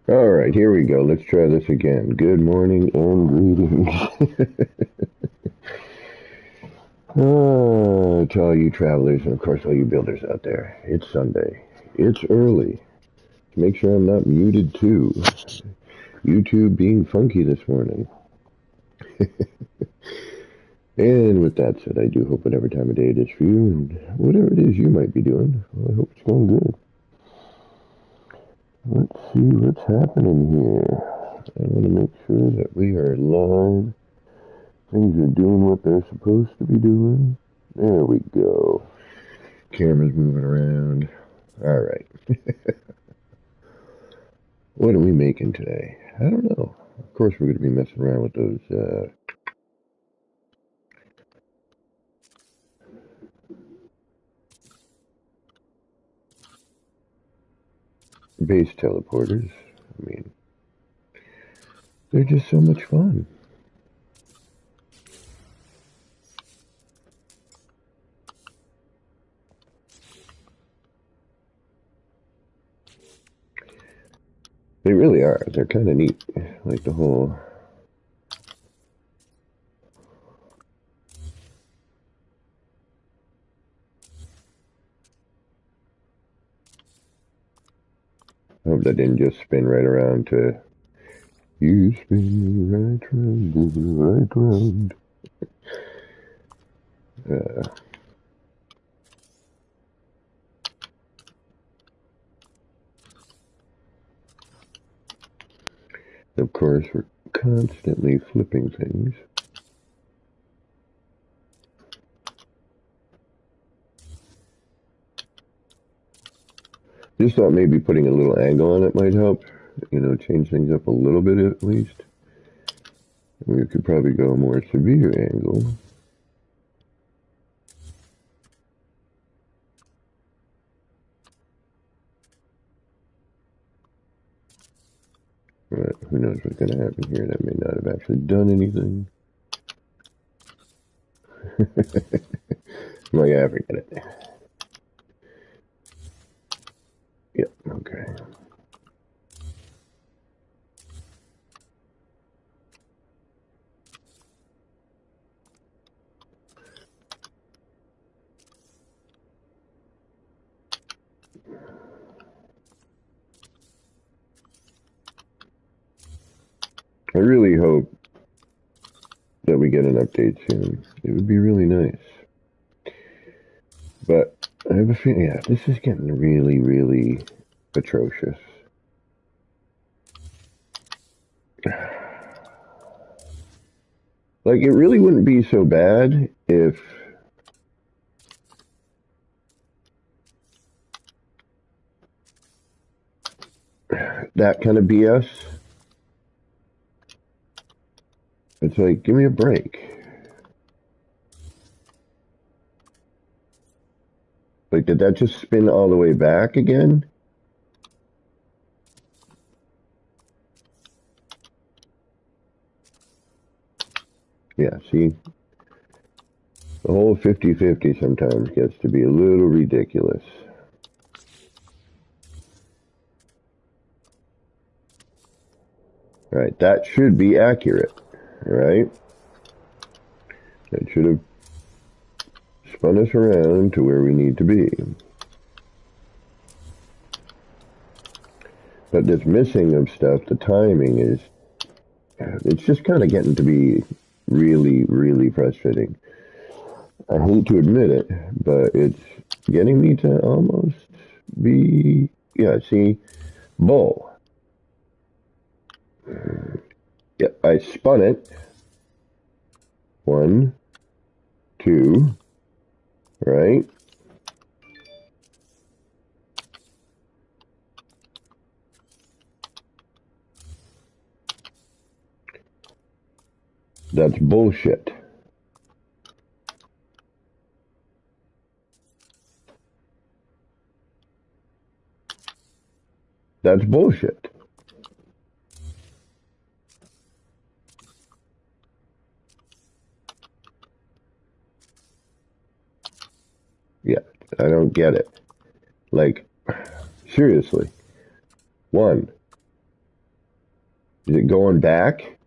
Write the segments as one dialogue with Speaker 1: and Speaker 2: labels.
Speaker 1: All right, here we go. Let's try this again. Good morning and greetings. To all you travelers and, of course, all you builders out there. It's Sunday. It's early. Make sure I'm not muted, too. YouTube being funky this morning. And with that said, I do hope whatever time of day it is for you and whatever it is you might be doing, well, I hope it's going good. Let's see what's happening here. I want to make sure that we are live. Things are doing what they're supposed to be doing. There we go. Camera's moving around. All right. What are we making today? I don't know. Of course, we're going to be messing around with those base teleporters. I mean, they're just so much fun. They really are. They're kind of neat. Like the whole... I hope that didn't just spin right around to... You spin me right round, right round. Of course, we're constantly flipping things. Just thought maybe putting a little angle on it might help. You know, change things up a little bit at least. We could probably go a more severe angle. But who knows what's going to happen here. That may not have actually done anything. Well, yeah, forget it. Yep, okay. I really hope that we get an update soon. It would be really nice. But I have a feeling, yeah, this is getting really, really atrocious. Like, it really wouldn't be so bad if that kind of BS. It's like, give me a break. Like, did that just spin all the way back again? Yeah, see? The whole 50-50 sometimes gets to be a little ridiculous. Right, that should be accurate, right? That should have spun us around to where we need to be. But this missing of stuff, the timing is, it's just kind of getting to be really, really frustrating. I hate to admit it, but it's getting me to almost be, yeah, see, bull. Yep, I spun it. 1, 2, right? That's bullshit. That's bullshit. Yeah, I don't get it. Like, seriously. 1, Is it going back?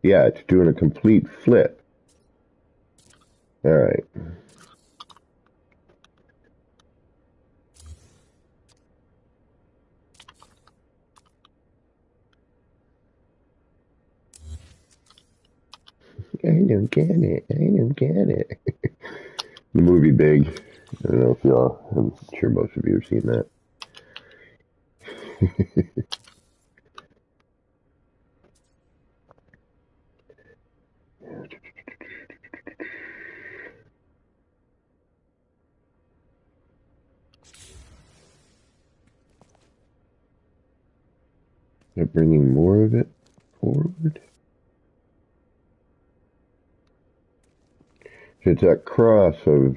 Speaker 1: Yeah, it's doing a complete flip. All right. I don't get it. I don't get it. The movie Big. I don't know if y'all, I'm sure most of you have seen that. They're bringing more of it forward. So it's that cross of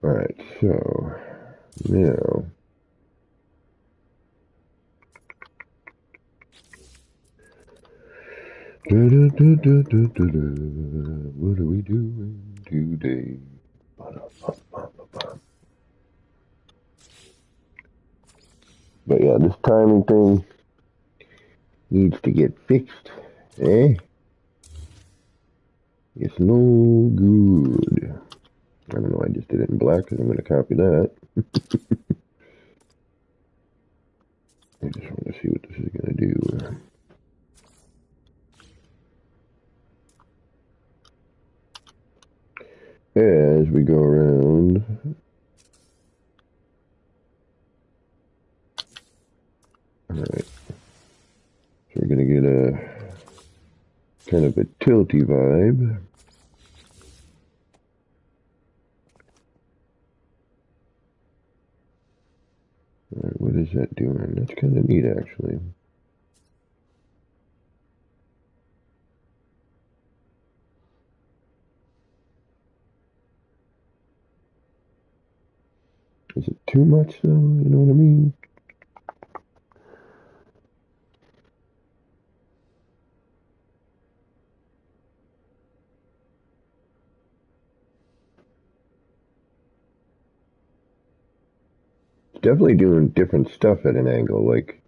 Speaker 1: all right, so now what are we doing today? But yeah, this timing thing needs to get fixed. Eh? It's no good. I don't know, I just did it in black because I'm going to copy that. I just want to see what this is going to do. As we go around, all right, so we're going to get a kind of a tilty vibe. All right, what is that doing? That's kind of neat, actually. Is it too much, though? You know what I mean? It's definitely doing different stuff at an angle, like,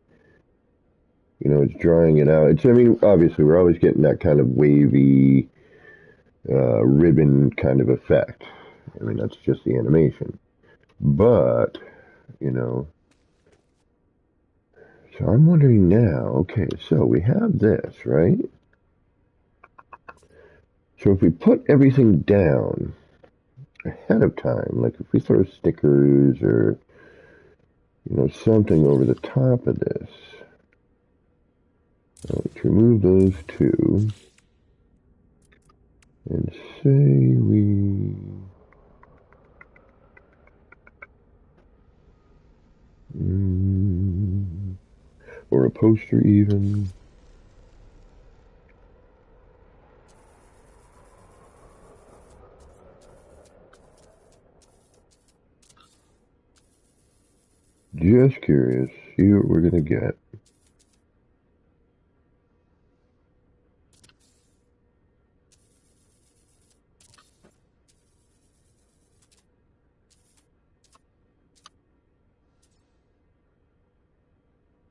Speaker 1: you know, it's drawing it out. It's, I mean, obviously, we're always getting that kind of wavy, ribbon kind of effect. I mean, that's just the animation. But, you know, so I'm wondering now, okay, so we have this, right? So if we put everything down ahead of time, like if we throw stickers or, you know, something over the top of this, let's remove those two and say we or a poster even. Just curious, see what we're gonna get.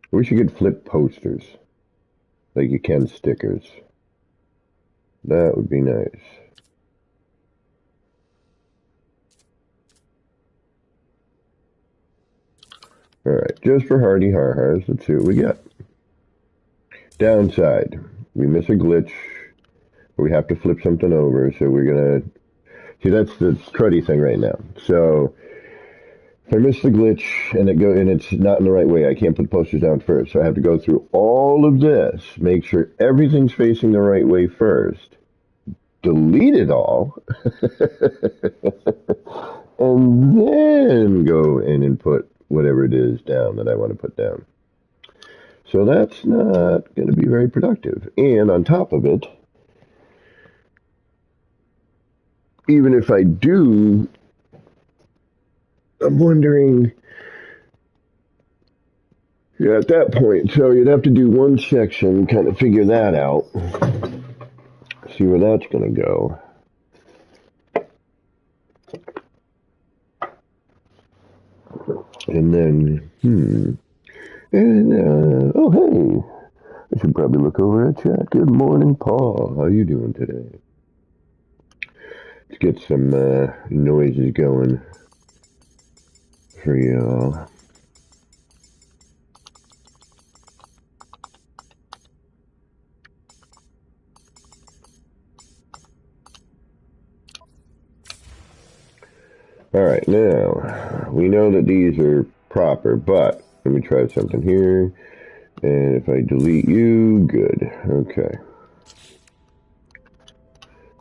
Speaker 1: We should get flip posters, like you can stickers. That would be nice. Alright, just for hardy har-hars, let's see what we get. Downside, we miss a glitch. We have to flip something over, so we're gonna... See, that's the cruddy thing right now. So, if I miss the glitch and it's not in the right way, I can't put posters down first. So I have to go through all of this, make sure everything's facing the right way first, delete it all, and then go in and put whatever it is down that I want to put down. So that's not going to be very productive. And on top of it, even if I do, I'm wondering Yeah, at that point, so you'd have to do one section, kind of figure that out, see where that's going to go. And then, and, oh, hey, I should probably look over at chat. Good morning, Paul. How you doing today? Let's get some noises going for y'all. Alright, now, we know that these are proper, but let me try something here. And if I delete you, good. Okay.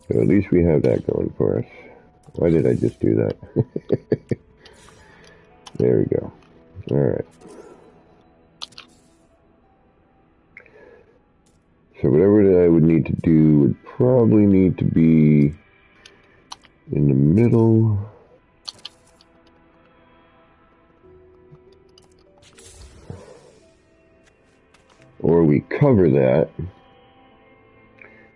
Speaker 1: So at least we have that going for us. Why did I just do that? There we go. Alright. So whatever that I would need to do would probably need to be in the middle. Or we cover that.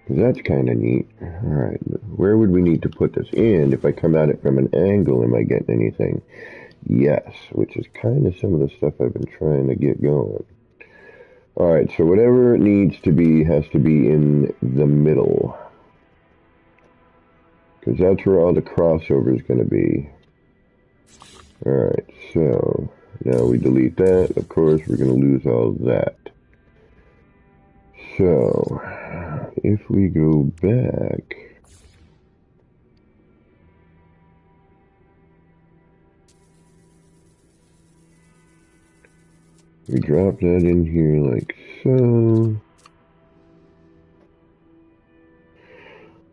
Speaker 1: Because that's kind of neat. Alright, where would we need to put this? And if I come at it from an angle, am I getting anything? Yes, which is kind of some of the stuff I've been trying to get going. Alright, so whatever it needs to be has to be in the middle. Because that's where all the crossover is going to be. Alright, so now we delete that. Of course, we're going to lose all that. So, if we go back, we drop that in here like so.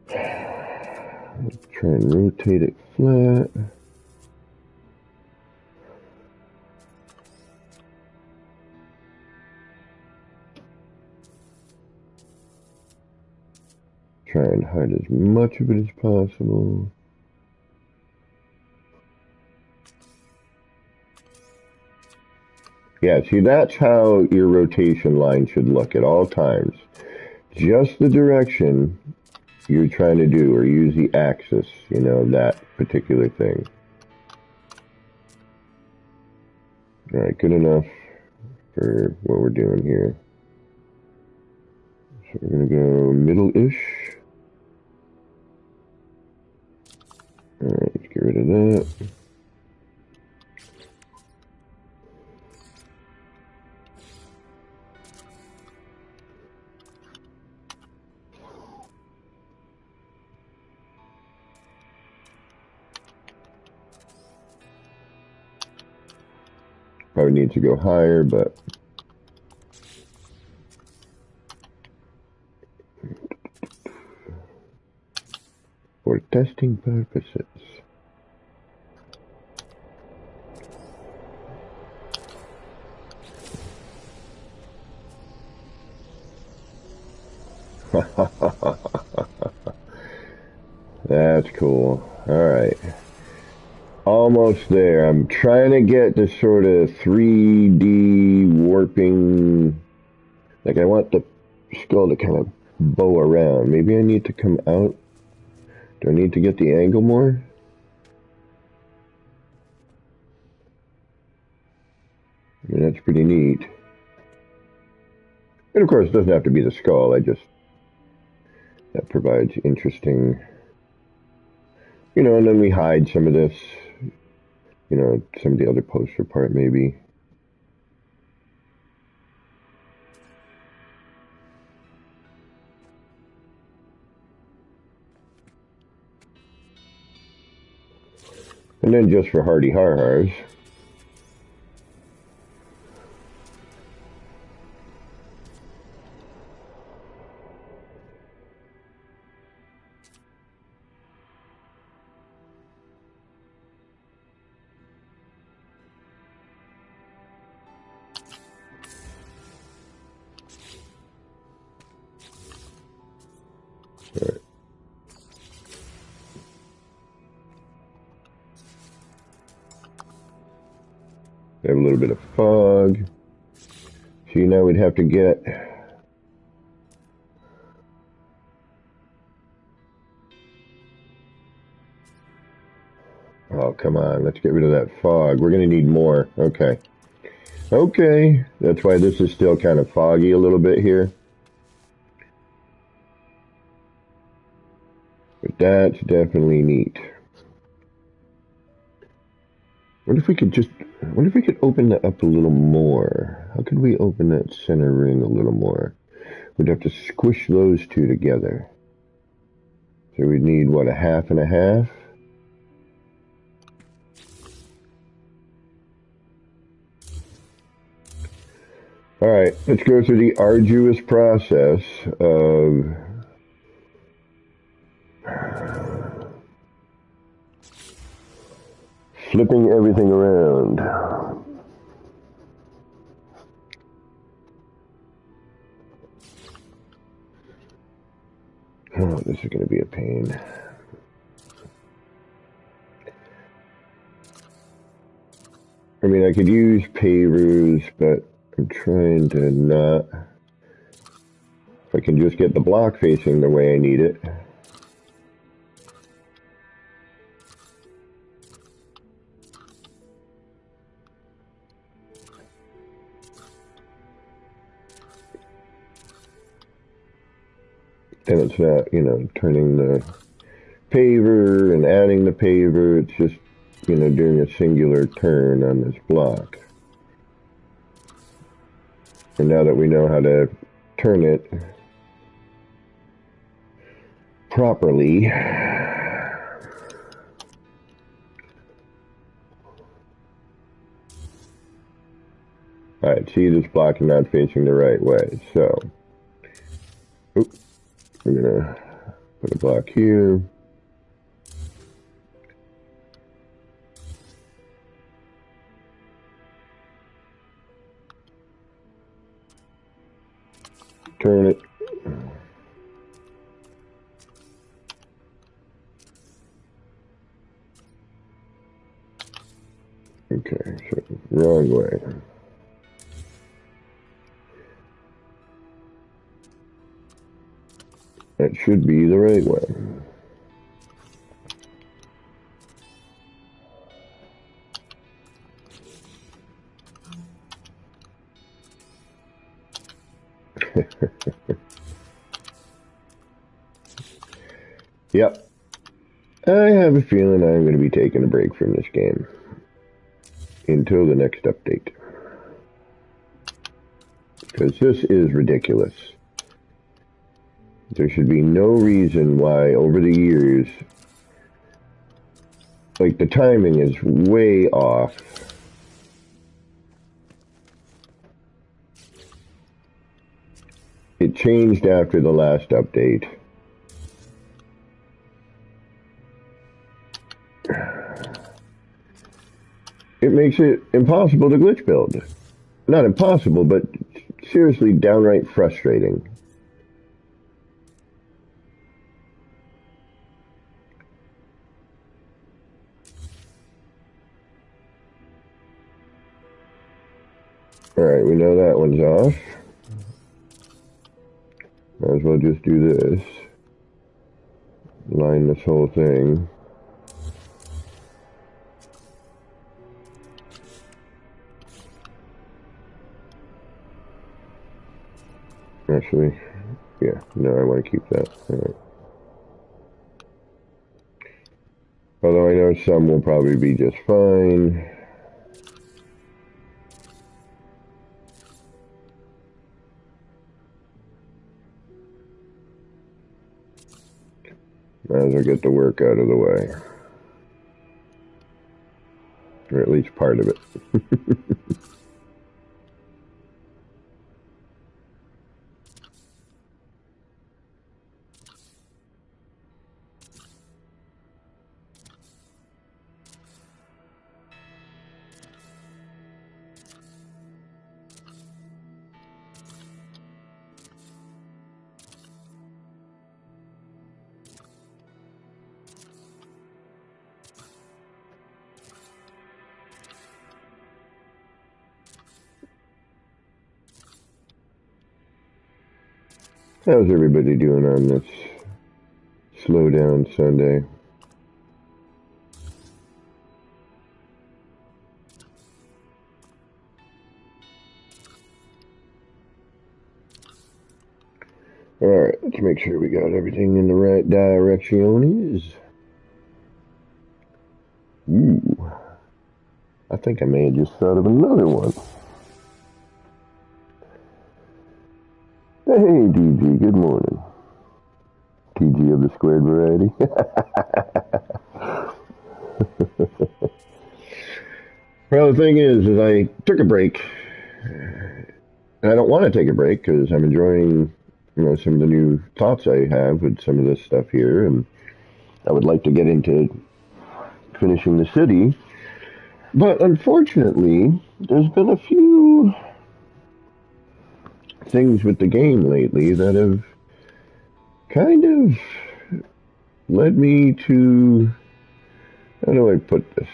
Speaker 1: Let's try and rotate it flat. Try and hide as much of it as possible. Yeah, see, that's how your rotation line should look at all times. Just the direction you're trying to do, or use the axis, you know, that particular thing. Alright, good enough for what we're doing here. So we're going to go middle-ish. Alright, let's get rid of that. Probably need to go higher, but for testing purposes. That's cool. Alright. Almost there. I'm trying to get this sort of 3D warping. Like, I want the skull to kind of bow around. Maybe I need to come out. Do I need to get the angle more? I mean, that's pretty neat. And of course, it doesn't have to be the skull. That provides interesting, you know, and then we hide some of this, you know, some of the other poster part maybe. And then just for hardy har-hars, right. I have a little bit of fog. See, now we'd have to get... Oh, come on. Let's get rid of that fog. We're going to need more. Okay. Okay. That's why this is still kind of foggy a little bit here. But that's definitely neat. What if we could open that up a little more? How could we open that center ring a little more? We'd have to squish those two together. So we'd need, what, a half and a half? Alright, let's go through the arduous process of flipping everything around. Oh, this is going to be a pain. I mean, I could use pavers, but I'm trying to not. If I can just get the block facing the way I need it. Then it's not, you know, turning the paver and adding the paver. It's just, you know, doing a singular turn on this block. And now that we know how to turn it properly, alright, see, this block is not facing the right way, so oops, we're gonna put a block here. Turn it. Okay, so wrong way. That should be the right way. Yep. I have a feeling I'm going to be taking a break from this game until the next update. Because this is ridiculous. There should be no reason why over the years, like, the timing is way off. It changed after the last update. It makes it impossible to glitch build. Not impossible, but seriously downright frustrating. Alright, we know that one's off. Might as well just do this. Line this whole thing. Actually, yeah, no, I want to keep that. Alright. Although I know some will probably be just fine. Might as well get the work out of the way. Or at least part of it. How's everybody doing on this slow down Sunday? Alright, let's make sure we got everything in the right directions. Ooh, I think I may have just thought of another one. Hey, DG, good morning. TG of the squared variety. Well, the thing is I took a break, and I don't want to take a break because I'm enjoying, some of the new thoughts I have with some of this stuff here, and I would like to get into finishing the city. But unfortunately, there's been a few things with the game lately that have kind of led me to, how do I put this?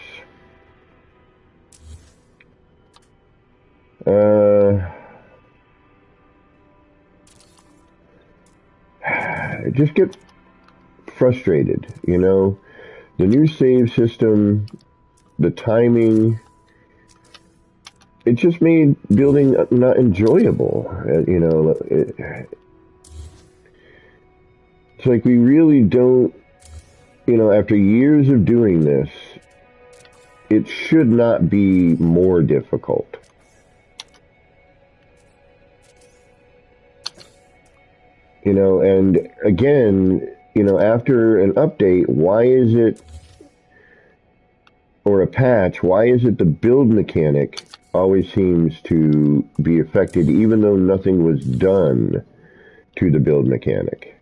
Speaker 1: I just get frustrated, The new save system, the timing, it just made building not enjoyable. It's like we really don't, after years of doing this, it should not be more difficult. And again, after an update, why is it, or a patch, why is it the build mechanic always seems to be affected even though nothing was done to the build mechanic?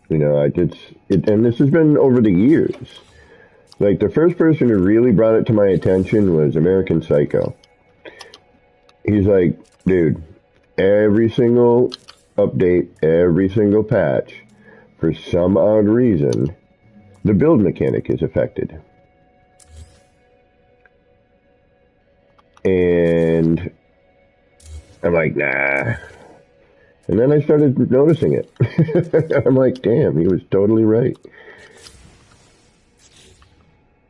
Speaker 1: And this has been over the years. Like, the first person who really brought it to my attention was American Psycho. He's like, dude, every single update, every single patch, for some odd reason, the build mechanic is affected. And I'm like, nah. And then I started noticing it. I'm like, damn, he was totally right.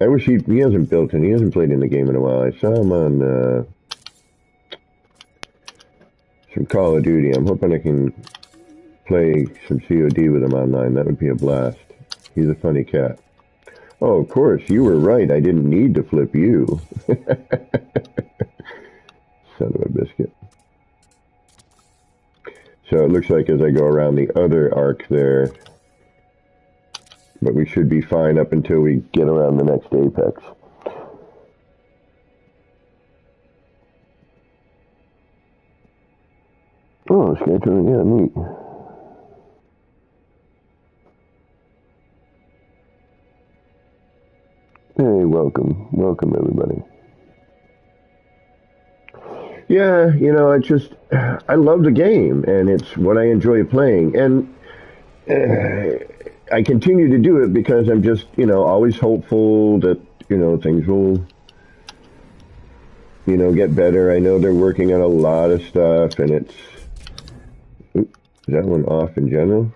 Speaker 1: I wish he hasn't built and he hasn't played in the game in a while. I saw him on some Call of Duty. I'm hoping I can play some COD with him online. That would be a blast. He's a funny cat. Oh, of course, you were right. I didn't need to flip you. Son of a biscuit. So it looks like as I go around the other arc there, but we should be fine up until we get around the next apex. Oh, scheduling, yeah, neat. Hey, welcome everybody. Yeah, I love the game, and it's what I enjoy playing, and I continue to do it because I'm just, always hopeful that, things will, get better. I know they're working on a lot of stuff, and it's, is that one off in general?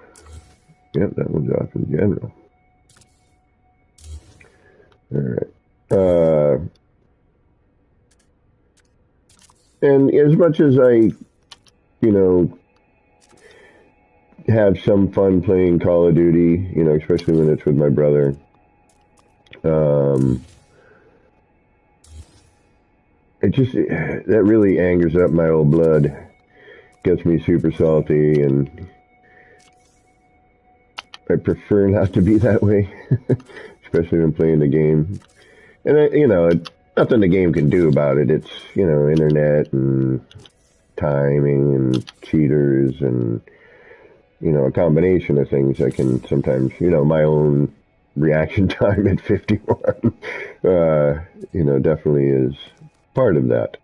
Speaker 1: Yep, that one's off in general. Alright. And as much as I, have some fun playing Call of Duty, especially when it's with my brother, that really angers up my old blood, gets me super salty, and I prefer not to be that way, especially when playing the game. And nothing the game can do about it. It's, internet and timing and cheaters and, a combination of things that can sometimes, my own reaction time at 51, definitely is part of that.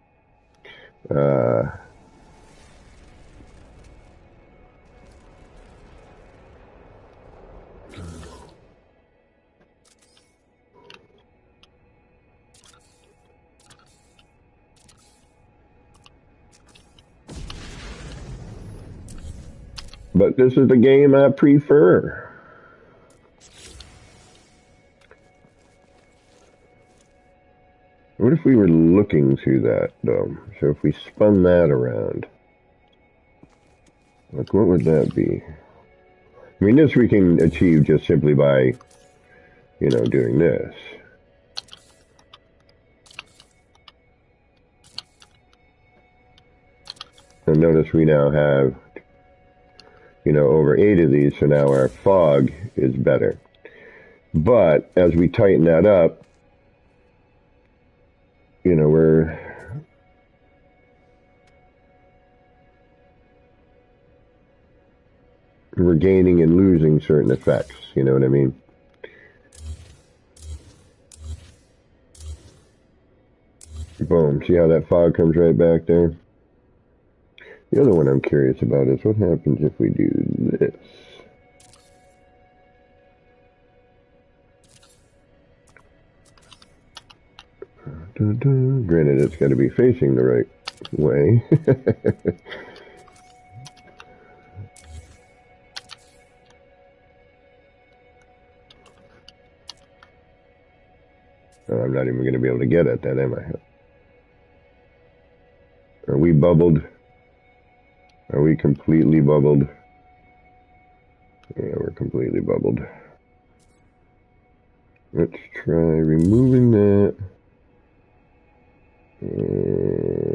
Speaker 1: But this is the game I prefer. What if we were looking through that, though? So if we spun that around, like, what would that be? I mean, this we can achieve just simply by, you know, doing this. And notice we now have, you know, over 8 of these, so now our fog is better. But as we tighten that up, you know, we're gaining and losing certain effects, you know what I mean? Boom, see how that fog comes right back there? The other one I'm curious about is what happens if we do this. Dun, dun. Granted, it's got to be facing the right way. Oh, I'm not even going to be able to get at that, am I? Are we bubbled? Are we completely bubbled? Yeah, we're completely bubbled. Let's try removing that. And...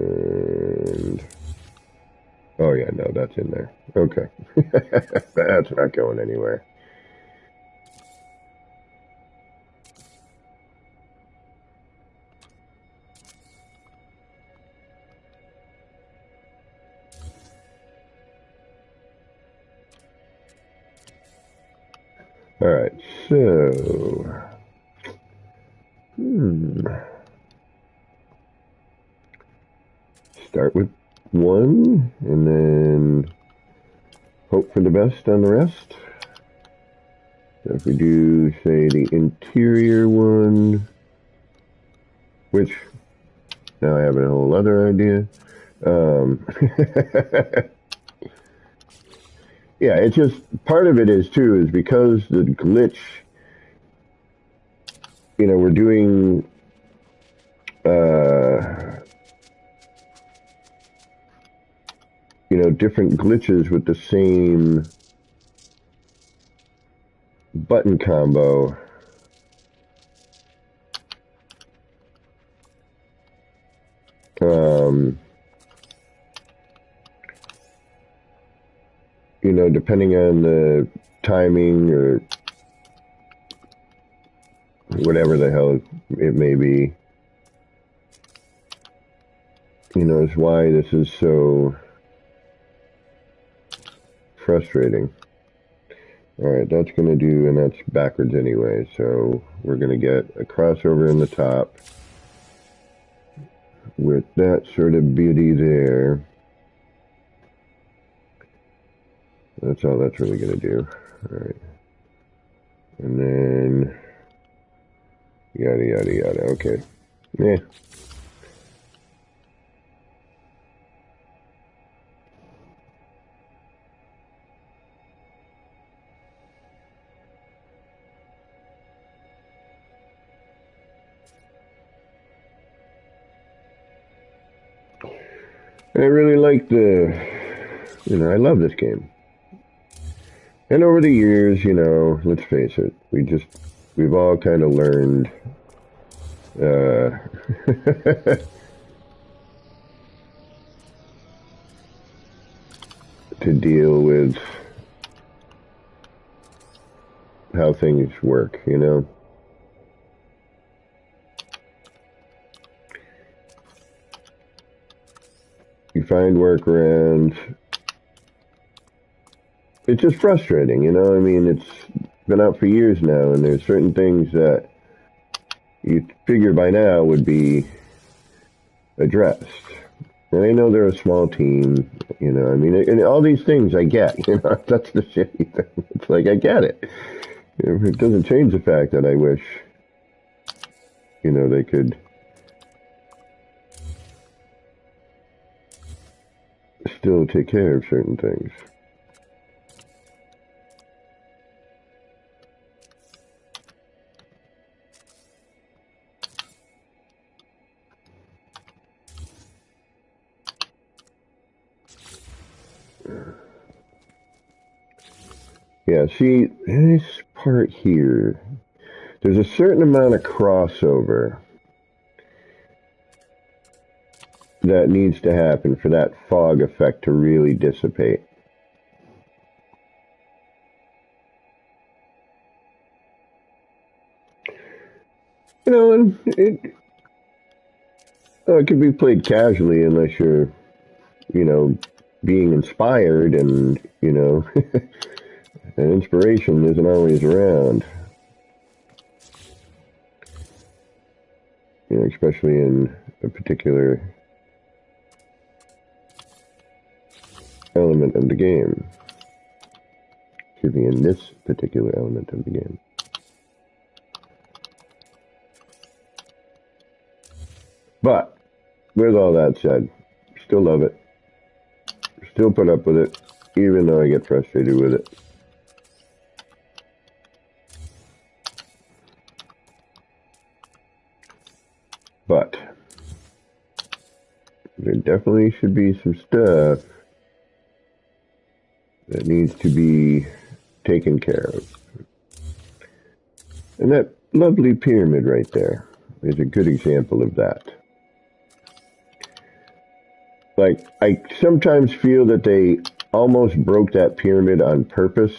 Speaker 1: oh yeah, no, that's in there. Okay. That's not going anywhere. Alright, so... start with one, and then hope for the best on the rest. So if we do, say, the interior one, which, now I have a whole other idea. Yeah, it's just, part of it is, too, is because the glitch, you know, we're doing, you know, different glitches with the same button combo. You know, depending on the timing or whatever the hell it may be, you know, is why this is so frustrating. Alright, that's going to do, and that's backwards anyway, so we're going to get a crossover in the top with that sort of beauty there. That's all that's really going to do. Alright. And then... yada, yada, yada. Okay. Yeah. I really like the... you know, I love this game. And over the years, you know, let's face it, we've all kind of learned to deal with how things work, you know? You find workarounds. It's just frustrating, you know? I mean, it's been out for years now, and there's certain things that you figure by now would be addressed. And I know they're a small team, you know, I mean, and all these things I get, you know, that's the shitty thing. It's like, I get it. It doesn't change the fact that I wish, you know, they could still take care of certain things. Yeah, see, this part here, there's a certain amount of crossover that needs to happen for that fog effect to really dissipate. You know, and it could be played casually unless you're, you know, being inspired and, you know, and inspiration isn't always around. You know, especially in a particular element of the game. Excuse me, in this particular element of the game. But, with all that said, still love it. Still put up with it, even though I get frustrated with it. But, there definitely should be some stuff that needs to be taken care of. And that lovely pyramid right there is a good example of that. Like, I sometimes feel that they almost broke that pyramid on purpose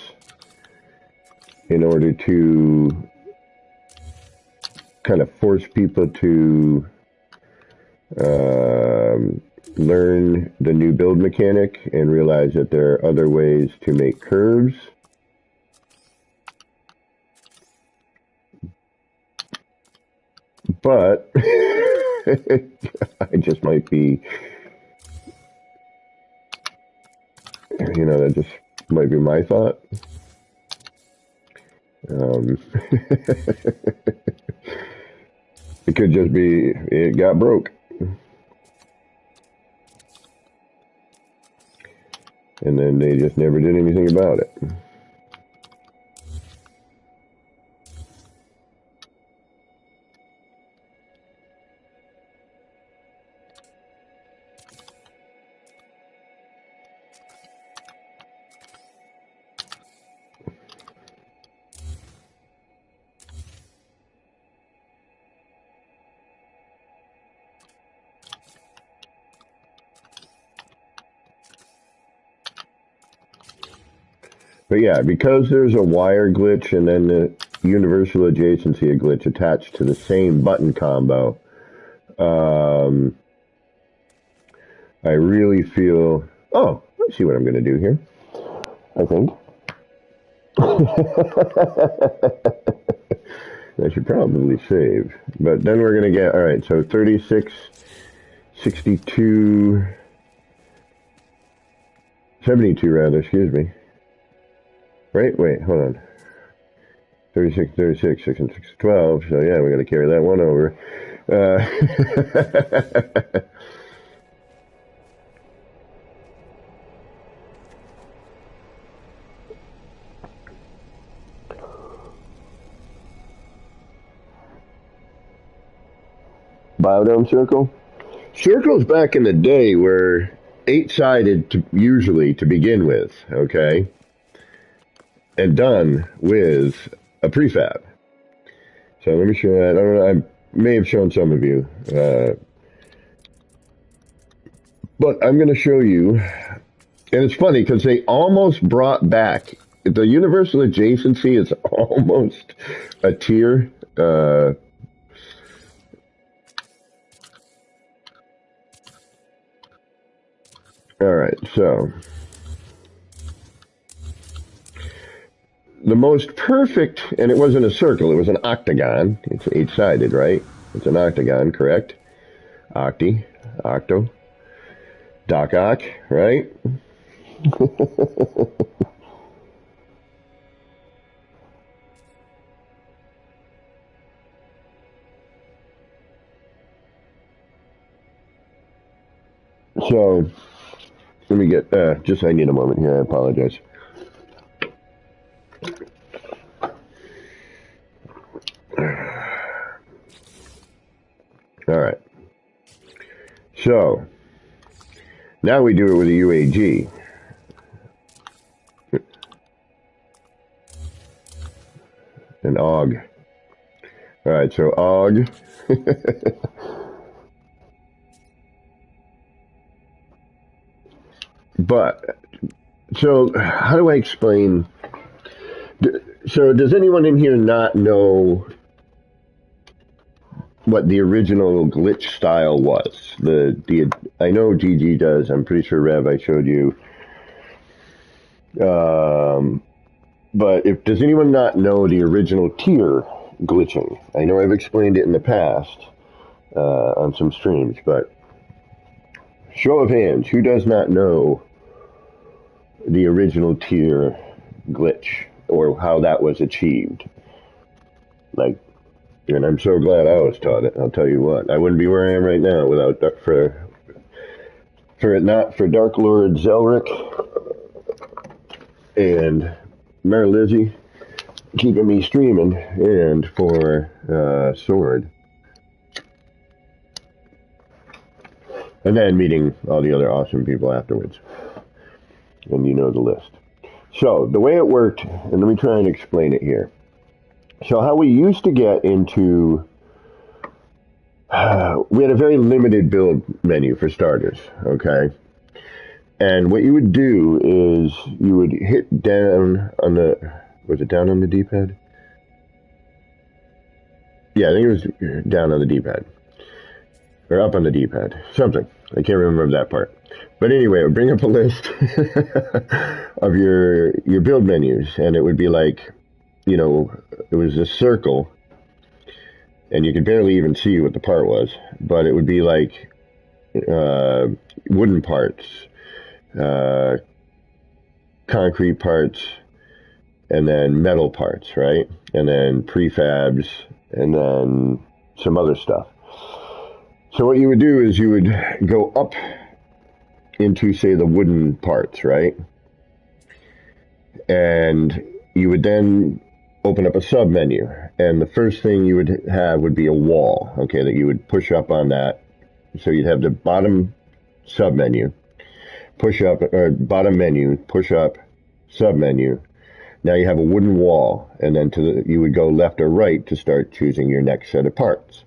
Speaker 1: in order to kind of force people to learn the new build mechanic and realize that there are other ways to make curves. But I just might be, you know, that just might be my thought. It could just be it got broke. And then they just never did anything about it. But yeah, because there's a wire glitch and then the universal adjacency glitch attached to the same button combo, I really feel, oh, let's see what I'm going to do here, I think. I should probably save. But then we're going to get, all right, so 36, 62, 72 rather, excuse me. Right? Wait, hold on. 36, 36, 6 and 6, 12. So yeah, we got to carry that one over. Biodome circle? Circles back in the day were 8-sided usually to begin with, okay? And done with a prefab. So let me show that. I don't know, I may have shown some of you. But I'm going to show you, and it's funny because they almost brought back, the universal adjacency is almost a tier. All right, so the most perfect, and it wasn't a circle, it was an octagon. It's 8-sided, right? It's an octagon, correct? Octi, octo, doc-oc, right? So, let me get, just I need a moment here, I apologize. All right. So, now we do it with a UAG. Og. All right, so Og. But, so how do I explain? So does anyone in here not know what the original glitch style was? I know GG does. I'm pretty sure Rev, I showed you. But does anyone not know the original tier glitching? I know I've explained it in the past on some streams, but show of hands, who does not know the original tier glitch or how that was achieved? Like, and I'm so glad I was taught it. I'll tell you what, I wouldn't be where I am right now without not for Dark Lord Zelric and Mary Lizzie keeping me streaming, and for Sword, and then meeting all the other awesome people afterwards, and you know the list. So the way it worked, and let me try and explain it here. So how we used to get into, we had a very limited build menu for starters, okay? And what you would do is you would hit down on was it down on the D-pad? Yeah, I think it was down on the D-pad. Or up on the D-pad. Something. I can't remember that part. But anyway, it would bring up a list of your build menus, and it would be like, you know, it was a circle, and you could barely even see what the part was, but it would be like wooden parts, concrete parts, and then metal parts, right? And then prefabs, and then some other stuff. So what you would do is you would go up into, say, the wooden parts, right? And you would then open up a sub-menu, and the first thing you would have would be a wall, okay, that you would push up on that. So you'd have the bottom sub-menu, push up, or bottom menu, push up, sub-menu. Now you have a wooden wall, and then you would go left or right to start choosing your next set of parts.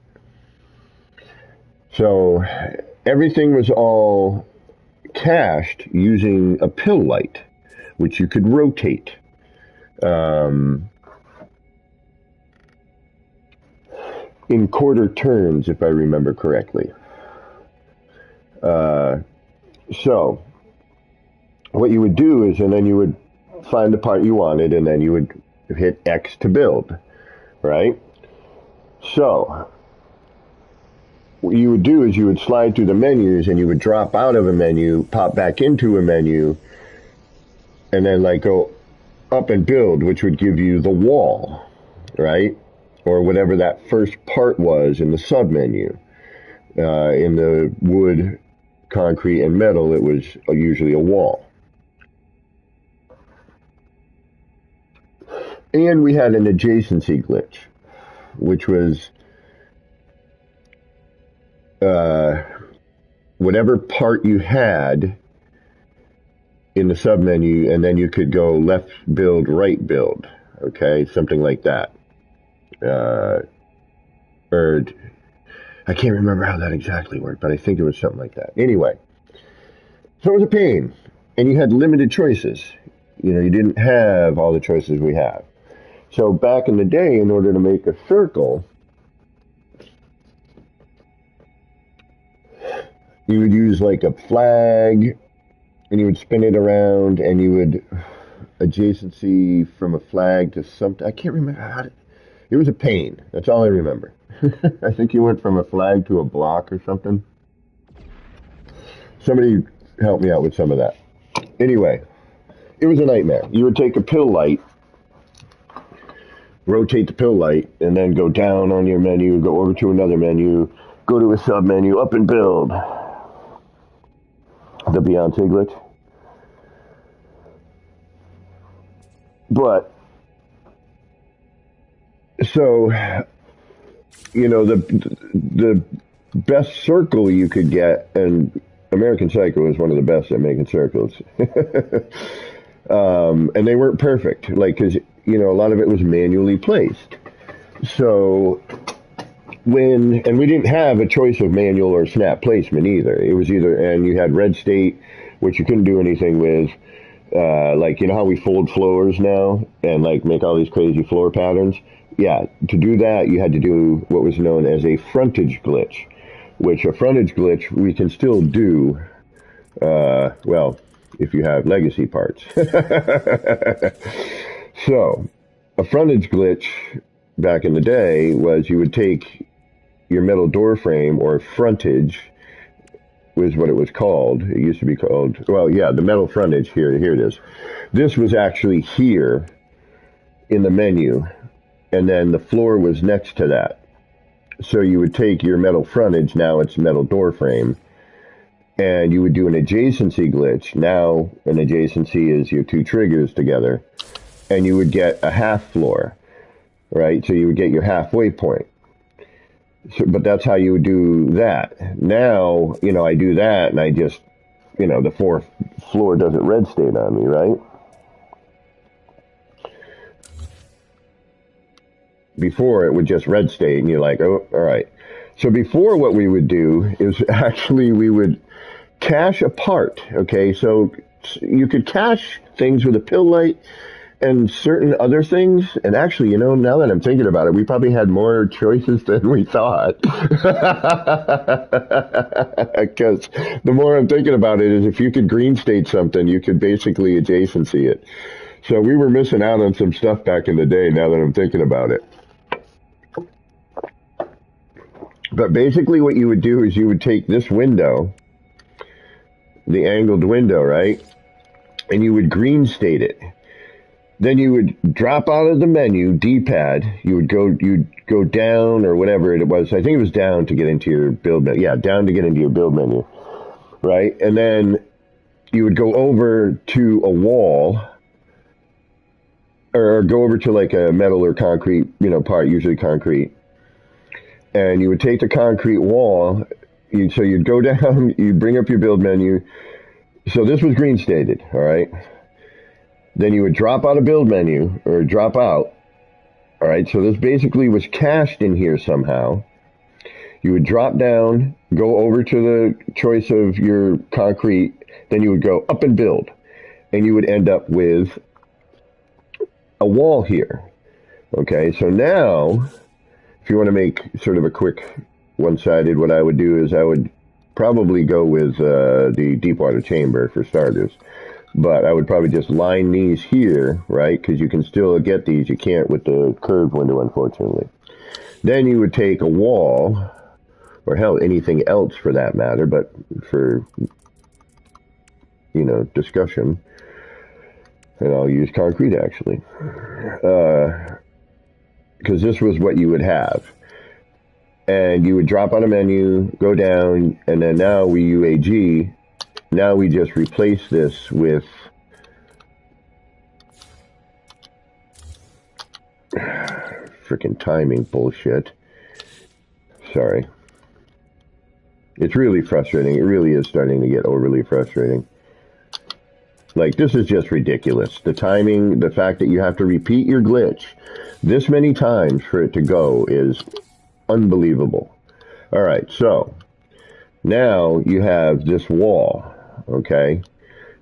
Speaker 1: So everything was all cached using a pill light, which you could rotate. In quarter turns, if I remember correctly. So what you would do is, and then you would find the part you wanted, and then you would hit X to build, right? So what you would do is you would slide through the menus, and you would drop out of a menu, pop back into a menu, and then like go up and build, which would give you the wall, right? Or whatever that first part was in the sub menu. In the wood, concrete, and metal, it was usually a wall. And we had an adjacency glitch, which was whatever part you had in the submenu, and then you could go left build, right build, okay, something like that. Or I can't remember how that exactly worked, but I think it was something like that. Anyway, so it was a pain, and you had limited choices. You know, you didn't have all the choices we have. So back in the day, in order to make a circle, you would use like a flag, and you would spin it around, and you would adjacency from a flag to something. I can't remember how to. It was a pain. That's all I remember. I think you went from a flag to a block or something. Somebody help me out with some of that. Anyway, it was a nightmare. You would take a pill light, rotate the pill light, and then go down on your menu, go over to another menu, go to a sub menu, up and build. The Beyonce glitch. But so, you know, the best circle you could get, and American Psycho is one of the best at making circles. And they weren't perfect, like, because, you know, a lot of it was manually placed. So and we didn't have a choice of manual or snap placement either. It was either, and you had red state, which you couldn't do anything with. Like, you know how we fold floors now and like make all these crazy floor patterns? Yeah, to do that, you had to do what was known as a frontage glitch, which a frontage glitch we can still do, well, if you have legacy parts. So, a frontage glitch back in the day was you would take your metal door frame, or frontage was what it was called. It used to be called, well, yeah, the metal frontage. Here it is. This was actually here in the menu, and then the floor was next to that. So you would take your metal frontage, now it's metal door frame, and you would do an adjacency glitch. Now an adjacency is your two triggers together, and you would get a half floor, right? So you would get your halfway point. So, but that's how you would do that. Now, I do that, and I just, the fourth floor doesn't red state on me, right? Before, it would just red state, and you're like, oh, all right. So before, what we would do is actually we would cache a part, okay? So you could cache things with a pill light and certain other things. And actually, now that I'm thinking about it, we probably had more choices than we thought. Because the more I'm thinking about it is if you could green state something, you could basically adjacency it. So we were missing out on some stuff back in the day, now that I'm thinking about it. But basically what you would do is you would take this window, the angled window, right? And you would green state it. Then you would drop out of the menu, D-pad. You'd go down, or whatever it was. I think it was down to get into your build menu. Yeah, down to get into your build menu, right? And then you would go over to a wall, or go over to like a metal or concrete, part, usually concrete. And you would take the concrete wall. So you'd go down, you'd bring up your build menu. So this was green stated, all right? Then you would drop out of build menu, or drop out. All right, so this basically was cached in here somehow. You would drop down, go over to the choice of your concrete, then you would go up and build. And you would end up with a wall here. Okay, so now, if you want to make sort of a quick one-sided, what I would do is I would probably go with the deep water chamber for starters. But I would probably just line these here, right? Because you can still get these. You can't with the curved window, unfortunately. Then you would take a wall, or hell, anything else for that matter, but for, discussion. And I'll use concrete, actually. Because this was what you would have. And you would drop on a menu, go down, and then now we UAG. Now we just replace this with freaking timing bullshit. Sorry. It's really frustrating. It really is starting to get overly frustrating. Like, this is just ridiculous. The timing, the fact that you have to repeat your glitch this many times for it to go is unbelievable. All right, so now you have this wall. Okay,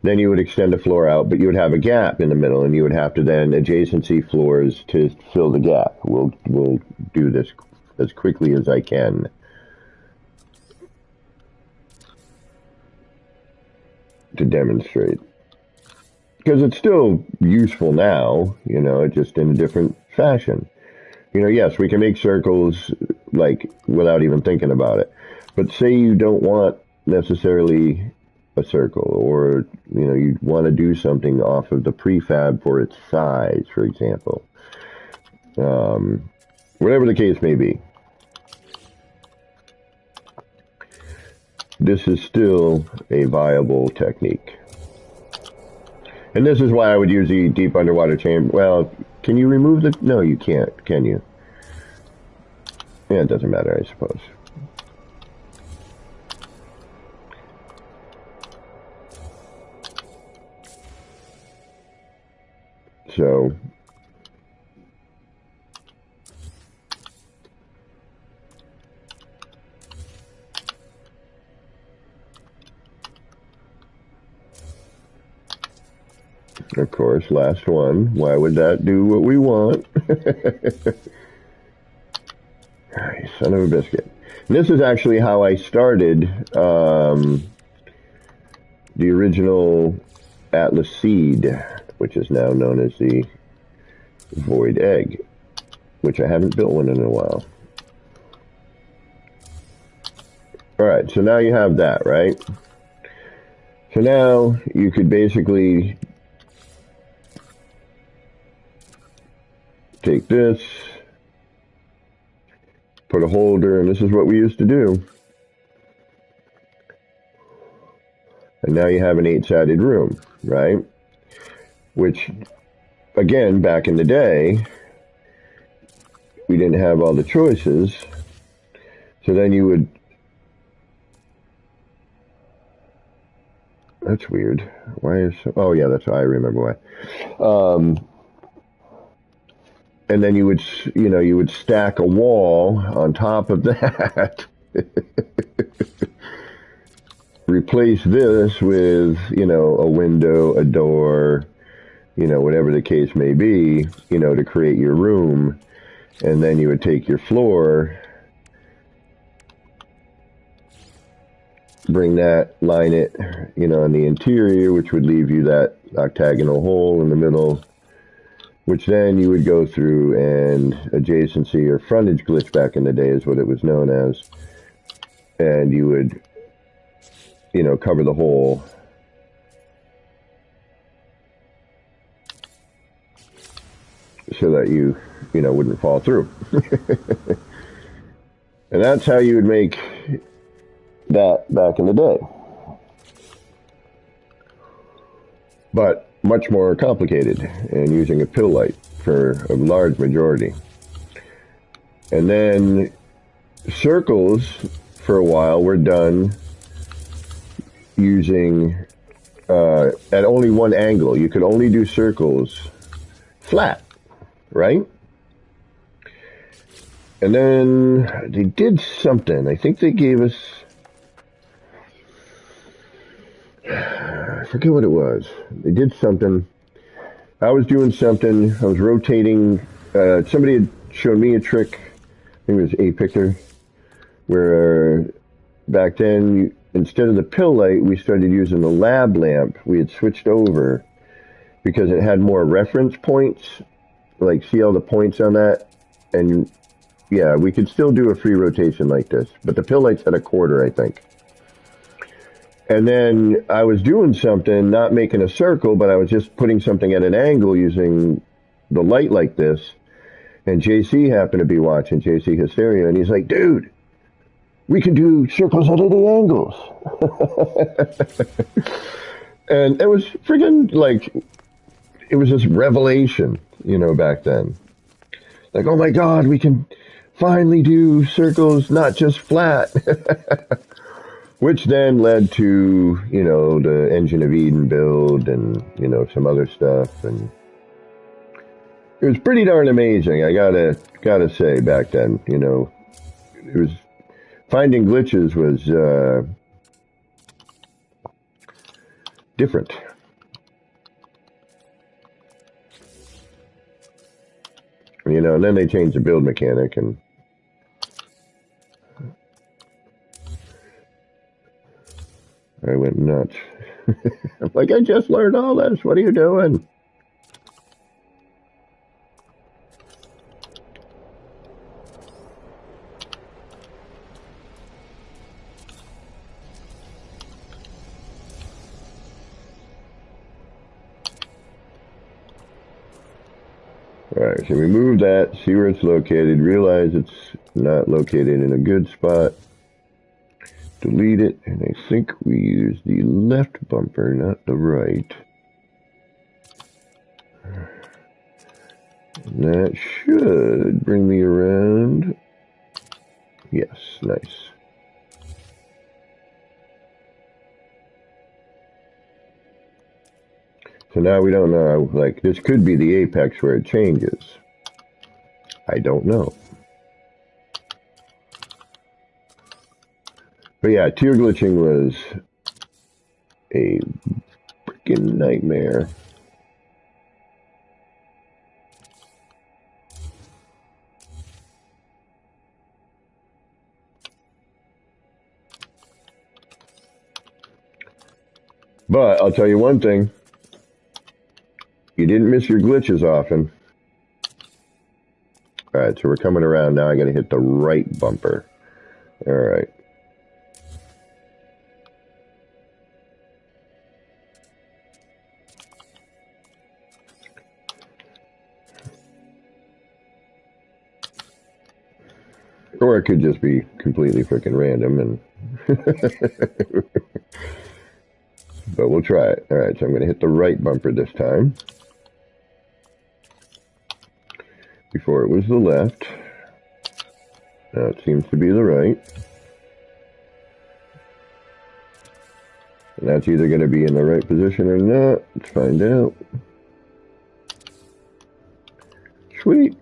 Speaker 1: then you would extend the floor out, but you would have a gap in the middle, and you would have to then adjacency floors to fill the gap. We'll do this as quickly as I can. To demonstrate. Because it's still useful now, just in a different fashion. Yes, we can make circles, like, without even thinking about it. But say you don't want necessarily a circle, or you want to do something off of the prefab for its size, for example, whatever the case may be, this is still a viable technique. And this is why I would use the deep underwater chamber. Well, can you remove the... No, you can't, can you? Yeah, it doesn't matter, I suppose. So Of course, last one. Why would that do what we want? Son of a biscuit. And this is actually how I started the original Atlas Seed, which is now known as the Void Egg, which I haven't built one in a while. Alright, so now you have that, right? So now you could basically take this, put a holder, and this is what we used to do. And now you have an 8-sided room, right? Which, again, back in the day, we didn't have all the choices. So then you would... That's weird. Why is... Oh, yeah, that's... I remember why. And then you would, you would stack a wall on top of that. Replace this with, a window, a door, whatever the case may be, to create your room. And then you would take your floor, bring that, line it, on the interior, which would leave you that octagonal hole in the middle, which then you would go through and adjacency or frontage glitch back in the day is what it was known as. And you would, cover the hole. So that you, wouldn't fall through. And that's how you would make that back in the day. But much more complicated and using a pill light for a large majority. And then circles for a while were done using at only one angle. You could only do circles flat, right? And then they did something. I think they gave us, I forget what it was. They did something. I was doing something. I was rotating. Somebody had shown me a trick. I think it was A Pictor, where back then, instead of the pill light, we started using the lab lamp. We had switched over because it had more reference points. Like, see all the points on that? And yeah, we could still do a free rotation like this, but the pill lights had a quarter, I think. And then I was doing something, not making a circle, but I was just putting something at an angle using the light like this. And JC happened to be watching, JC Hysteria, and he's like, dude, we can do circles at any angles. And it was friggin' like, it was this revelation, back then. Like, oh my God, we can finally do circles, not just flat. Which then led to, the Engine of Eden build and, some other stuff. And it was pretty darn amazing, I gotta say, back then. It was, finding glitches was different. And then they changed the build mechanic, and I went nuts. I'm like, I just learned all this. What are you doing? Alright, so we move that, see where it's located, realize it's not located in a good spot. Delete it, and I think we use the left bumper, not the right. And that should bring me around. Yes, nice. So now we don't know, like, this could be the apex where it changes. I don't know. But yeah, tier glitching was a freaking nightmare. But I'll tell you one thing. You didn't miss your glitches often. Alright, so we're coming around now. I gotta hit the right bumper. Alright. Or it could just be completely freaking random, and but we'll try it. Alright, so I'm going to hit the right bumper this time. Before it was the left. Now it seems to be the right. And that's either going to be in the right position or not. Let's find out. Sweet.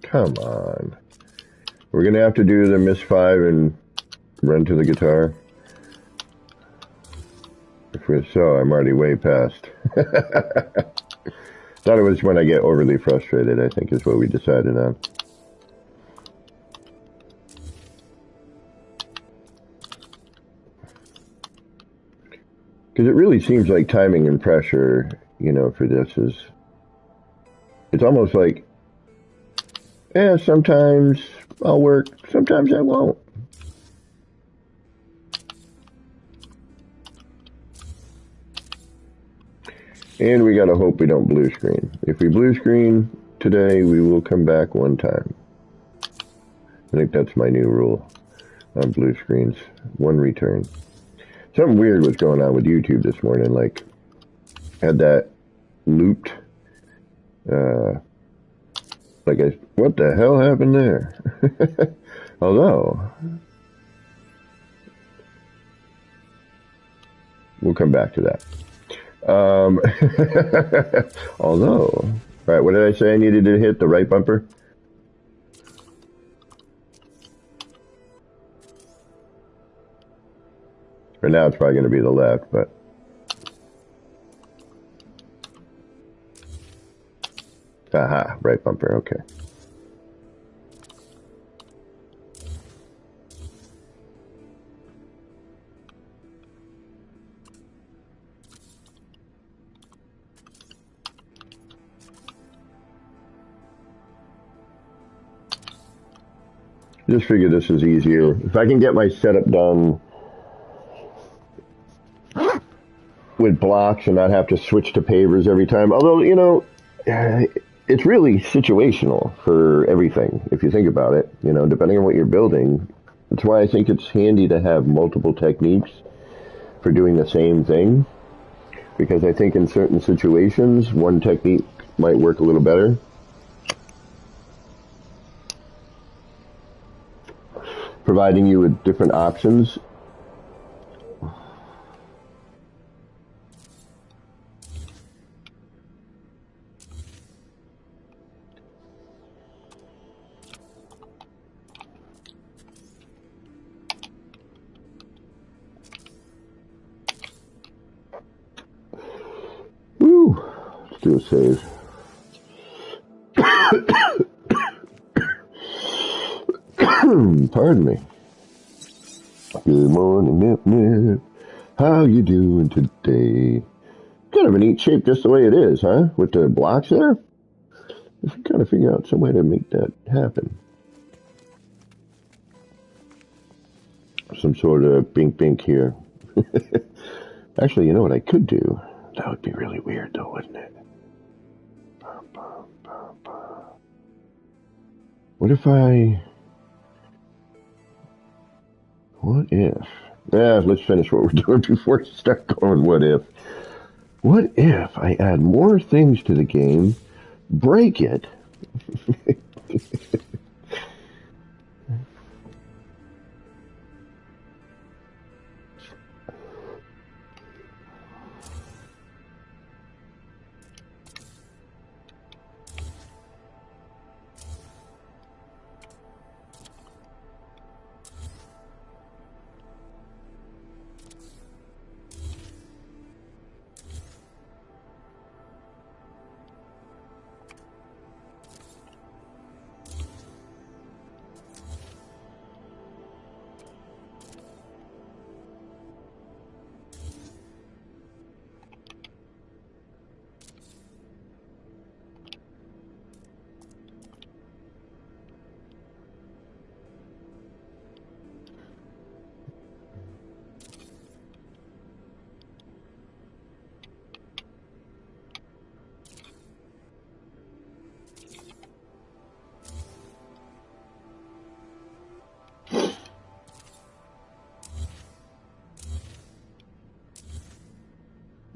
Speaker 1: Come on. We're going to have to do the miss 5 and run to the guitar. If we're so, I'm already way past. Thought it was when I get overly frustrated, I think is what we decided on. Because it really seems like timing and pressure, you know, for this is... It's almost like... Yeah, sometimes I'll work, sometimes I won't. And we gotta hope we don't blue screen. If we blue screen today, we will come back one time. I think that's my new rule on blue screens. One return. Something weird was going on with YouTube this morning, like, had that looped, like, what the hell happened there? Although, we'll come back to that. Although, right, what did I say I needed to hit? The right bumper? For now, it's probably going to be the left, but... Aha, right bumper, okay. Just figure this is easier. If I can get my setup done with blocks and not have to switch to pavers every time. Although, you know, it's really situational for everything, if you think about it. You know, depending on what you're building. That's why I think it's handy to have multiple techniques for doing the same thing. Because I think in certain situations, one technique might work a little better. Providing you with different options. Woo! Let's do a save. Pardon me. Good morning, Nip Nip. How you doing today? Kind of a neat shape just the way it is, huh? With the blocks there? I should kind of figure out some way to make that happen. Some sort of bink here. Actually, you know what I could do? That would be really weird though, wouldn't it? What if I... What if? Yeah, let's finish what we're doing before we start going what if. What if I add more things to the game, break it,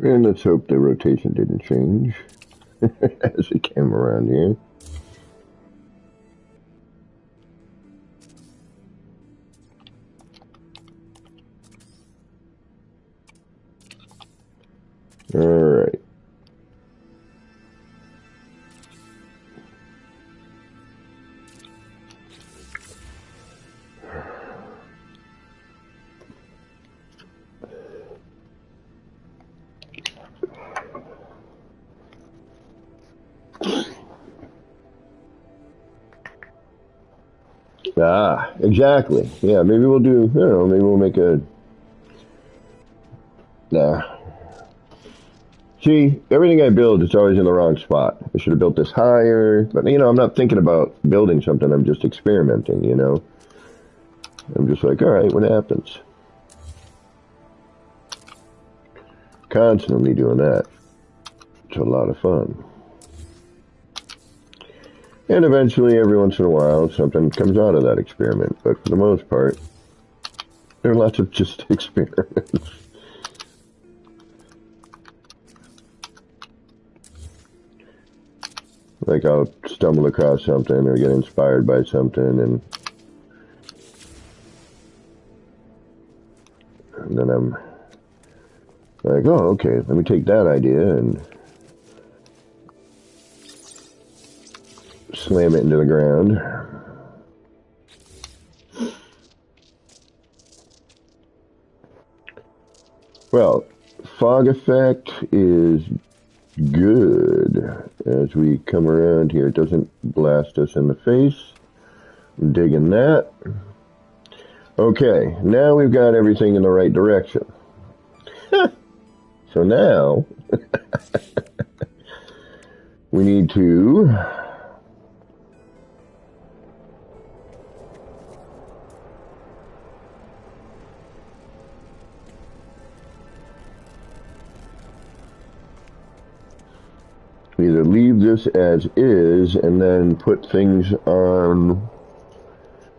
Speaker 1: And let's hope the rotation didn't change as it came around here. All right. Ah, exactly. Yeah, maybe we'll do, I don't know, maybe we'll make a... Nah. See, everything I build is always in the wrong spot. I should have built this higher, but, you know, I'm not thinking about building something. I'm just experimenting, you know? I'm just like, all right, what happens? Constantly doing that. It's a lot of fun. And eventually, every once in a while, something comes out of that experiment. But for the most part, there are lots of just experiments. Like I'll stumble across something or get inspired by something, and then I'm like, oh, okay, let me take that idea and slam it into the ground. Well, fog effect is good as we come around here. It doesn't blast us in the face. I'm digging that. Okay, now we've got everything in the right direction. So now we need to either leave this as is and then put things on.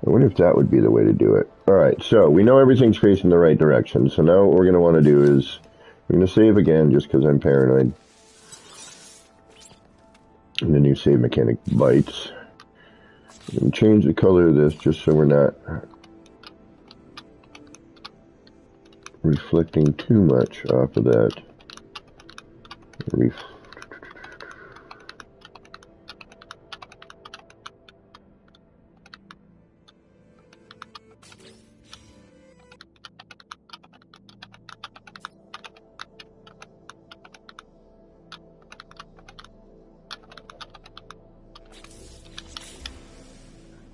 Speaker 1: I wonder if that would be the way to do it. Alright, so we know everything's facing the right direction. So now what we're going to want to do is we're going to save again just because I'm paranoid. And the new save mechanic bites. And change the color of this just so we're not reflecting too much off of that.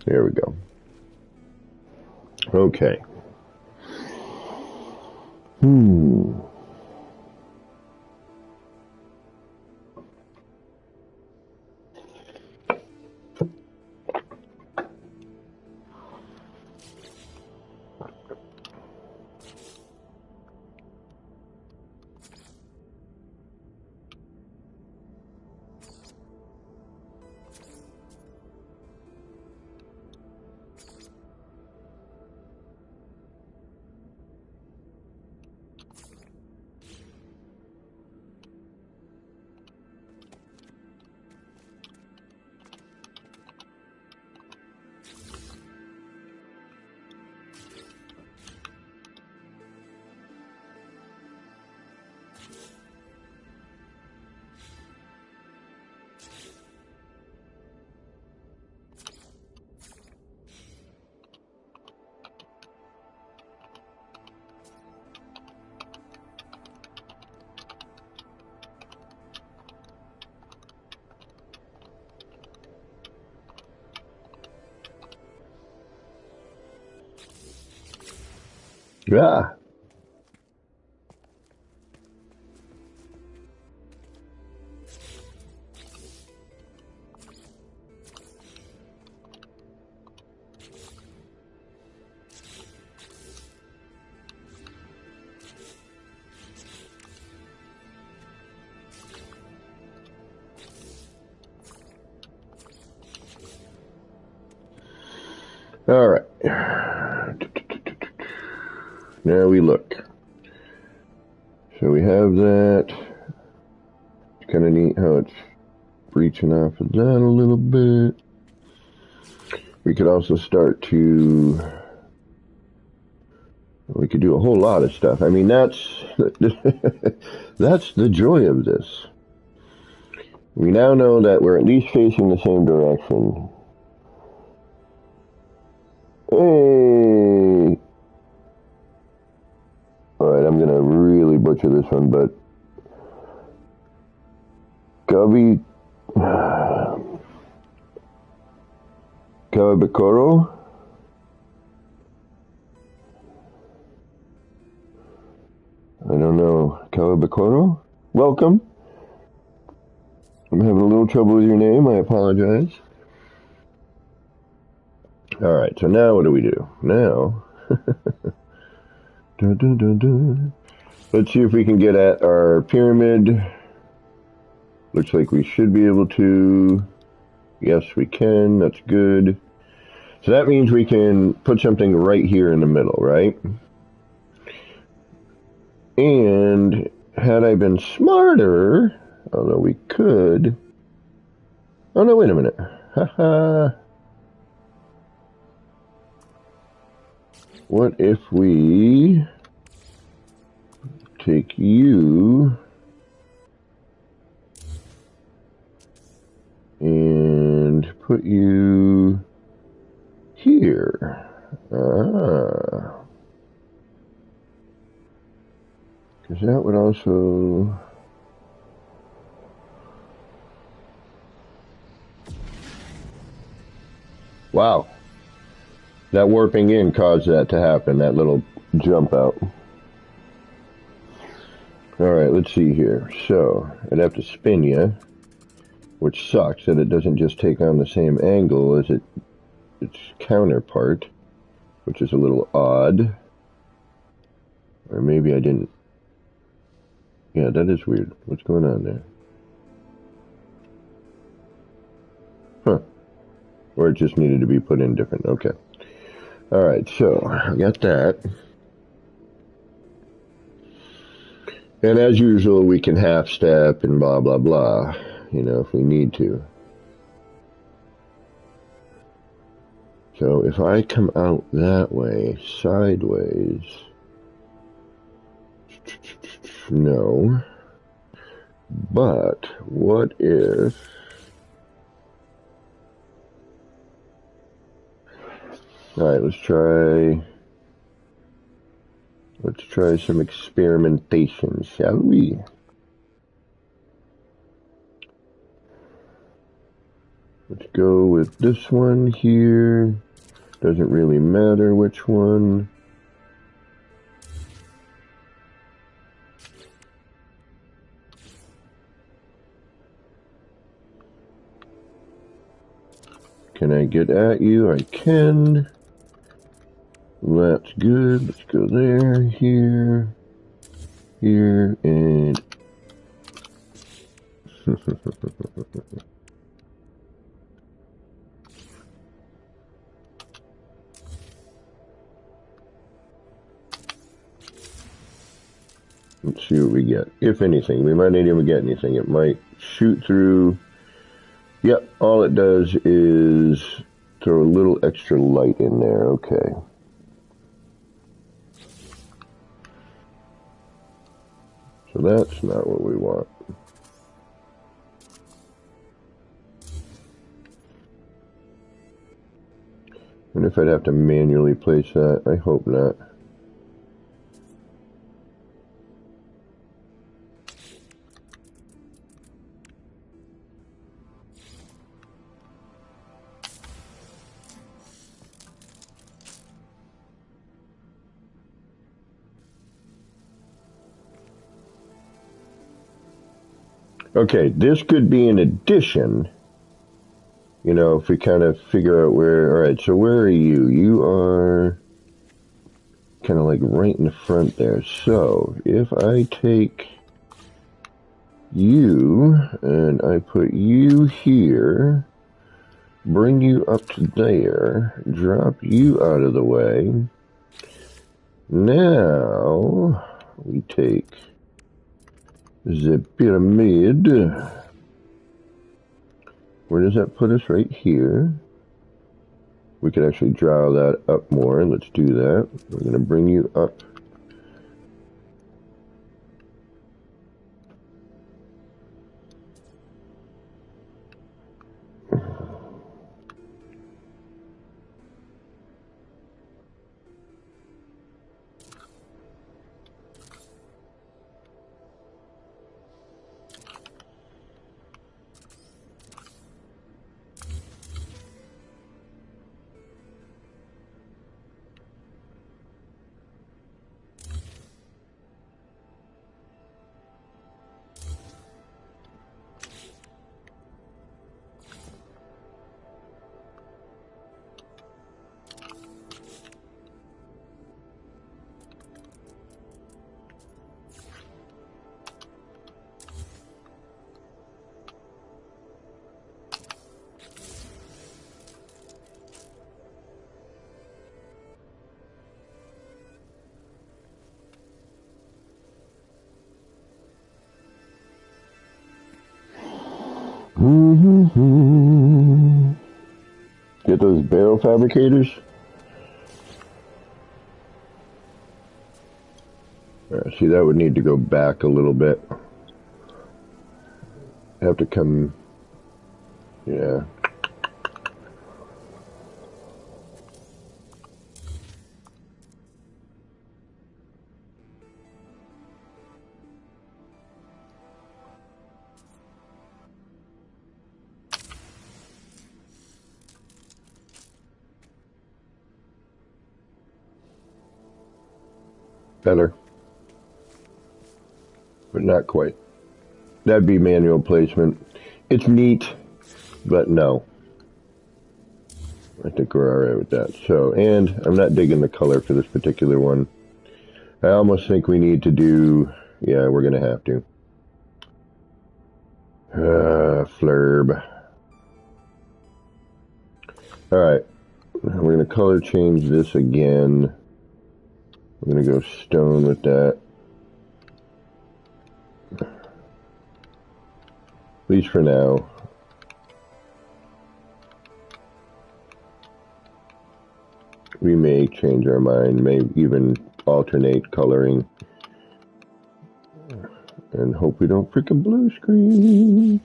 Speaker 1: There we go. Okay. Yeah. All right. Now we look. So we have that. kind of neat how it's breaching off of that a little bit. We could also start to, we could do a whole lot of stuff. I mean, that's that's the joy of this. We now know that we're at least facing the same direction. Hey! Alright, I'm gonna really butcher this one, but Kawabikoro? I don't know. Kawabikoro? Welcome. I'm having a little trouble with your name. I apologize. Alright, so now what do we do? Now, let's see if we can get at our pyramid. Looks like we should be able to. Yes, we can. That's good. So that means we can put something right here in the middle, right? And had I been smarter, although we could. Oh no, wait a minute. Haha. What if we take you and put you here? Because that would also... Wow. That warping in caused that to happen, that little jump out. Alright, let's see here. So, I'd have to spin you, which sucks that it doesn't just take on the same angle as its counterpart, which is a little odd. Or maybe I didn't. Yeah, that is weird. What's going on there? Huh. Or it just needed to be put in different. Okay. Alright, so I got that. And as usual, we can half step and blah, blah, blah, you know, if we need to. So if I come out that way, sideways, no. But what if... Alright, let's try some experimentation, shall we? Let's go with this one here. Doesn't really matter which one. Can I get at you? I can. That's good. Let's go there, here, here, and... Let's see what we get. If anything, we might not even get anything. It might shoot through. Yep, all it does is throw a little extra light in there. Okay. So that's not what we want. And if I'd have to manually place that, I hope not. Okay, this could be an addition, you know, if we kind of figure out where, alright, so where are you? You are kind of like right in the front there. So, if I take you and I put you here, bring you up to there, drop you out of the way, now we take the pyramid. Where does that put us? Right here. We could actually draw that up more. Let's do that. We're going to bring you up. Get those barrel fabricators. See, that would need to go back a little bit. Have to come, yeah. Better. But not quite. That'd be manual placement. It's neat, but no. I think we're alright with that. So, and I'm not digging the color for this particular one. I almost think we need to do, yeah, we're going to have to. Flurb. Alright. We're going to color change this again. We're going to go stone with that. At least for now. We may change our mind, may even alternate coloring. And hope we don't freaking blue screen.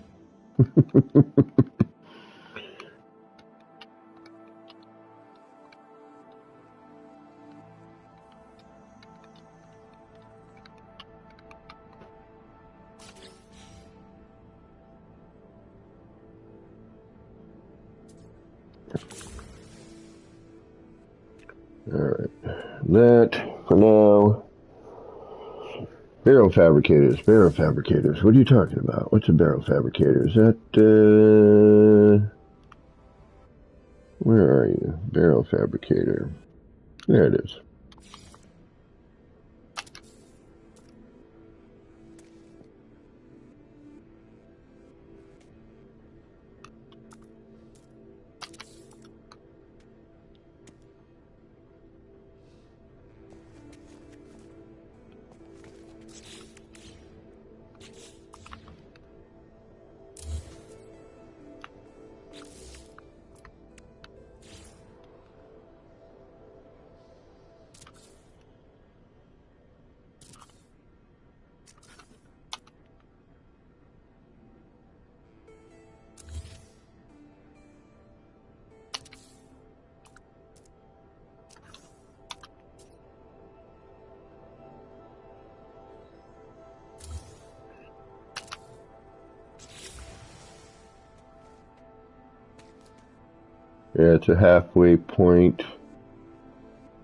Speaker 1: Alright, that for now. Barrel fabricators, barrel fabricators. What are you talking about? What's a barrel fabricator? Is that, where are you? Barrel fabricator. There it is. Yeah, it's a halfway point.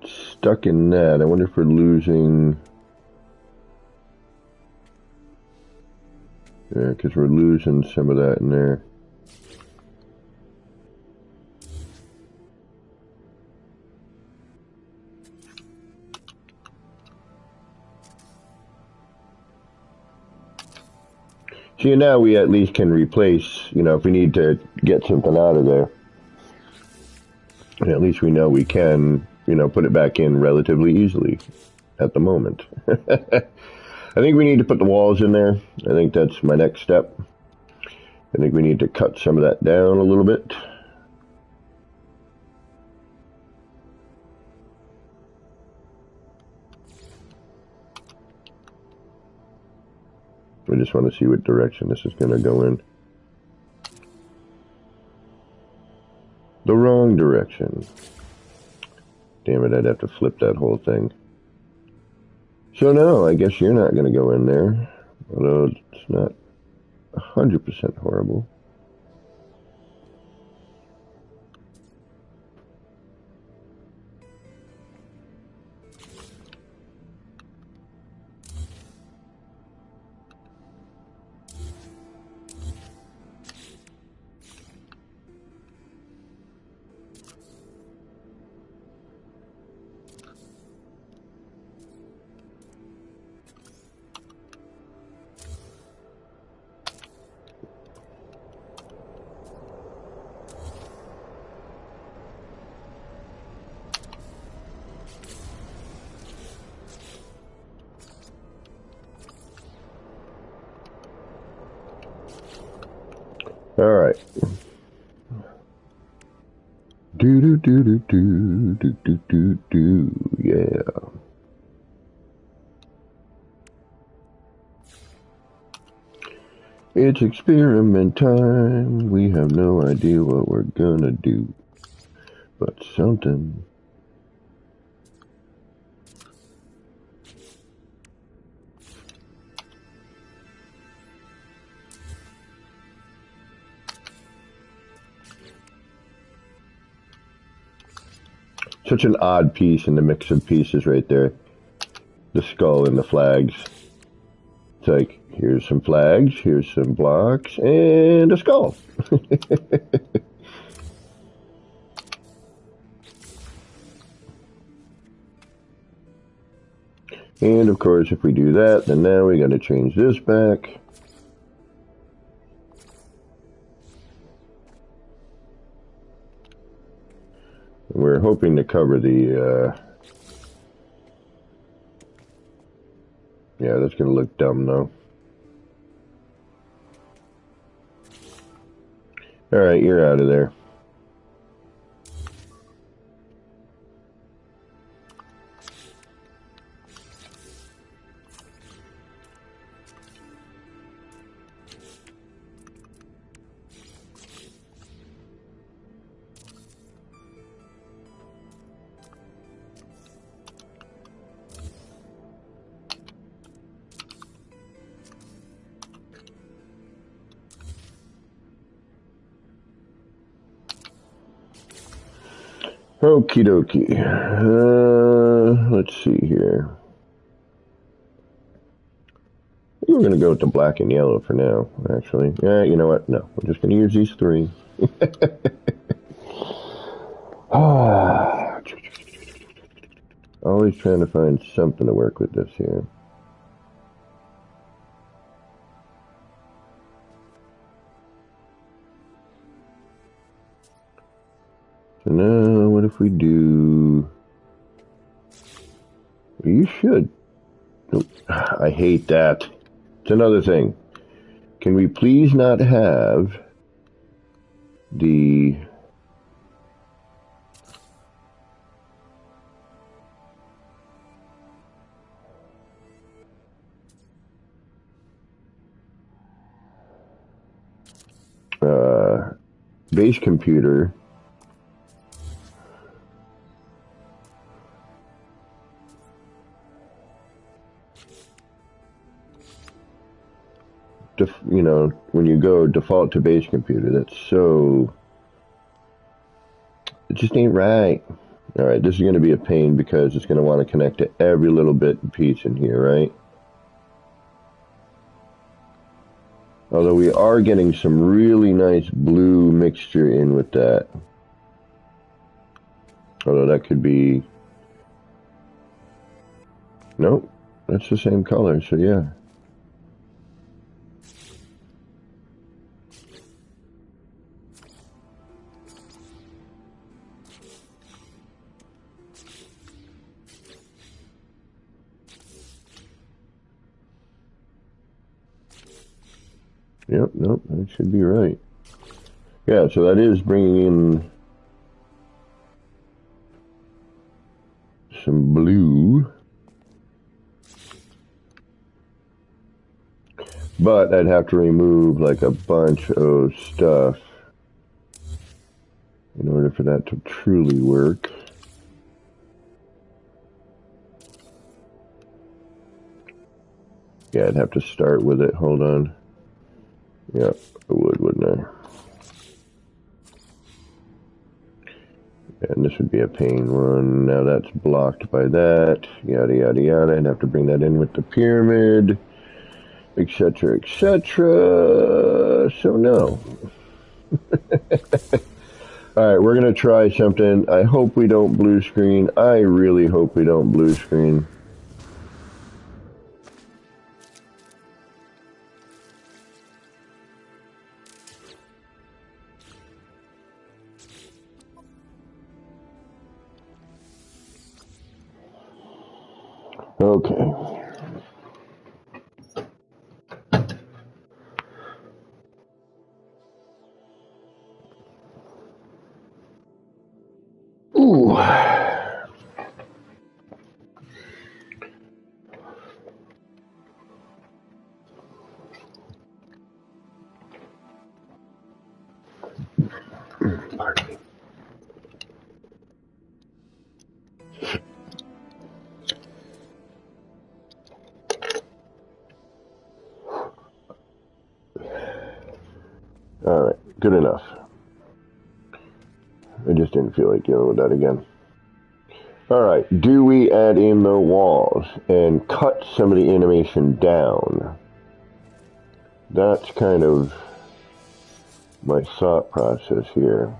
Speaker 1: Stuck in that. I wonder if we're losing. Yeah, because we're losing some of that in there. See, now we at least can replace, you know, if we need to get something out of there. And at least we know we can, you know, put it back in relatively easily at the moment. I think we need to put the walls in there. I think that's my next step. I think we need to cut some of that down a little bit. I just want to see what direction this is going to go in. The wrong direction. Damn it, I'd have to flip that whole thing. So no, I guess you're not going to go in there. Although it's not 100% horrible. All right. Do do do do do do do do do. Yeah. It's experiment time. We have no idea what we're gonna do, but something. Such an odd piece in the mix of pieces right there. The skull and the flags. It's like, here's some flags, here's some blocks, and a skull. And of course, if we do that, then now we got to change this back. We're hoping to cover the, yeah, that's going to look dumb though. Alright, you're out of there. Okie dokie. Let's see here. I think we're going to go with the black and yellow for now, actually. Yeah, you know what? No, we're just going to use these three. Always trying to find something to work with this here. So now, what if we do... You should. I hate that. It's another thing. Can we please not have the... base computer you know, when you go default to base computer, that's so, it just ain't right. All right, this is going to be a pain because it's going to want to connect to every little bit and piece in here, right? Although we are getting some really nice blue mixture in with that. Although that could be, nope, that's the same color, so yeah. Yep, nope, that should be right. Yeah, so that is bringing in some blue. But I'd have to remove like a bunch of stuff in order for that to truly work. Yeah, I'd have to start with it. Hold on. Yeah, I would, wouldn't I? And this would be a pain one. Now that's blocked by that. Yada, yada, yada. I'd have to bring that in with the pyramid, etc., etc. So no. Alright, we're going to try something. I hope we don't blue screen. I really hope we don't blue screen. Okay. Ooh. Pardon me. Alright, good enough. I just didn't feel like dealing with that again. Alright, do we add in the walls and cut some of the animation down? That's kind of my thought process here.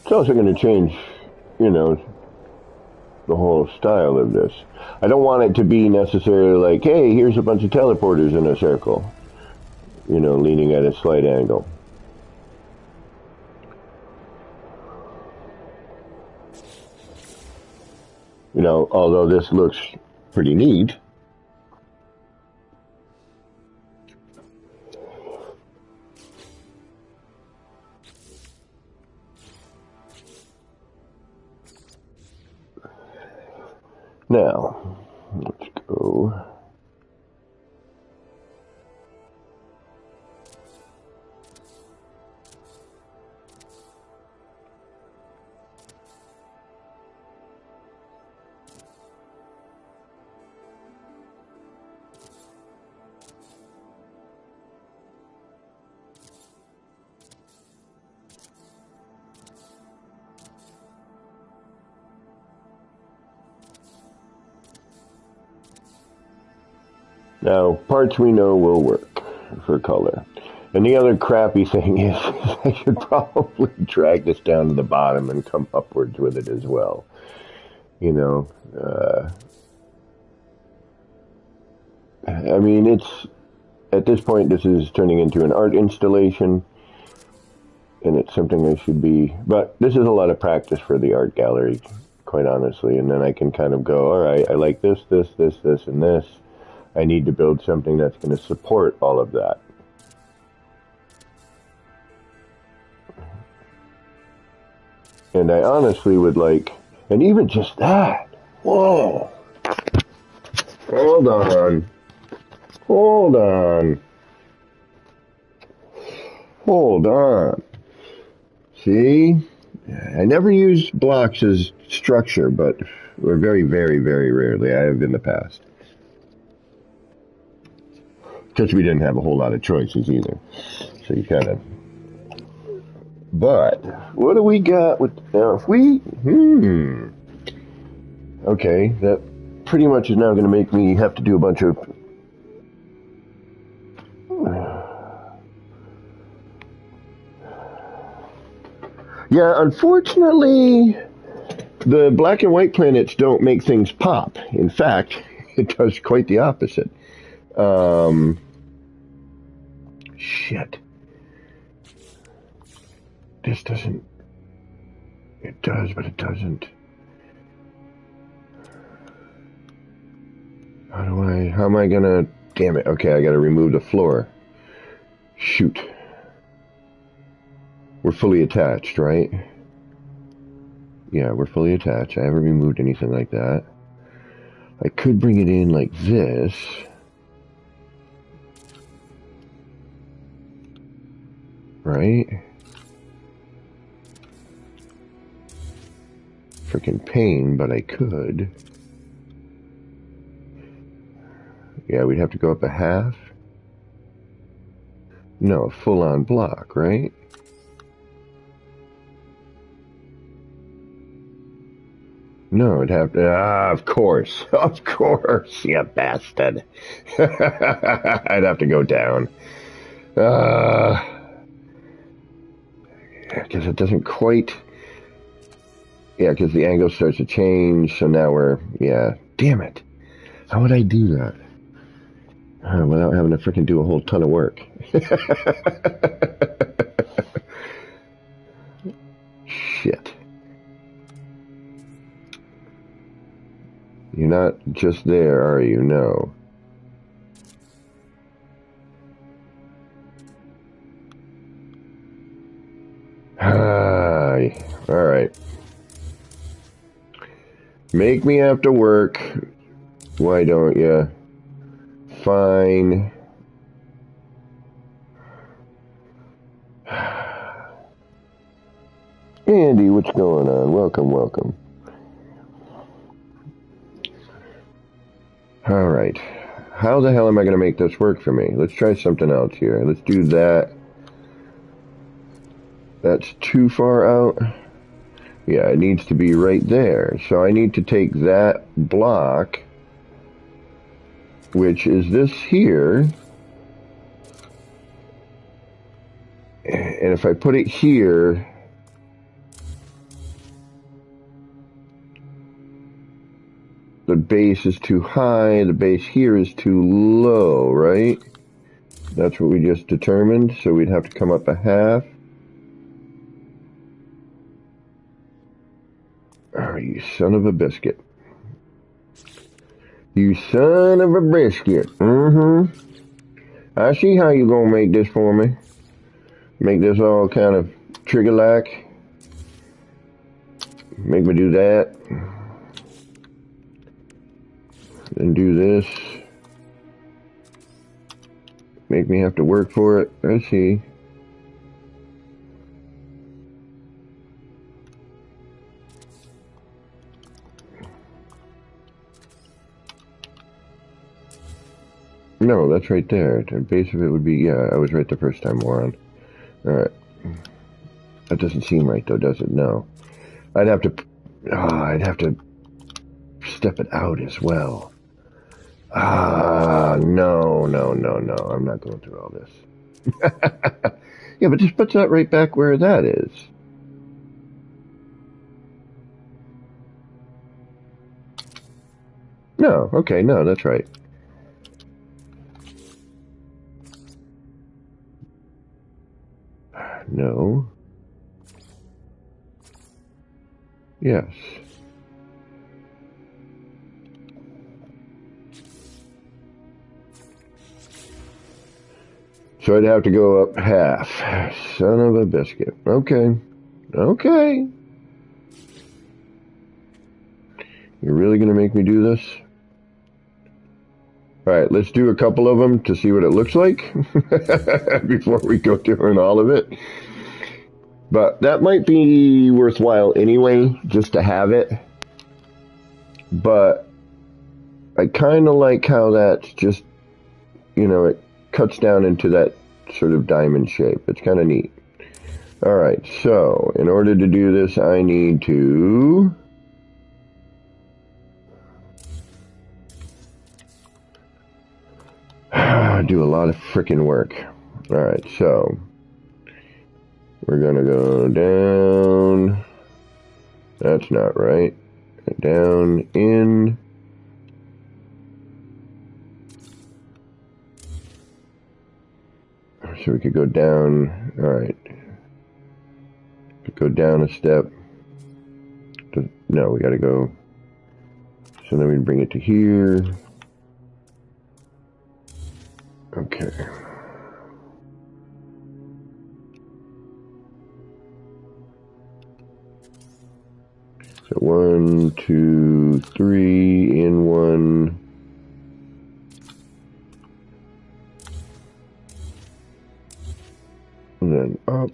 Speaker 1: It's also going to change, you know, the whole style of this. I don't want it to be necessarily like, hey, here's a bunch of teleporters in a circle, you know, leaning at a slight angle. You know, although this looks pretty neat. Now, let's go. Now, parts we know will work for color. And the other crappy thing is I should probably drag this down to the bottom and come upwards with it as well. You know, I mean, it's, at this point, this is turning into an art installation, and it's something I should be, but this is a lot of practice for the art gallery, quite honestly, and then I can kind of go, all right, I like this, this, this, this, and this. I need to build something that's going to support all of that. And I honestly would like, and even just that, whoa, hold on, hold on, hold on. See, I never use blocks as structure, but very, very, very rarely. I have in the past. Because we didn't have a whole lot of choices either. So you kind of... But, what do we got with... Now, if we... Okay, that pretty much is now going to make me have to do a bunch of... Yeah, unfortunately, the black and white planets don't make things pop. In fact, It does quite the opposite. Shit. This doesn't... It does, but it doesn't. How am I gonna... Damn it. Okay, I gotta remove the floor. Shoot. We're fully attached, right? Yeah, we're fully attached. I haven't removed anything like that. I could bring it in like this. Right? Freaking pain, but I could. Yeah, we'd have to go up a half. No, full-on block, right? No, it'd have to... of course. Of course, you bastard. I'd have to go down. Because it doesn't quite... Yeah, because the angle starts to change, so now we're... Yeah, damn it. How would I do that? Without having to freaking do a whole ton of work. Shit. You're not just there, are you? No. Alright. Make me have to work. Why don't you? Fine. Andy, what's going on? Welcome, welcome. Alright. How the hell am I going to make this work for me? Let's try something else here. Let's do that. That's too far out. Yeah, it needs to be right there. So I need to take that block, which is this here, and if I put it here, the base is too high, the base here is too low, right? That's what we just determined, so we'd have to come up a half. Oh, you son of a biscuit. You son of a biscuit. I see how you gonna make this for me. Make this all kind of trigger-like. Make me do that. Then do this. Make me have to work for it. I see. No, that's right there. The base of it would be, yeah, I was right the first time, moron. Alright. That doesn't seem right, though, does it? No. I'd have to step it out as well. No. I'm not going through all this. Yeah, but just puts that right back where that is. No, okay, no, that's right. No. Yes. So I'd have to go up half. Son of a biscuit. Okay. Okay. You're really going to make me do this? Alright, let's do a couple of them to see what it looks like before we go doing all of it. But that might be worthwhile anyway, just to have it. But I kind of like how that's just, you know, it cuts down into that sort of diamond shape. It's kind of neat. Alright, so in order to do this, I need to do a lot of freaking work. Alright, so we're gonna go down. That's not right. Down, in. So we could go down. All right. Could go down a step. No, we got to go. So then we bring it to here. Okay. So 1, 2, 3 in one. And then up.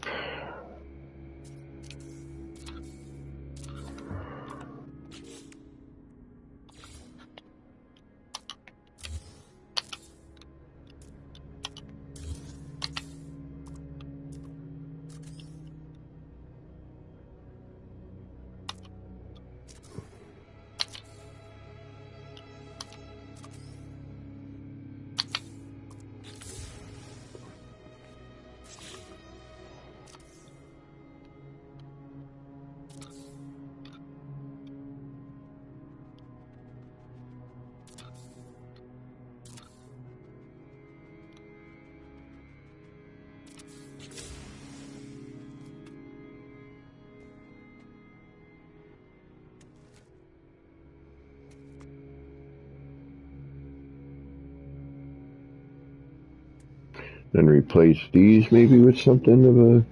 Speaker 1: Then replace these maybe with something of a,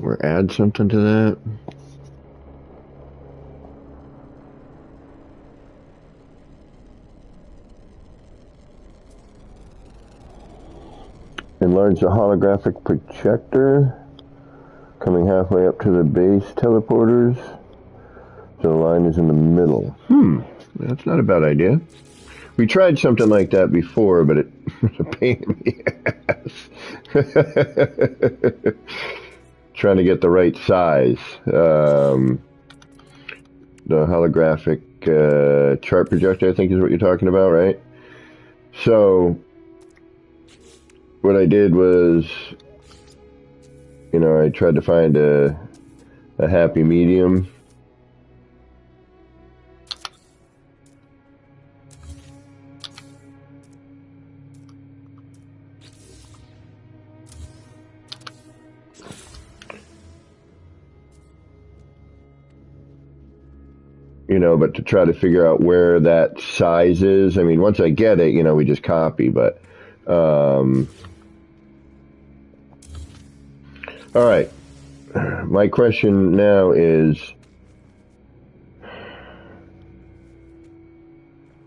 Speaker 1: or add something to that. Enlarge the holographic projector, coming halfway up to the base teleporters. So the line is in the middle. That's not a bad idea. We tried something like that before, but it was a pain in the ass. Trying to get the right size. The holographic chart projector, I think, is what you're talking about, right? So what I did was, I tried to find a happy medium. But to try to figure out where that size is. I mean, once I get it, we just copy, but, all right. My question now is,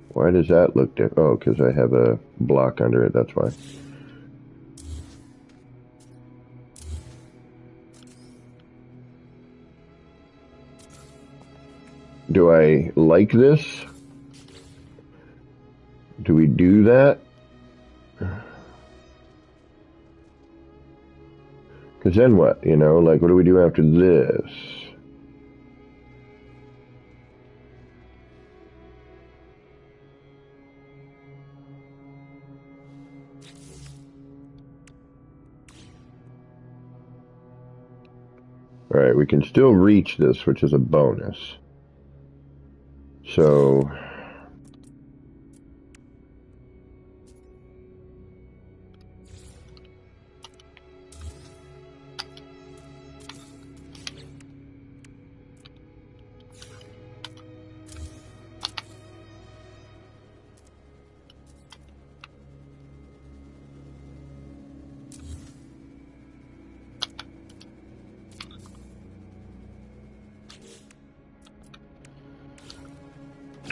Speaker 1: why does that look different? Oh, because I have a block under it, that's why. Do I like this? Do we do that? Because then what? Like, what do we do after this? All right, we can still reach this, which is a bonus. So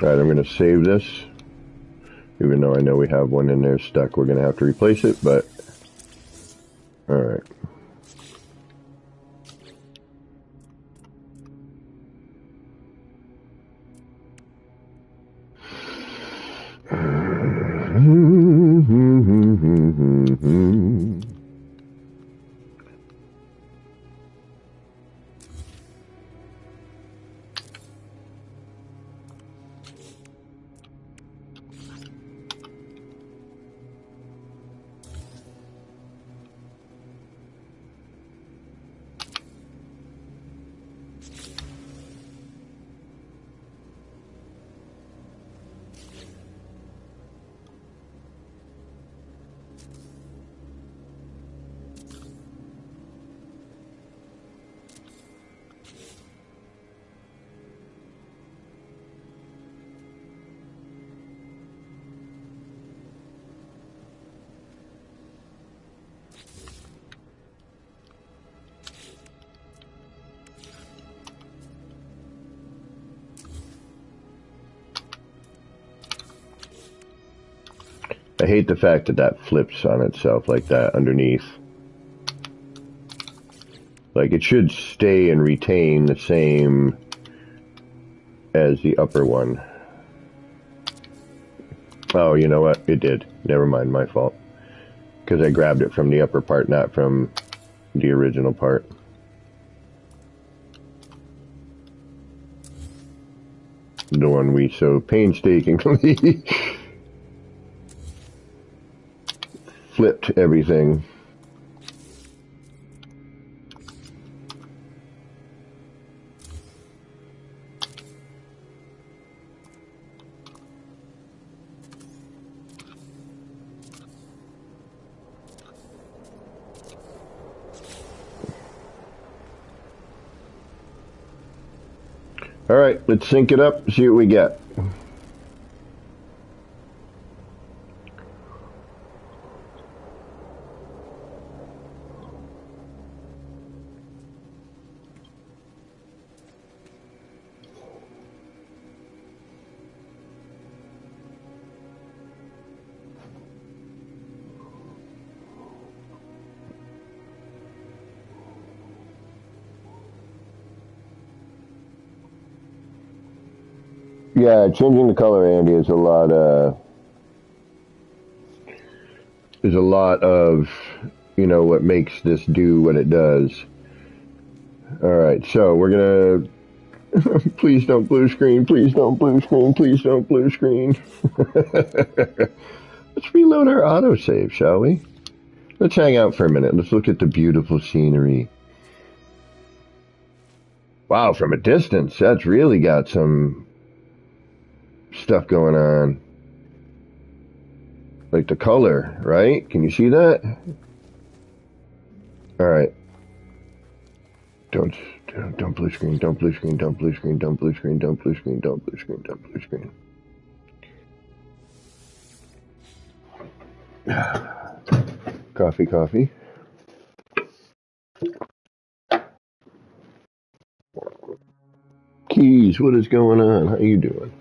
Speaker 1: all right, I'm going to save this. Even though I know we have one in there stuck, we're going to have to replace it, but all right. I hate the fact that that flips on itself like that underneath. Like, it should stay and retain the same as the upper one. Oh, you know what? It did. Never mind, my fault. Because I grabbed it from the upper part, not from the original part. The one we so painstakingly flipped everything. All right, let's sync it up, see what we get. Yeah, changing the color, Andy, is a lot of, you know, what makes this do what it does. All right, so we're gonna. Please don't blue screen. Please don't blue screen. Please don't blue screen. Let's reload our autosave, shall we? Let's hang out for a minute. Let's look at the beautiful scenery. Wow, from a distance, that's really got some stuff going on. Like the color, right? Can you see that? All right. Don't blue screen. Don't blue screen. Don't blue screen. Don't blue screen. Don't blue screen. Don't blue screen. Don't blue screen. Coffee, coffee. Keys, what is going on? How you doing?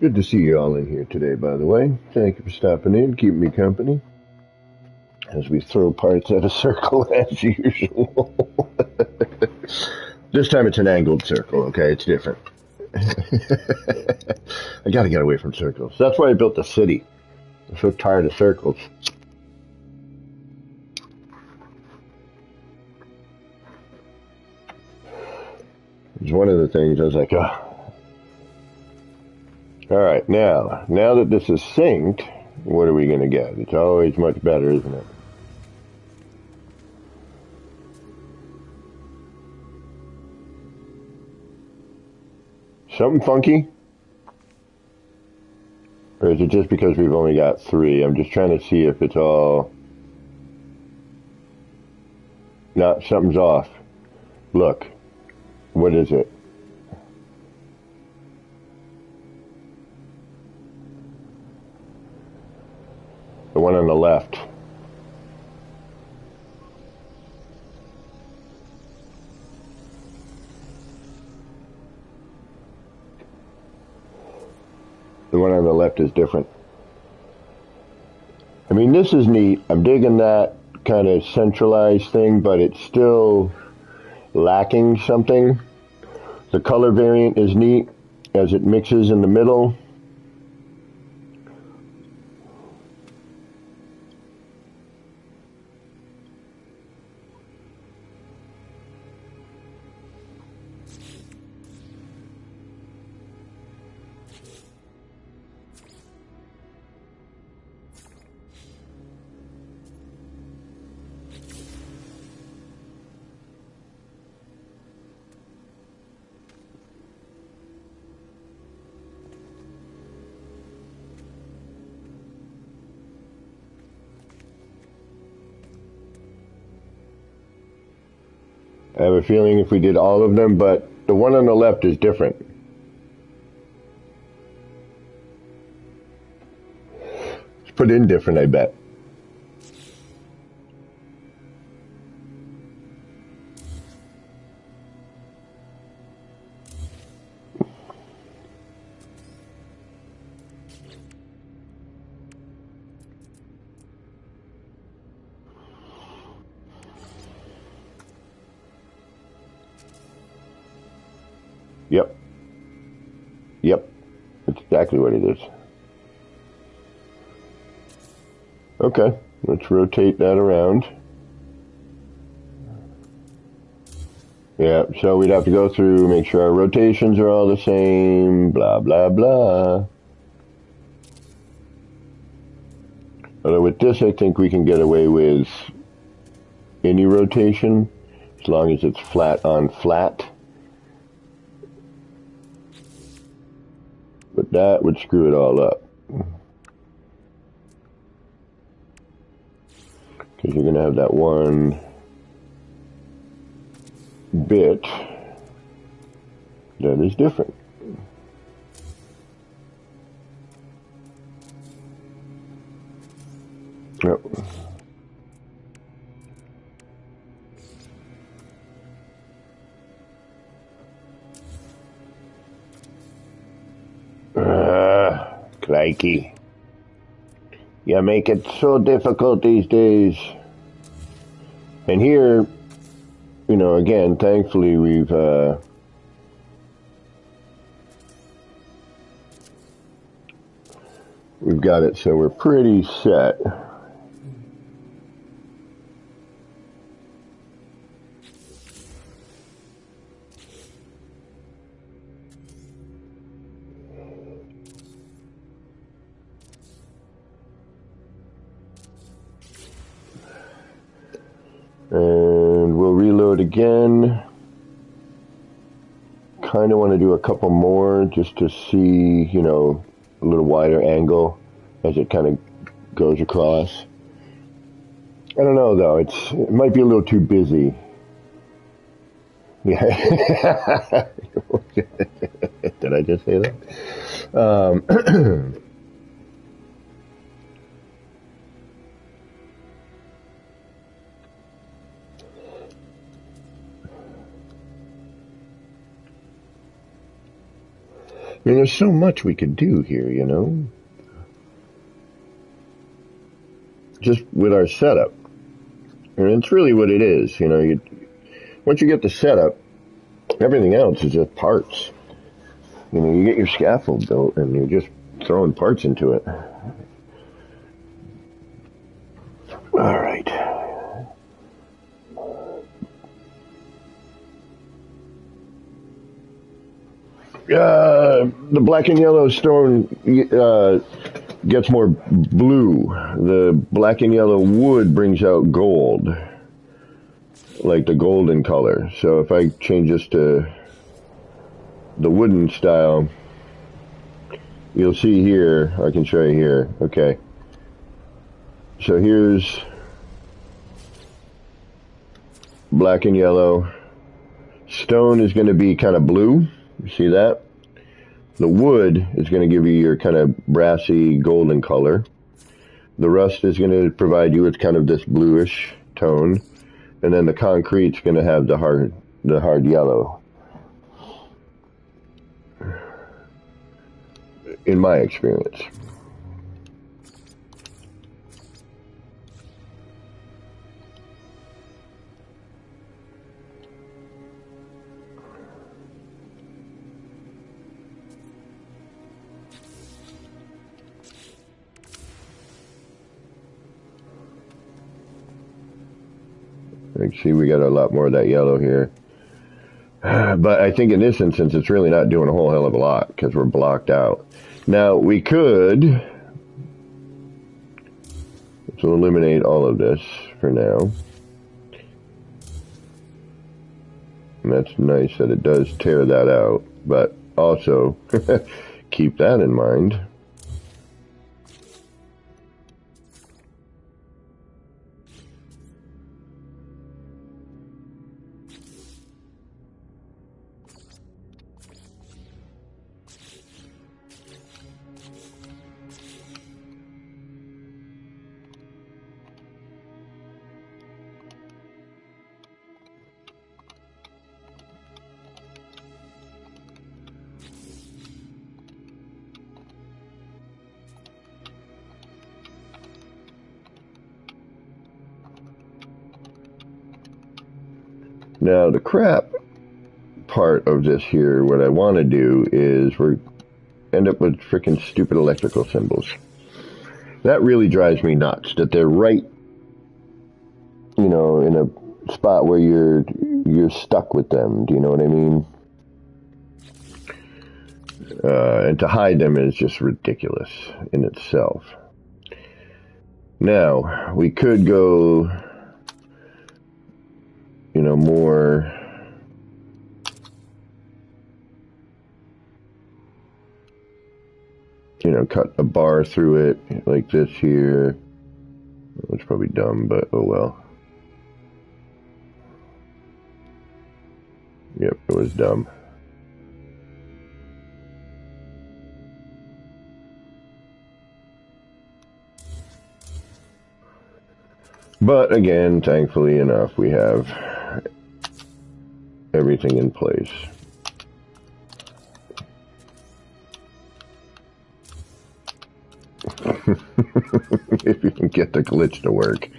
Speaker 1: Good to see you all in here today, by the way. Thank you for stopping in, keeping me company, as we throw parts at a circle as usual. This time it's an angled circle, okay? It's different. I gotta get away from circles. That's why I built the city. I'm so tired of circles. It's one of the things I was like, oh. Alright, now that this is synced, what are we going to get? It's always much better, isn't it? Something funky? Or is it just because we've only got 3? I'm just trying to see if it's all... No, something's off. Look. What is it? The one on the left. The one on the left is different. I mean, this is neat. I'm digging that kind of centralized thing, but it's still lacking something. The color variant is neat as it mixes in the middle. I have a feeling if we did all of them, but the one on the left is different. It's put in different, I bet. Yep. Yep. That's exactly what it is. Okay, let's rotate that around. Yeah, so we'd have to go through, make sure our rotations are all the same, blah, blah, blah. Although with this, I think we can get away with any rotation, as long as it's flat on flat. But that would screw it all up. Because you're going to have that one bit that is different. Yep. Crikey. You make it so difficult these days. And here, you know, again, thankfully we've got it so we're pretty set. And we'll reload again. Kind of want to do a couple more just to see, you know, a little wider angle as it kind of goes across. I don't know though, it might be a little too busy. Yeah. Did I just say that? I mean, there's so much we could do here, you know? Just with our setup. And it's really what it is, you know. Once you get the setup, everything else is just parts. You know, you get your scaffold built and you're just throwing parts into it. All right. The black and yellow stone gets more blue. The black and yellow wood brings out gold, like the golden color. So if I change this to the wooden style, you'll see here, I can show you here, okay. So here's black and yellow. Stone is going to be kind of blue. You see that? The wood is going to give you your kind of brassy golden color. The rust is going to provide you with kind of this bluish tone. And then the concrete's going to have the hard yellow. In my experience. See, we got a lot more of that yellow here. But I think in this instance, it's really not doing a whole hell of a lot because we're blocked out. Now, we could eliminate all of this for now. And that's nice that it does tear that out, but also keep that in mind. Now, the crap part of this here, what I want to do is end up with freaking stupid electrical symbols. That really drives me nuts, that they're right, you know, in a spot where you're stuck with them. Do you know what I mean? And to hide them is just ridiculous in itself. Now, we could go, you know, more... You know, cut a bar through it like this here. It's probably dumb, but oh well. Yep, it was dumb. But again, thankfully enough, we have everything in place. If you can get the glitch to work.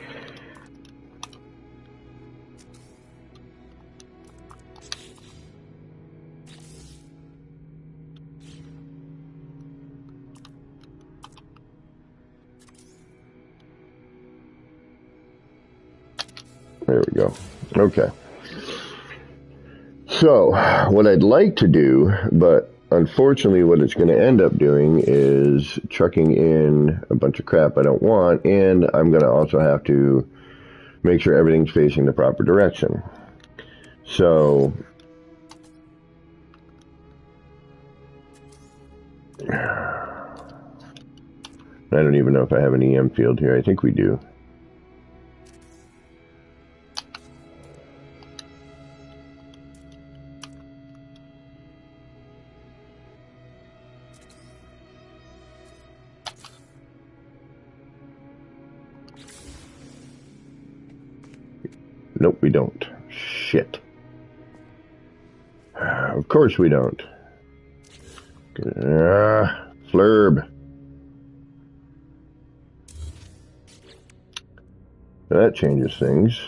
Speaker 1: There we go. Okay. So, what I'd like to do, but unfortunately what it's going to end up doing is chucking in a bunch of crap I don't want, and I'm going to also have to make sure everything's facing the proper direction. So, I don't even know if I have an EM field here. I think we do. Nope, we don't. Shit. Of course we don't. Flurb. That changes things.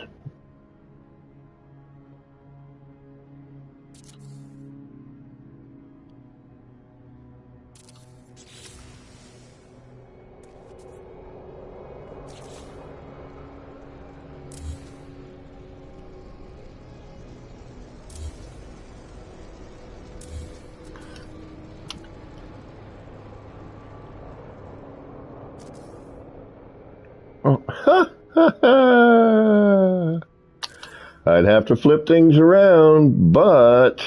Speaker 1: Oh, I'd have to flip things around, but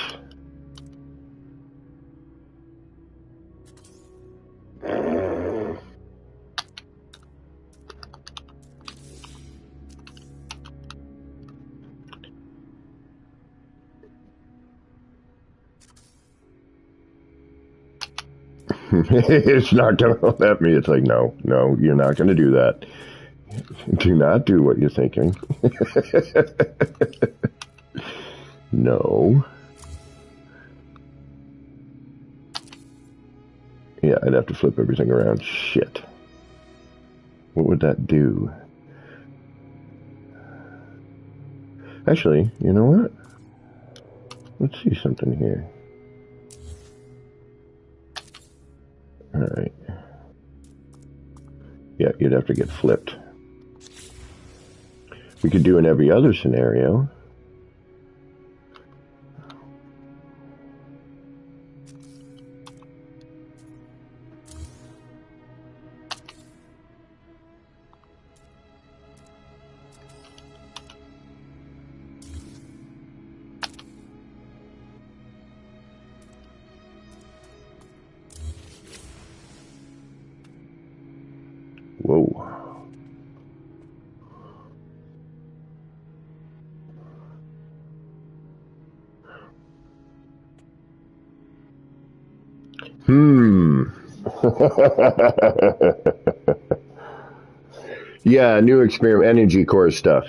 Speaker 1: it's not going to let me. It's like, no, you're not going to do that. Do not do what you're thinking. No. Yeah, I'd have to flip everything around. Shit. What would that do? Actually, you know what? Let's see something here. Alright. Yeah, you'd have to get flipped. We could do in every other scenario. Whoa. Yeah, new experiment, energy core stuff.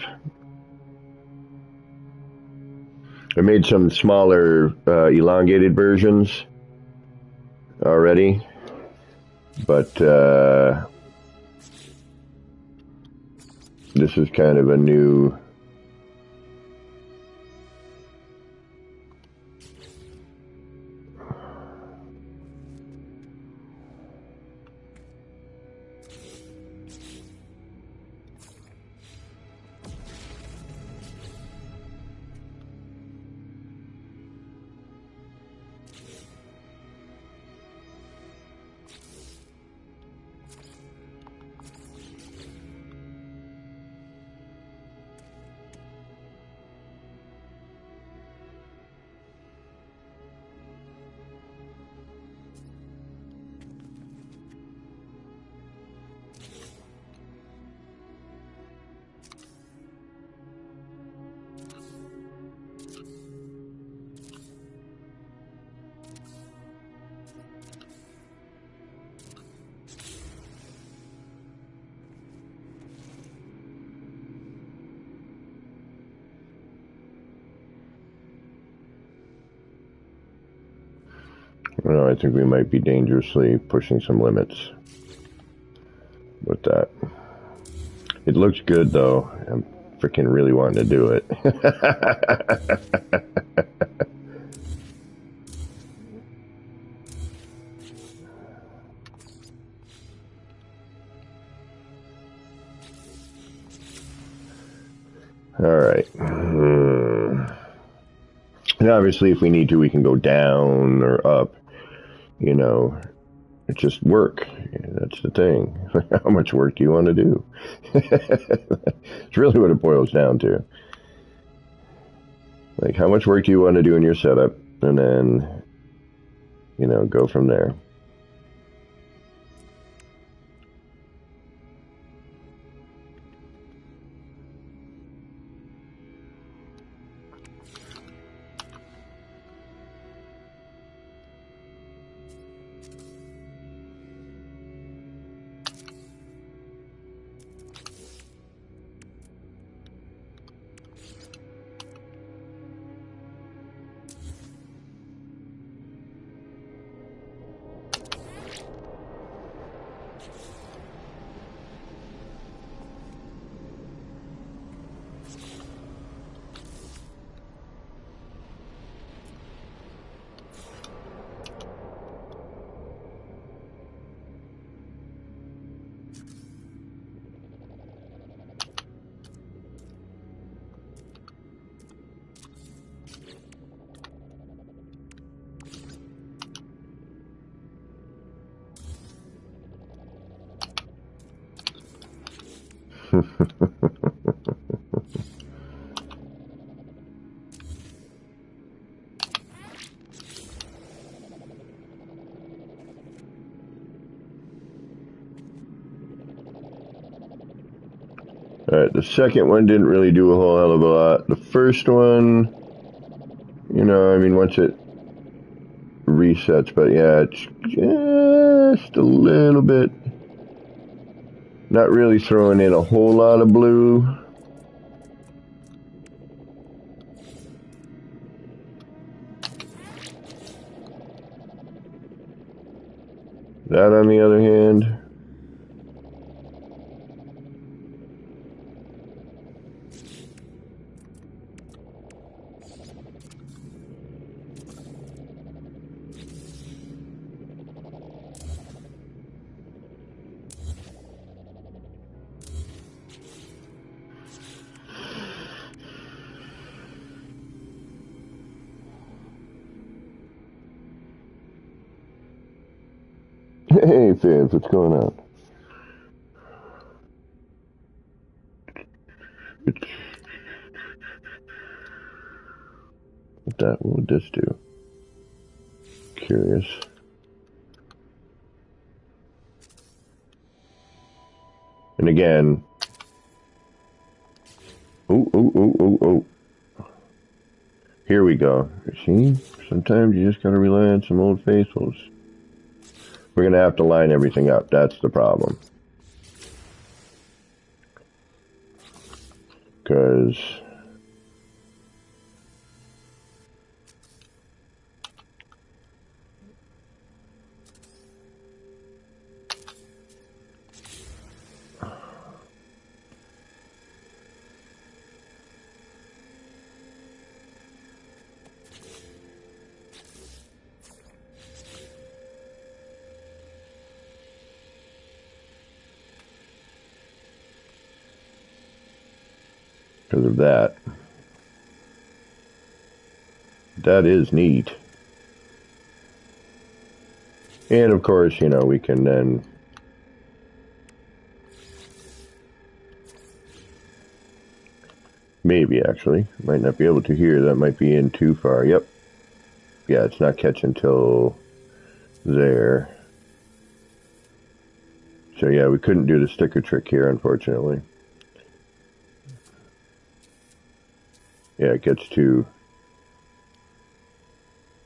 Speaker 1: I made some smaller, elongated versions already, but this is kind of a new know, I think we might be dangerously pushing some limits with that. It looks good, though. I'm freaking really wanting to do it. All right. And obviously, if we need to, we can go down or up. You know, it's just work. That's the thing. How much work do you want to do? It's really what it boils down to. Like, how much work do you want to do in your setup? And then, you know, go from there. Alright, the second one didn't really do a whole hell of a lot. The first one, you know, I mean, once it resets, but yeah, it's just a little bit, not really throwing in a whole lot of blue. That, on the other hand, hey, fans, what's going on? What would this do? Curious. And again, here we go. See, sometimes you just gotta rely on some old faithfuls. We're gonna have to line everything up. That's the problem. Because of that. That is neat. And of course, you know, we can then maybe actually, might not be able to hear, that might be in too far. Yep. Yeah, it's not catching till there. So yeah, we couldn't do the sticker trick here, unfortunately. Yeah, it gets too...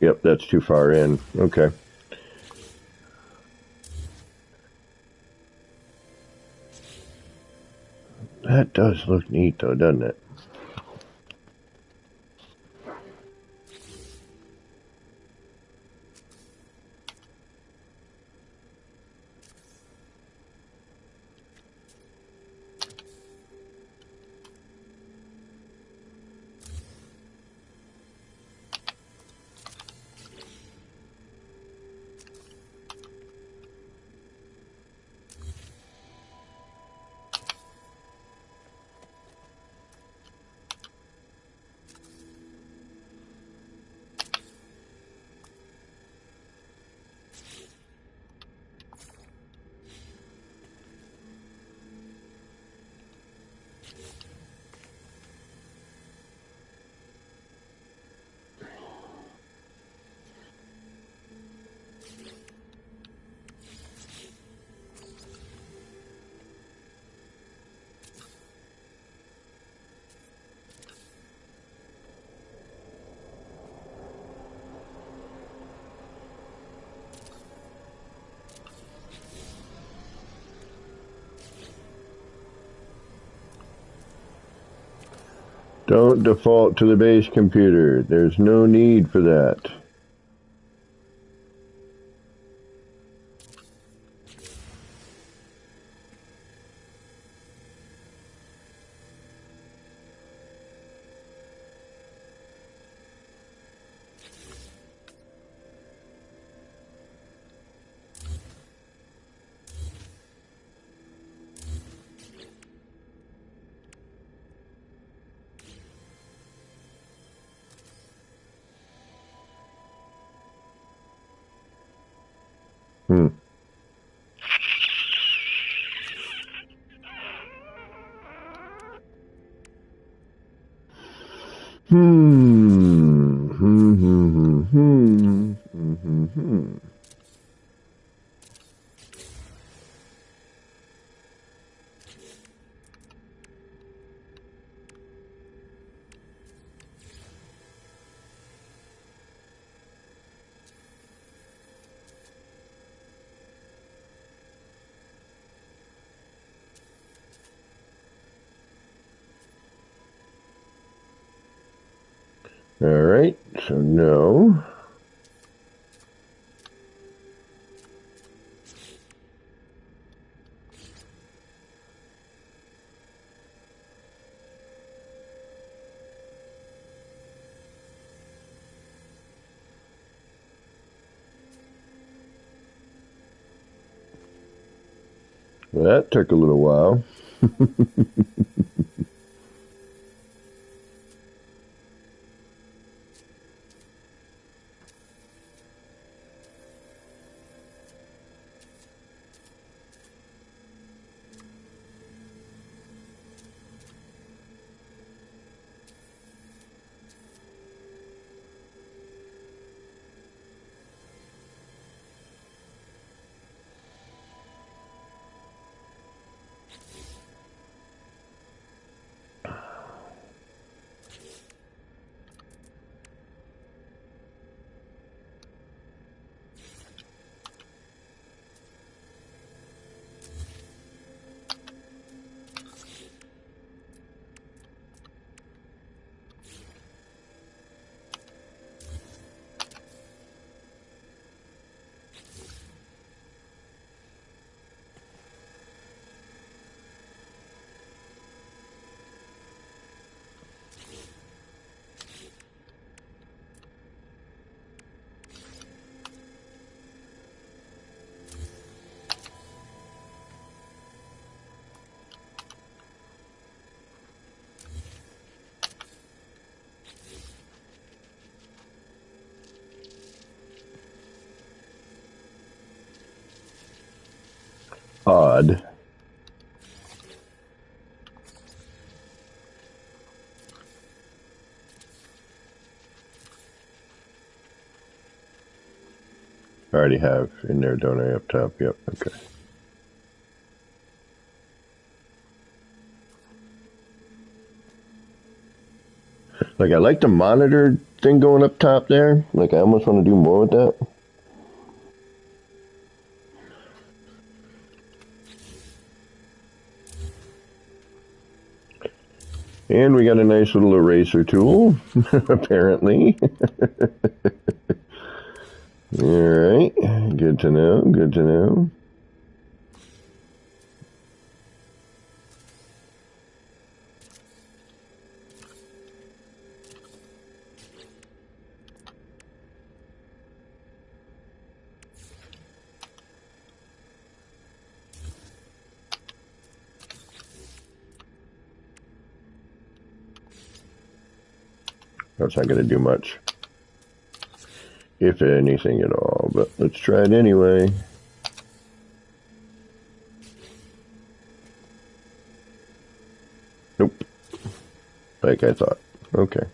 Speaker 1: Yep, that's too far in. Okay. That does look neat, though, doesn't it? Don't default to the base computer. There's no need for that. Hmm. Hmm. Hmm. Hmm. Hmm. Hmm. Hmm. All right. So no. Well, that took a little while. Odd. I already have in there, don't I, up top? Yep, okay. Like, I like the monitor thing going up top there. Like, I almost want to do more with that. And we got a nice little eraser tool, apparently. Alright, good to know, good to know. That's not going to do much, if anything at all, but let's try it anyway. Nope. like I thought. Okay.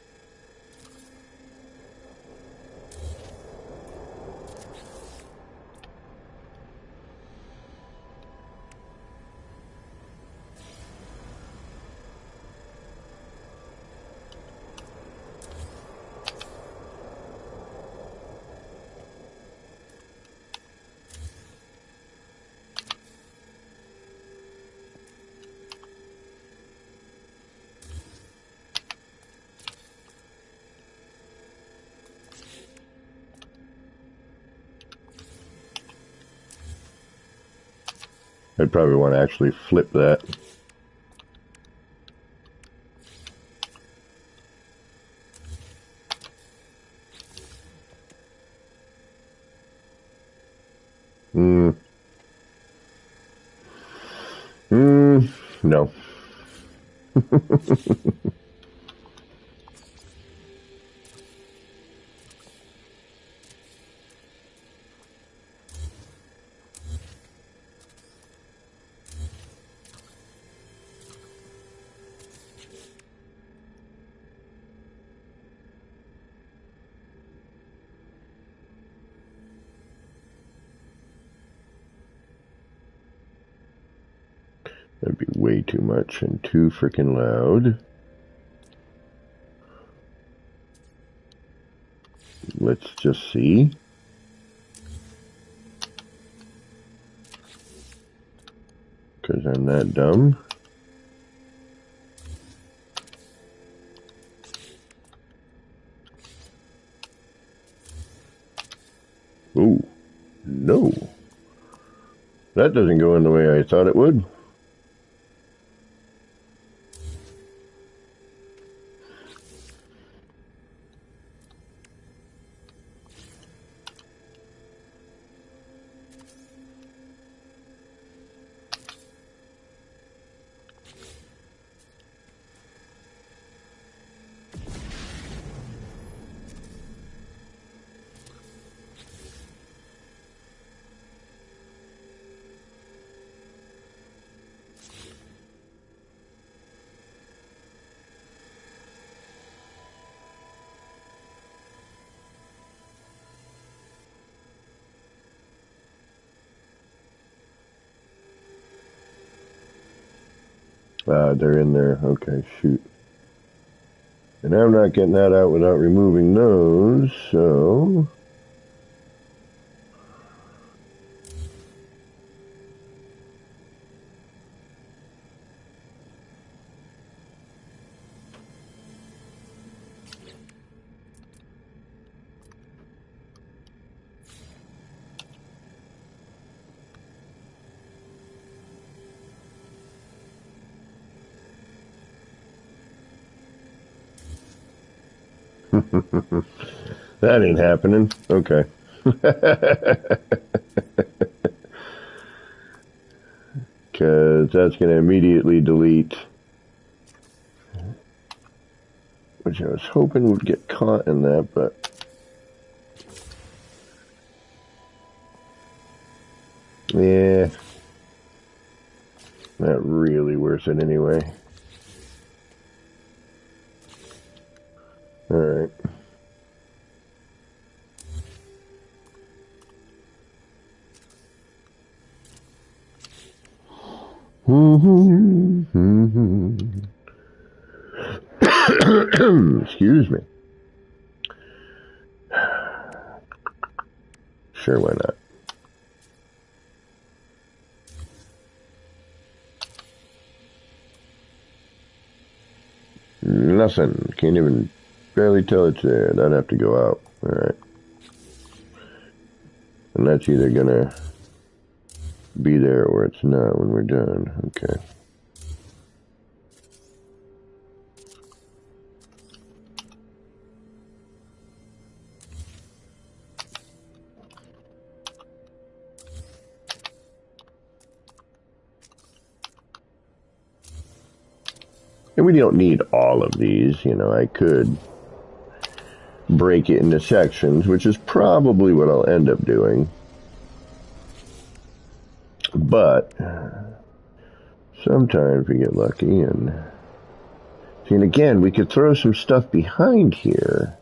Speaker 1: I'd probably want to actually flip that. No. That'd be way too much and too freaking loud. Let's just see. Because I'm that dumb. Ooh, no. That doesn't go in the way I thought it would. They're in there. Okay, shoot. And I'm not getting that out without removing those, so... That ain't happening. Okay. Because that's going to immediately delete. Which I was hoping would get caught in that, but... yeah. Not really worth it anyway. Alright. Excuse me. Sure, why not? Nothing. Can't even barely tell it's there. That'd have to go out. Alright. And that's either gonna be there or it's not when we're done. Okay. And we don't need all of these, you know, I could break it into sections, which is probably what I'll end up doing. But sometimes we get lucky and See, and again, we could throw some stuff behind here.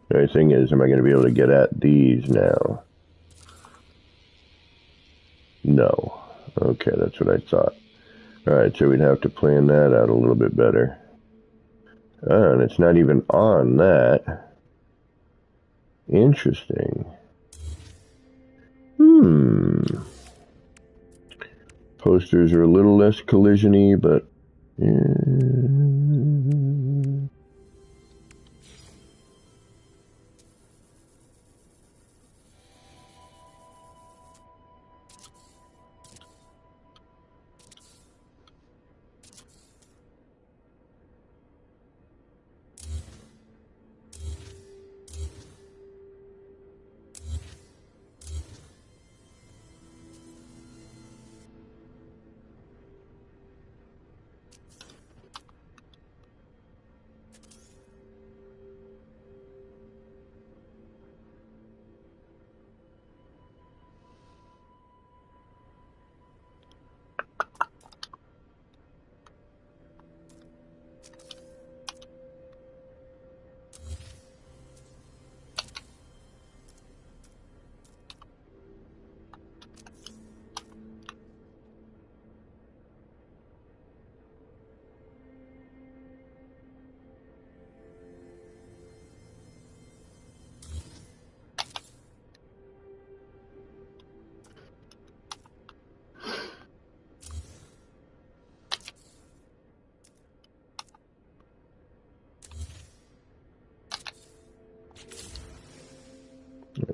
Speaker 1: The only thing is, am I going to be able to get at these now? No. Okay, that's what I thought. Alright, so we'd have to plan that out a little bit better. Oh, and it's not even on that. Interesting. Posters are a little less collision-y, but...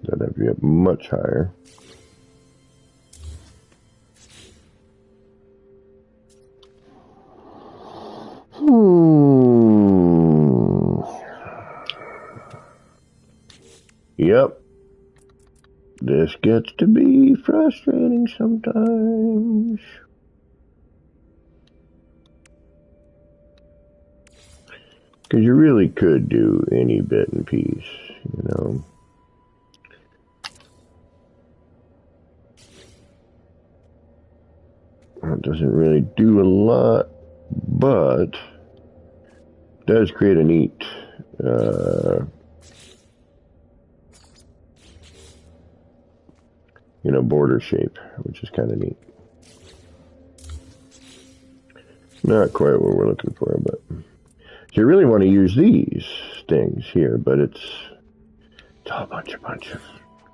Speaker 1: That'd have to be up much higher. Yep. This gets to be frustrating sometimes. Because you really could do any bit and piece, you know. It doesn't really do a lot, but does create a neat you know, border shape, which is kind of neat. Not quite what we're looking for, but so you really want to use these things here, but it's a bunch of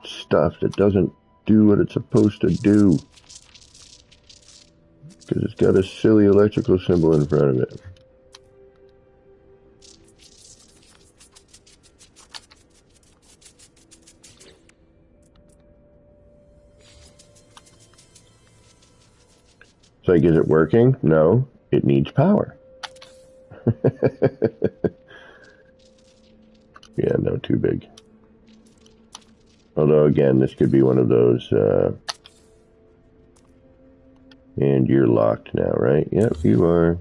Speaker 1: stuff that doesn't do what it's supposed to do because it's got a silly electrical symbol in front of it. It's like, is it working? No, it needs power. Yeah, no, too big. Although, again, this could be one of those, and you're locked now, right? Yep, you are.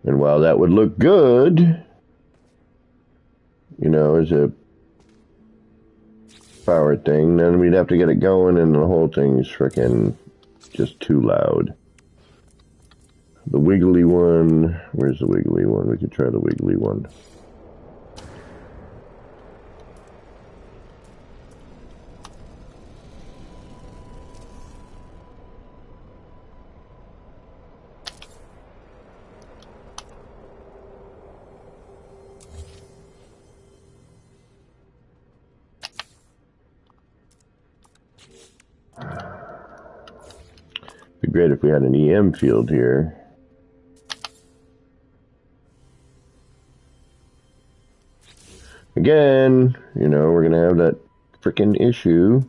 Speaker 1: And while that would look good, you know, as a power thing, then we'd have to get it going and the whole thing's frickin' just too loud. The wiggly one, where's the wiggly one? We could try the wiggly one. Be great if we had an EM field here. Again, you know, we're gonna have that frickin' issue.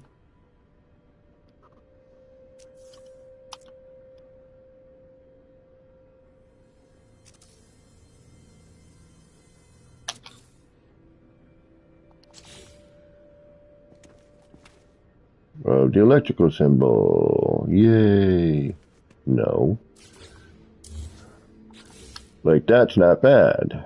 Speaker 1: of the electrical symbol. Yay. No. Like, that's not bad.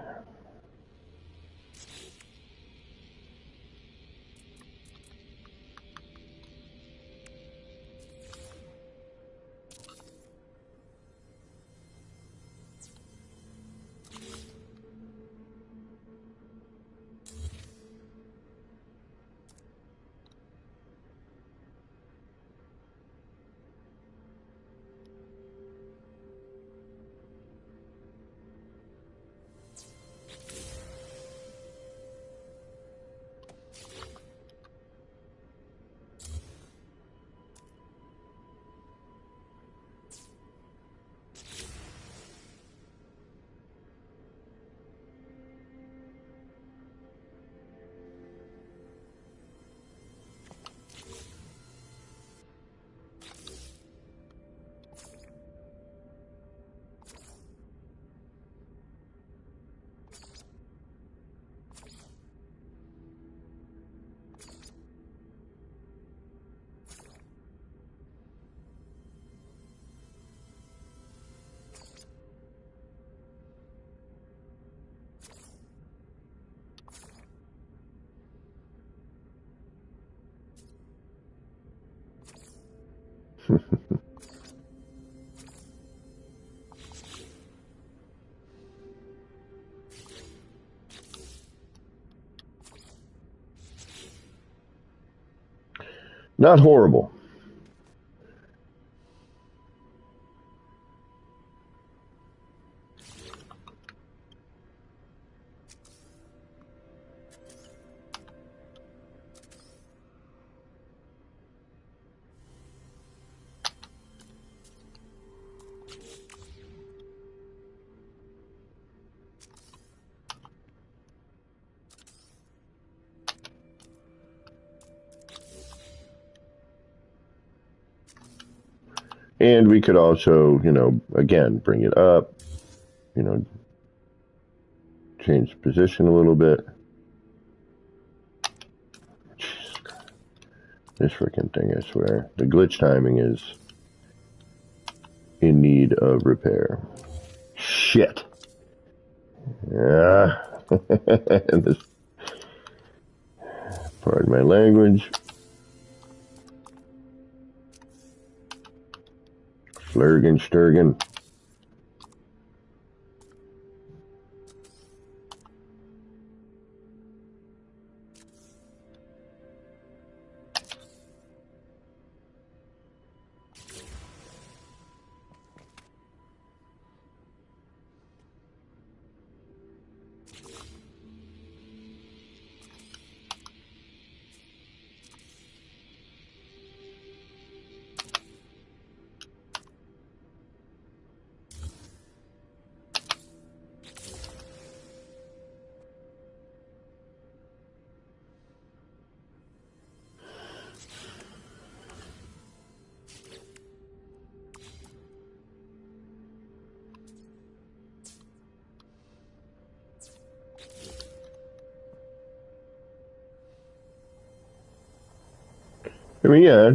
Speaker 1: Not horrible. And we could also, again, bring it up, change the position a little bit. This freaking thing, I swear. The glitch timing is in need of repair. Shit. Yeah. Pardon my language. Flurgan, Sturgan. I mean, yeah,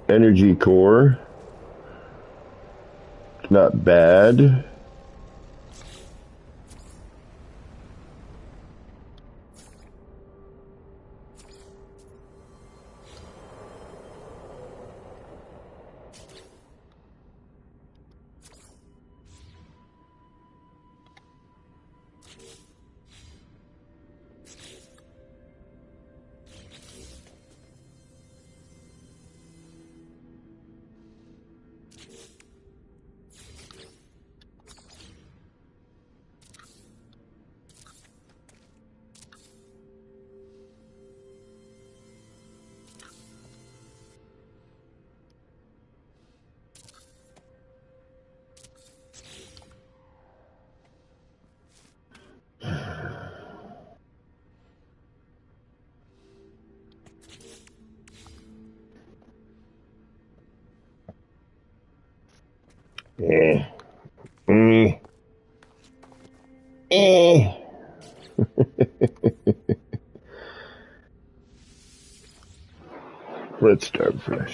Speaker 1: energy core. It's not bad. Eh. Mm. Eh. Let's start fresh.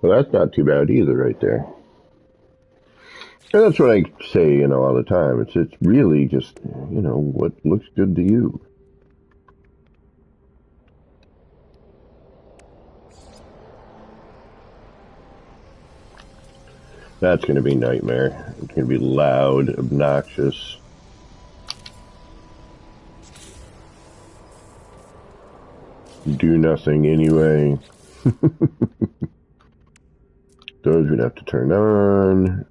Speaker 1: Well, that's not too bad either right there. And that's what I say, all the time. It's really just, what looks good to you. That's going to be nightmare. It's going to be loud, obnoxious. Do nothing anyway. Those we'd have to turn on.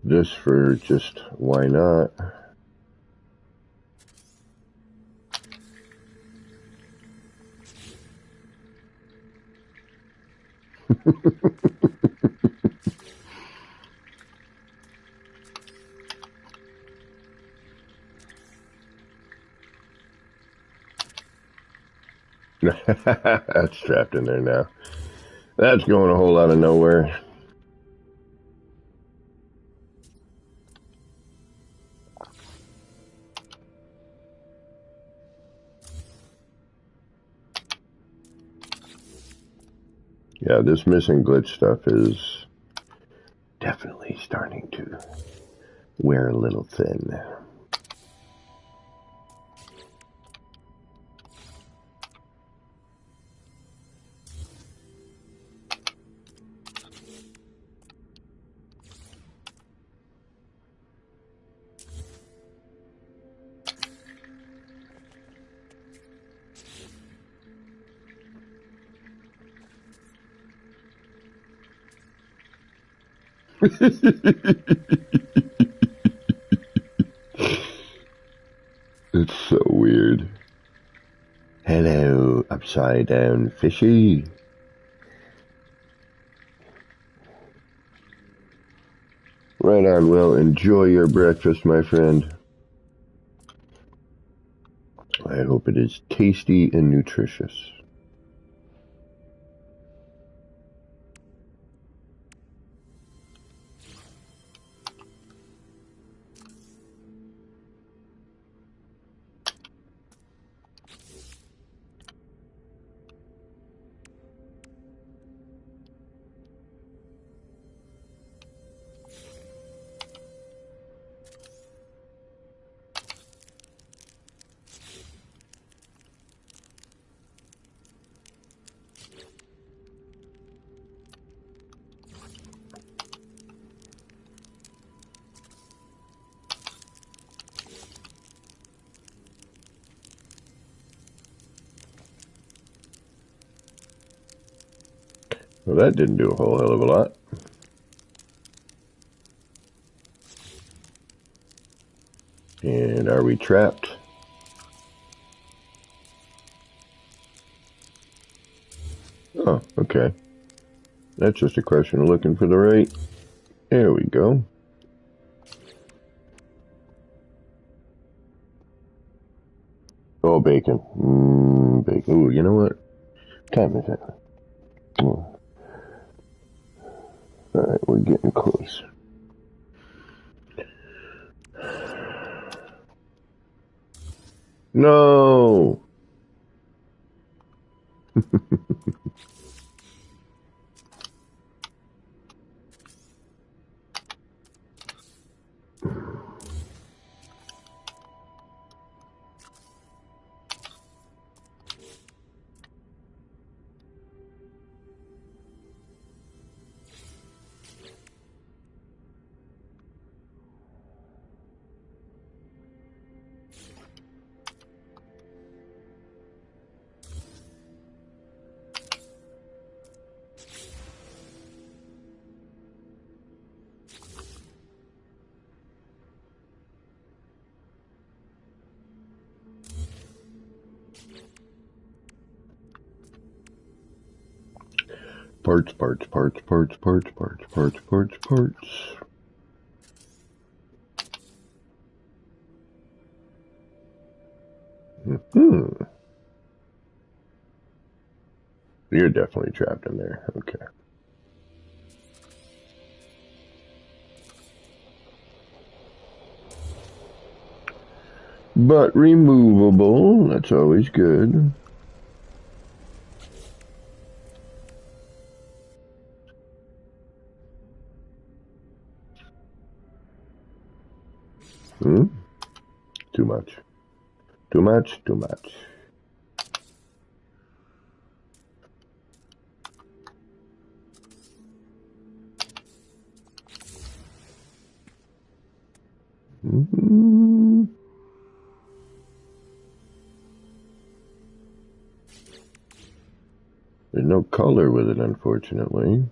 Speaker 1: This for just why not. That's trapped in there now. That's going a whole lot of nowhere. Yeah, this missing glitch stuff is definitely starting to wear a little thin. It's so weird. Hello, upside down fishy. Right on, Will. Enjoy your breakfast, my friend. I hope it is tasty and nutritious. Well, that didn't do a whole hell of a lot. And are we trapped? Oh, okay. That's just a question of looking for the right. There we go. Oh, bacon. Bacon. Ooh, you know what? What time is it? Oh. Alright, we're getting close. No! Parts. You're definitely trapped in there. Okay. But removable. That's always good. Hmm? Too much. Too much, too much. Mm-hmm. There's no color with it, unfortunately.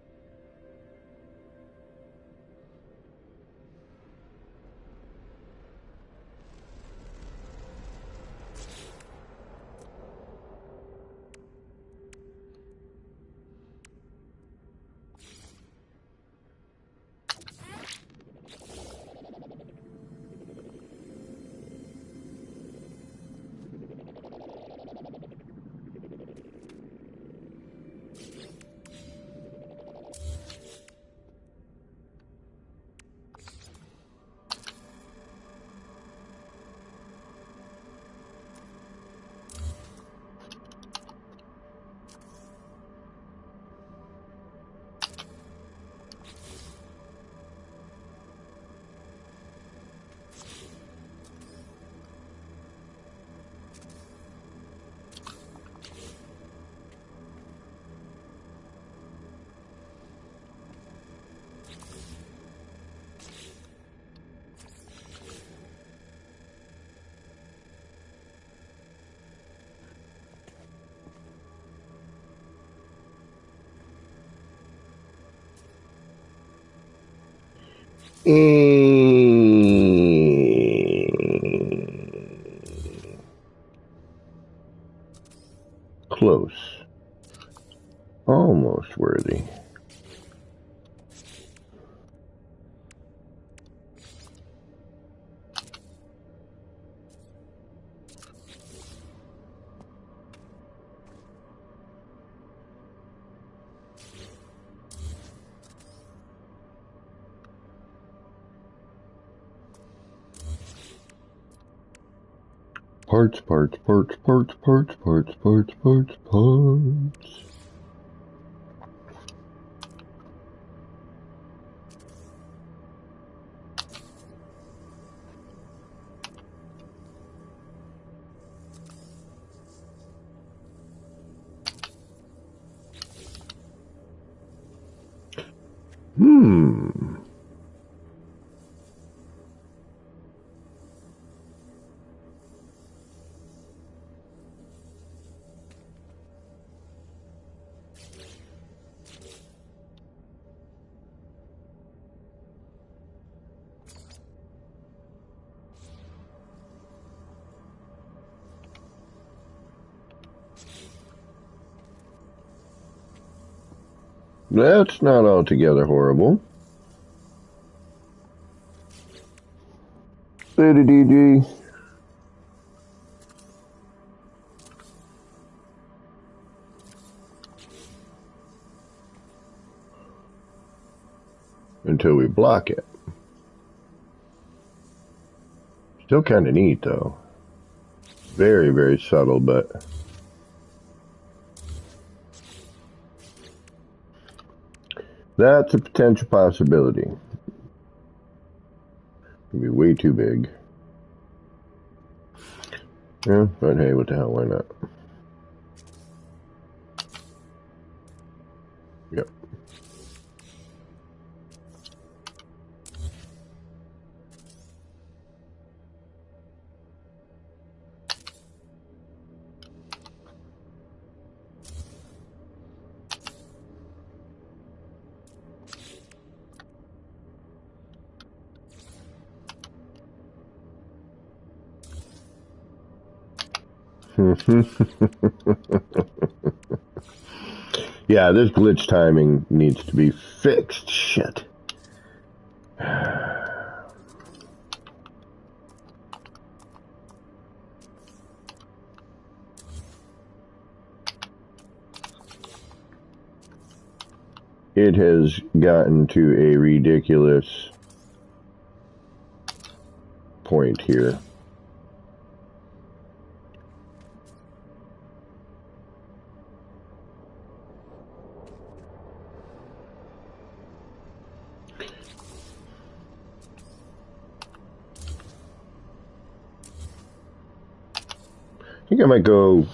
Speaker 1: Close. Almost worthy. Parts, parts, parts, parts, parts, parts, parts, parts, parts. That's not altogether horrible. Later, DG. Until we block it. Still kind of neat, though. Very, very subtle, but... that's a potential possibility. Could be way too big. Yeah, but hey, what the hell, why not? Yep. Yeah, this glitch timing needs to be fixed. Shit. It has gotten to a ridiculous point here. think I might go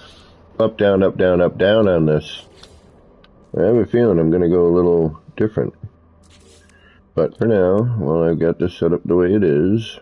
Speaker 1: up, down, up, down, up, down on this. I have a feeling I'm going to go a little different. But for now, while I've got this set up the way it is,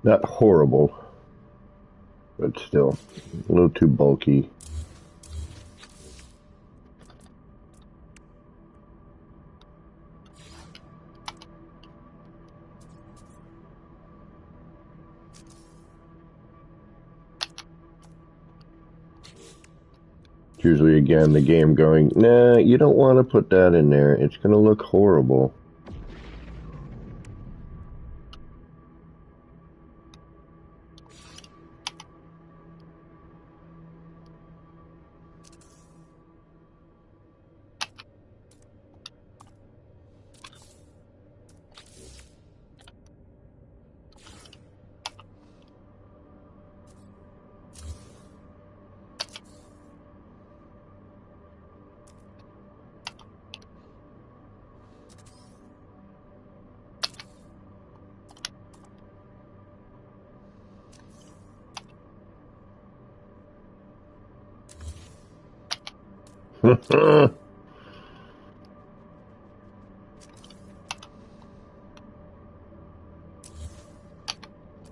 Speaker 1: not horrible, but still a little too bulky. It's usually, again, the game going, nah, you don't want to put that in there. It's going to look horrible.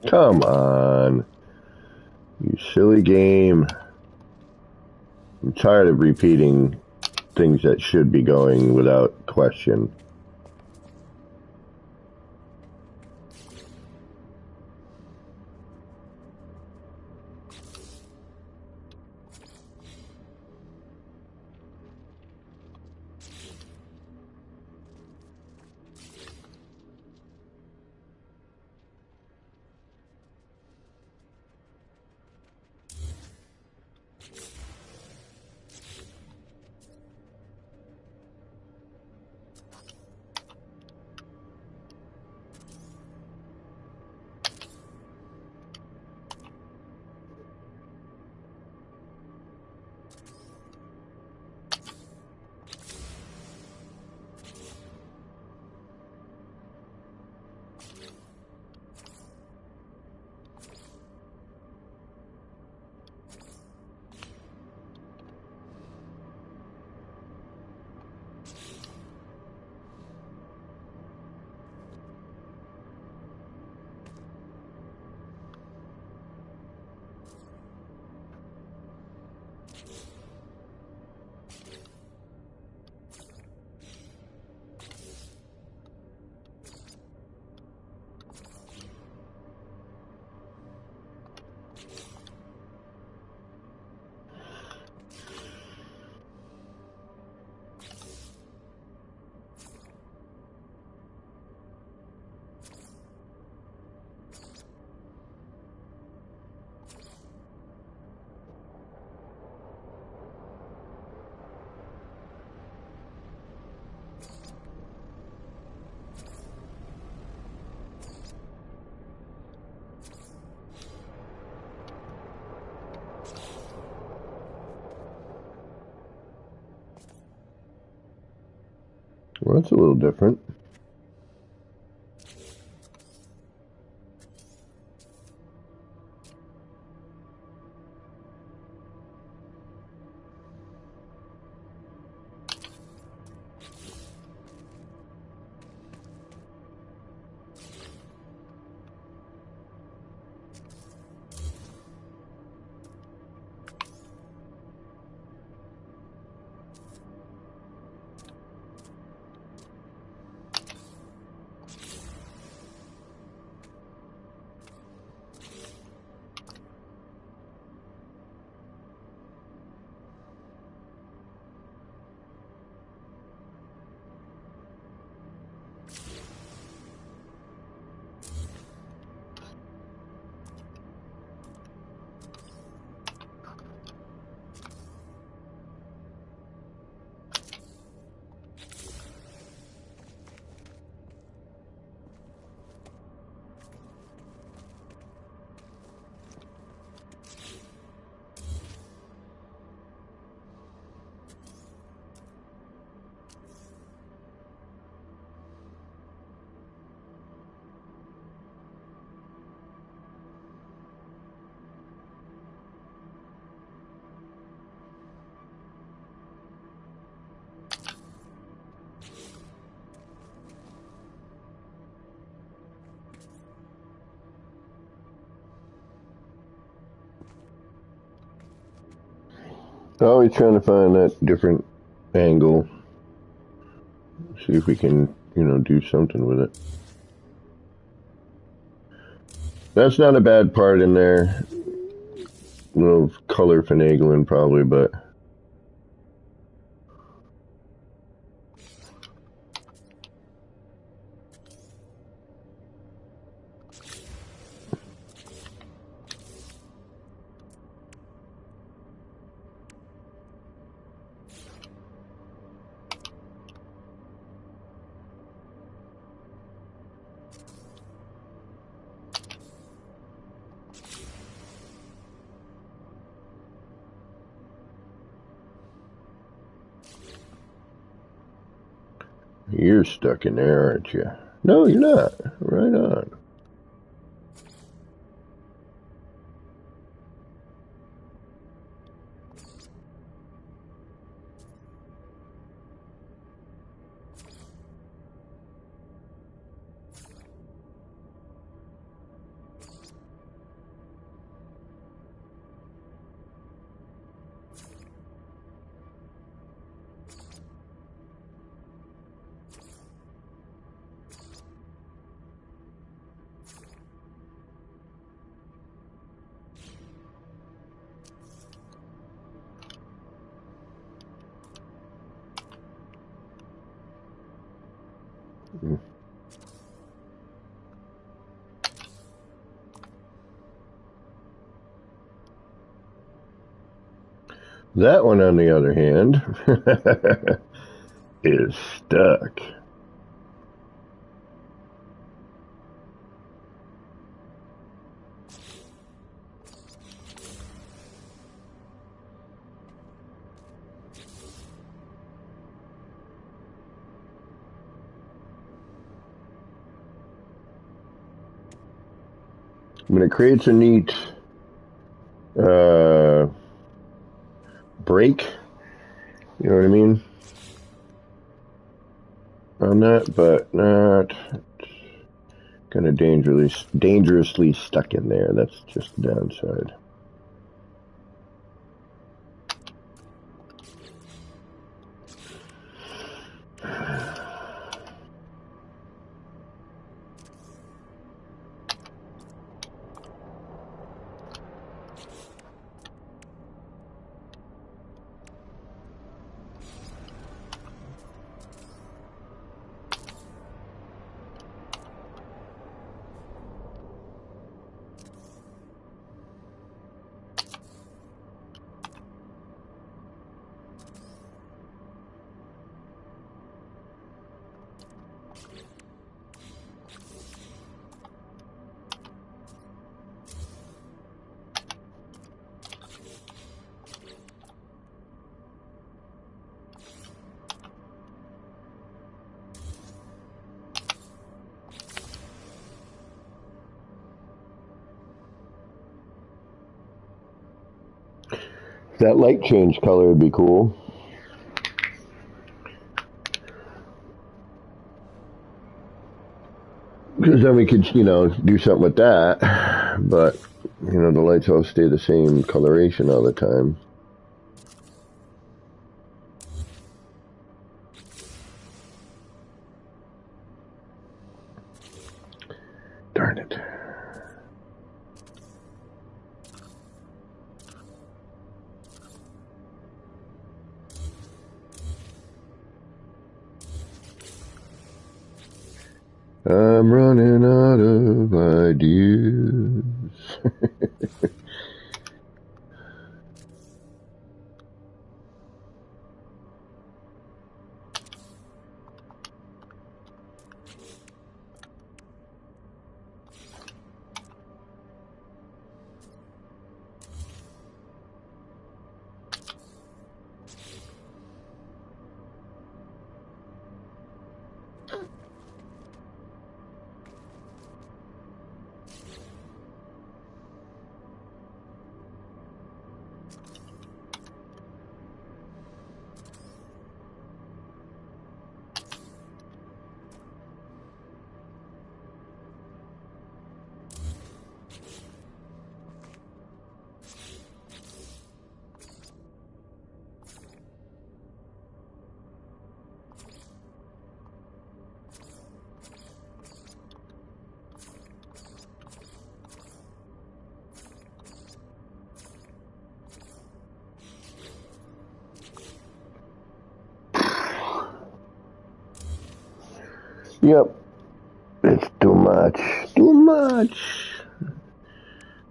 Speaker 1: Come on, you silly game. I'm tired of repeating things that should be going without question. Well, that's a little different. Always trying to find that different angle. See if we can, do something with it. That's not a bad part in there. A little color finagling probably, but you're stuck in there, aren't you? No, you're not. Right on. That one, on the other hand, is stuck. I mean, it creates a neat break, you know what I mean, on that, but not kind of dangerously stuck in there. That's just the downside. If that light change color would be cool. Because then we could, do something with that. But, the lights all stay the same coloration all the time. Darn it. I'm running out of ideas. Yep. It's too much. Too much.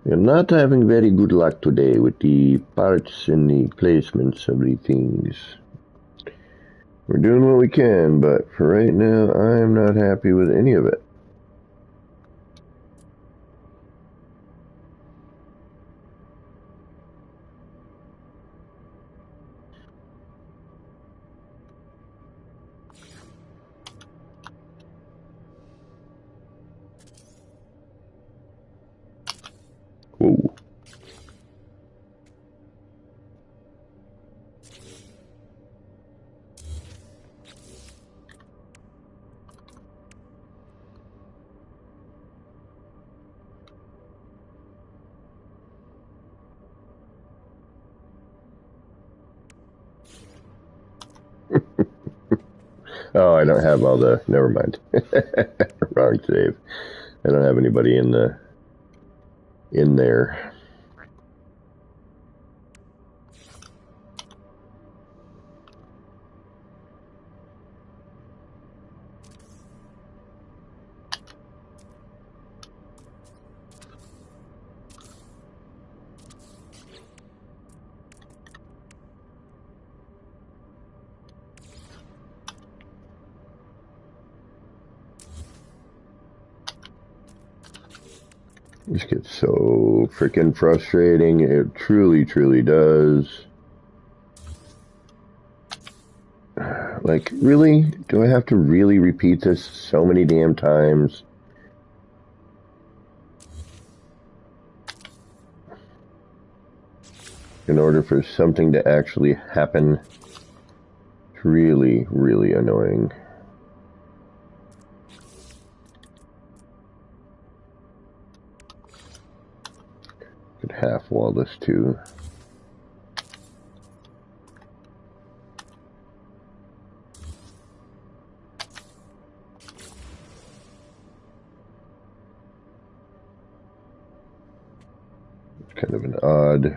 Speaker 1: We're not having very good luck today with the parts and the placements of the things. We're doing what we can, but for right now, I'm not happy with any of it. Whoa. Oh, I don't have all the... Never mind. Wrong save. I don't have anybody in there. This gets so freaking frustrating. It truly, truly does. Like, really? Do I have to really repeat this so many damn times? In order for something to actually happen? It's really, really annoying. Could half wall this too. It's kind of an odd.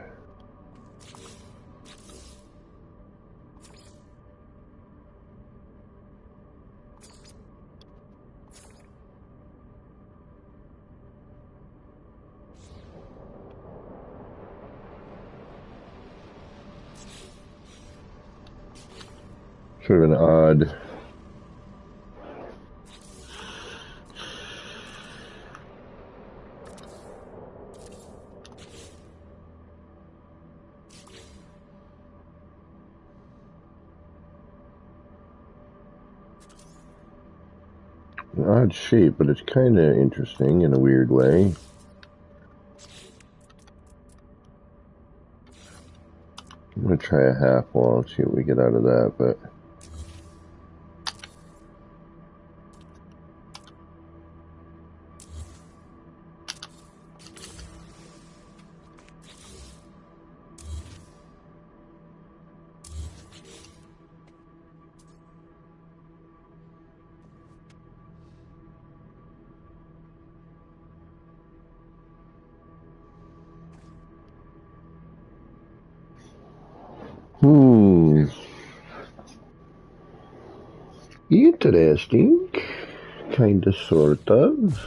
Speaker 1: Sort of an odd. An odd shape, but it's kind of interesting in a weird way. I'm going to try a half wall and see what we get out of that, but... Interesting. Kinda, sort of.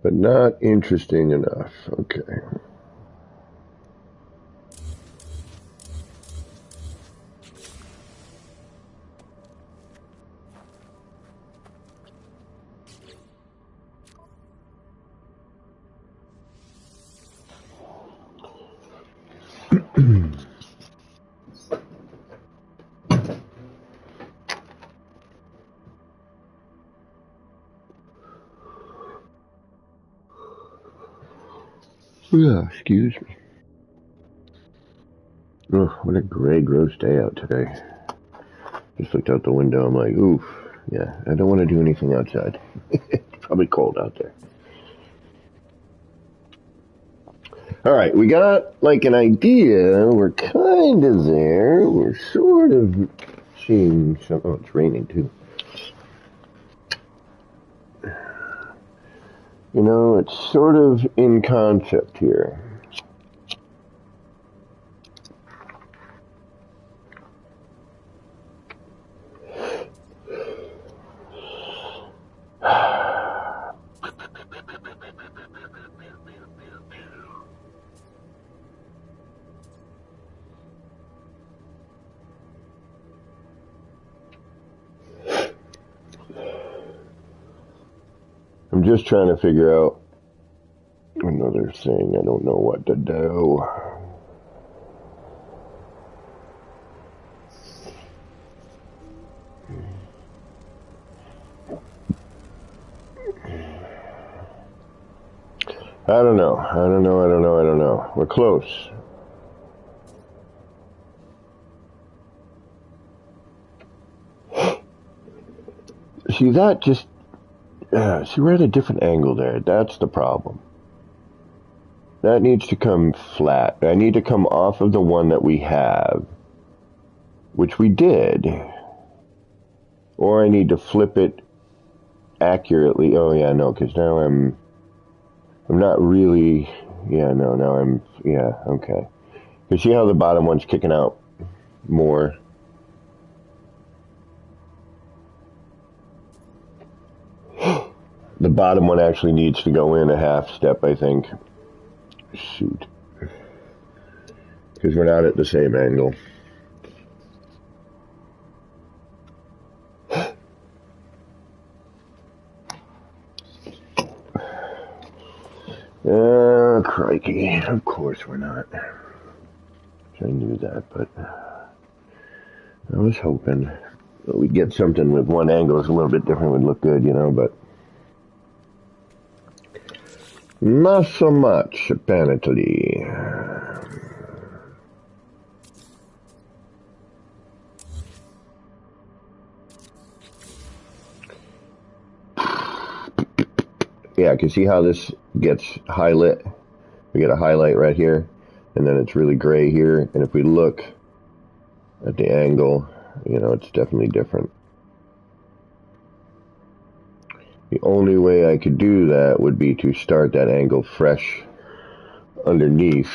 Speaker 1: But not interesting enough. Okay. Yeah, excuse me. Oh, what a gray, gross day out today. Just looked out the window, I'm like, oof, yeah, I don't want to do anything outside. Probably cold out there. All right, we got like an idea. We're kind of there. We're sort of seeing some. Oh, it's raining too. You know, it's sort of in concept here. I'm just trying to figure out another thing. I don't know what to do. I don't know. We're close. See, that just... see, we're at a different angle there. That's the problem. That needs to come flat. I need to come off of the one that we have, which we did. Or I need to flip it accurately. Oh, yeah, no, because now I'm not really... Yeah, no, now I'm... Yeah, okay. You see how the bottom one's kicking out more? The bottom one actually needs to go in a half step, I think. Shoot. Because we're not at the same angle. Crikey. Of course we're not. I knew that, but I was hoping that we'd get something with one angle is a little bit different, would look good, you know, but not so much, apparently. Yeah, I can see how this gets highlight. We get a highlight right here, and then it's really gray here. And if we look at the angle, you know, it's definitely different. The only way I could do that would be to start that angle fresh underneath,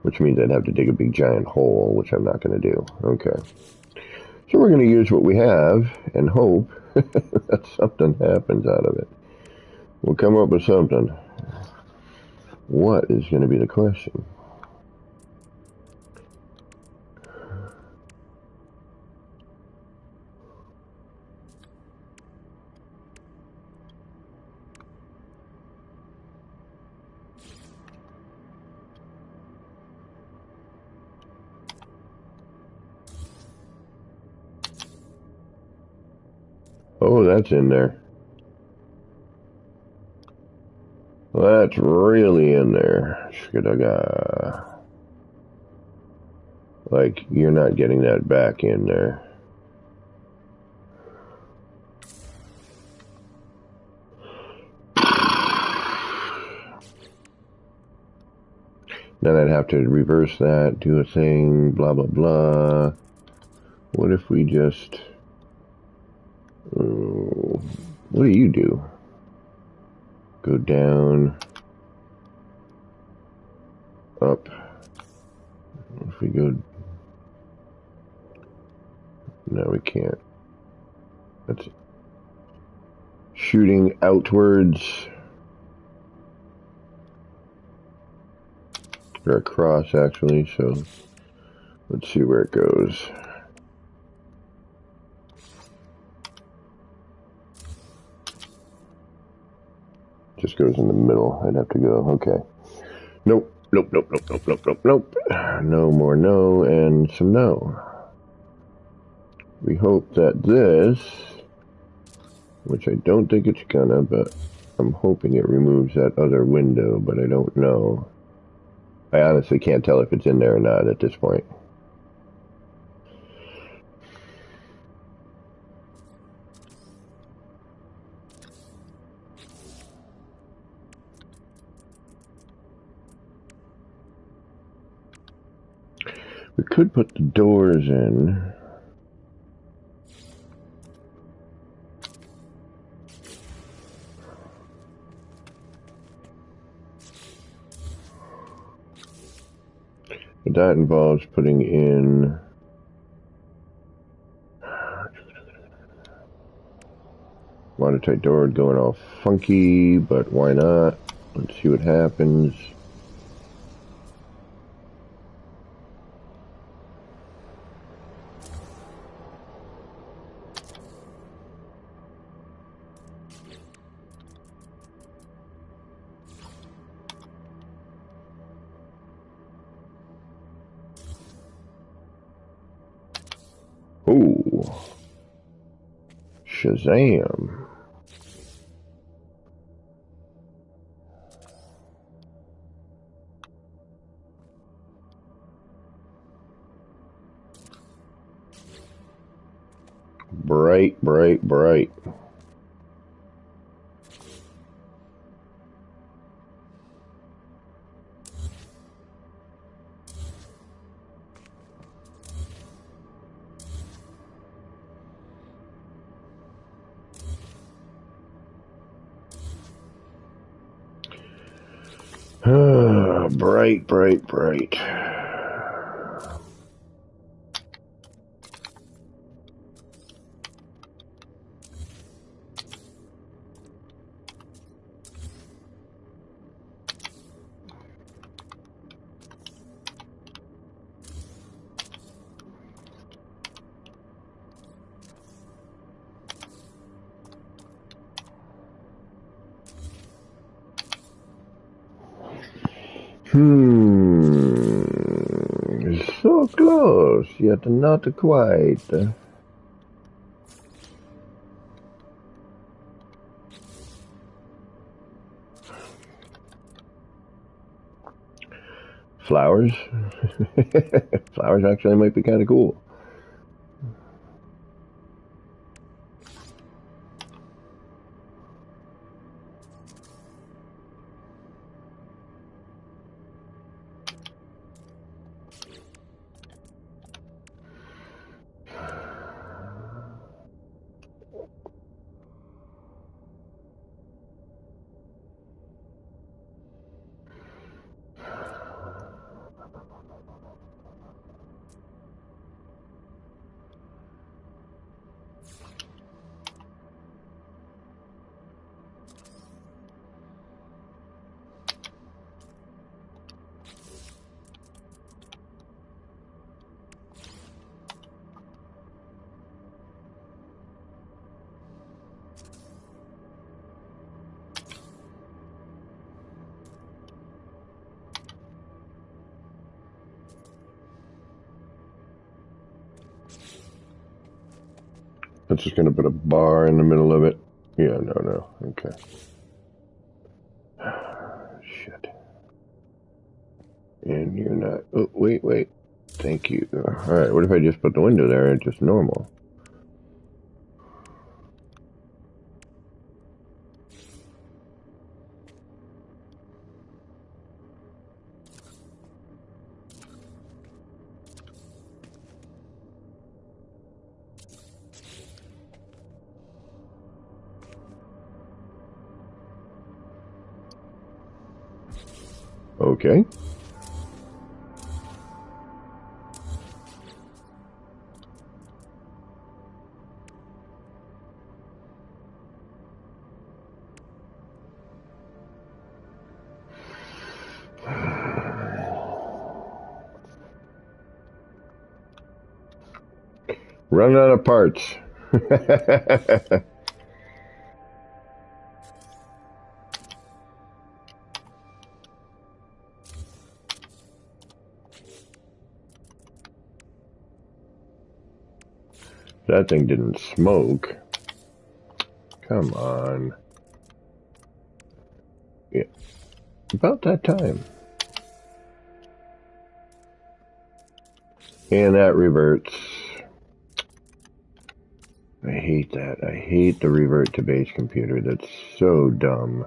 Speaker 1: which means I'd have to dig a big giant hole, which I'm not going to do. Okay. So we're going to use what we have and hope that something happens out of it. We'll come up with something. What is going to be the question? Oh, that's in there. That's really in there. Like, you're not getting that back in there. Then I'd have to reverse that, do a thing, blah, blah, blah. What if we just... what do you do? Go down, up. If we go... No, we can't. That's shooting outwards. Or across, actually, so let's see where it goes. Just goes in the middle. I'd have to go, okay. Nope, nope, nope, nope, nope, nope, nope, nope. No more no, and some no. We hope that this, which I don't think it's gonna, but I'm hoping it removes that other window, but I don't know. I honestly can't tell if it's in there or not at this point. We could put the doors in. But that involves putting in watertight door going all funky, but why not? Let's see what happens. Ooh. Shazam. Bright, bright, bright. Bright, bright, bright. So close, yet not quite. Flowers? Flowers actually might be kind of cool. That's just going to put a bar in the middle of it. Yeah, no. Okay. Shit. And you're not... Oh, wait. Thank you. Alright, what if I just put the window there and just normal? Okay. Run out of parts. That thing didn't smoke. Come on. Yeah. About that time. And that reverts. I hate that. I hate the revert to base computer. That's so dumb.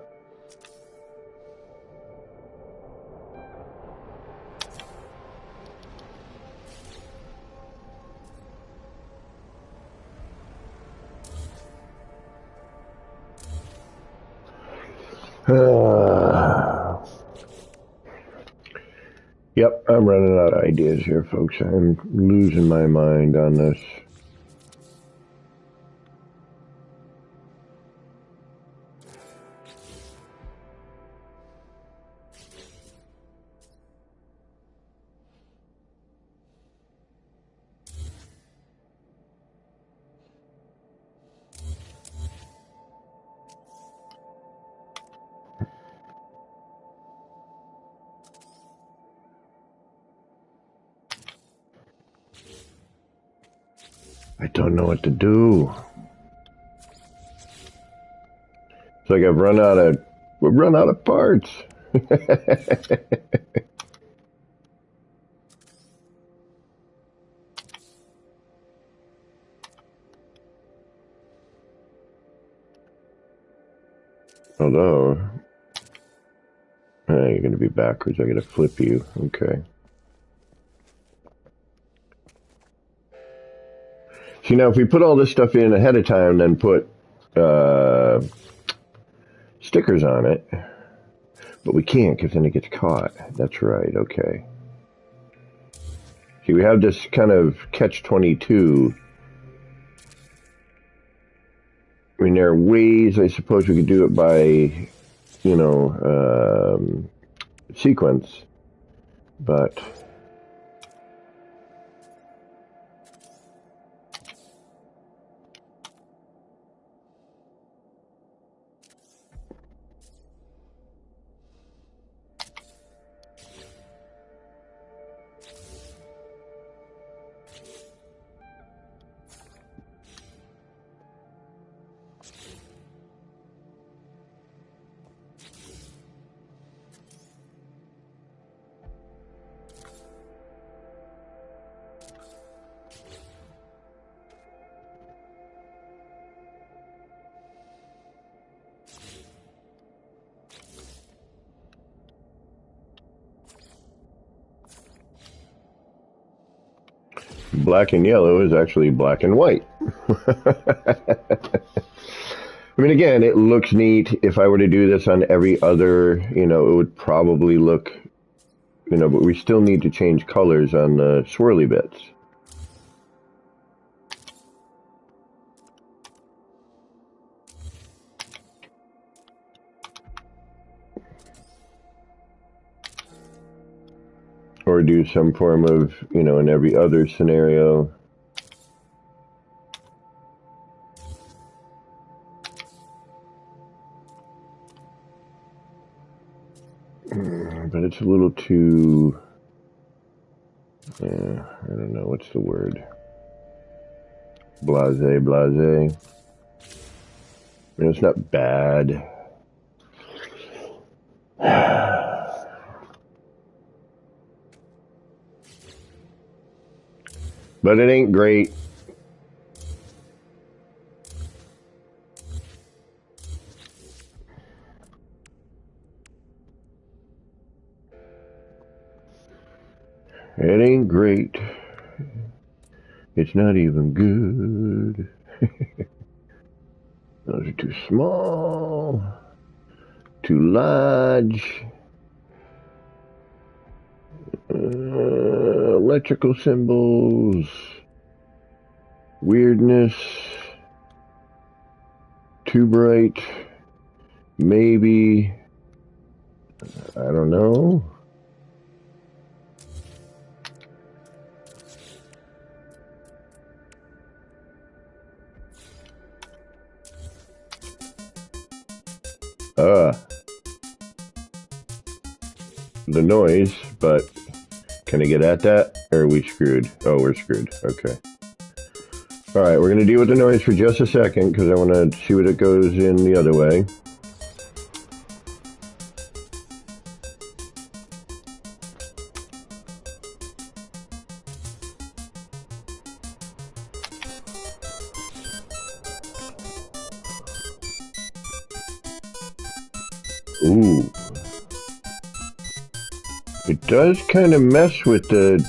Speaker 1: Yep, I'm running out of ideas here, folks. I'm losing my mind on this. I don't know what to do. It's like we've run out of parts. Although, you're going to be backwards. I got to flip you. Okay. See, now if we put all this stuff in ahead of time, then put stickers on it, but we can't because then it gets caught. That's right. Okay. See, we have this kind of catch-22. I mean, there are ways, I suppose, we could do it by, sequence, but black and yellow is actually black and white. I mean, again, it looks neat. If I were to do this on every other, it would probably look, but we still need to change colors on the swirly bits. Or do some form of, in every other scenario. But it's a little too, I don't know, what's the word? Blase. It's not bad. But it ain't great. It ain't great. It's not even good. Those are too small, too large. Electrical symbols, weirdness, too bright, maybe, I don't know. The noise, but can I get at that? Or are we screwed? Oh, we're screwed. Okay. All right, we're going to deal with the noise for just a second because I want to see what it goes in the other way. Ooh. It does kind of mess with the...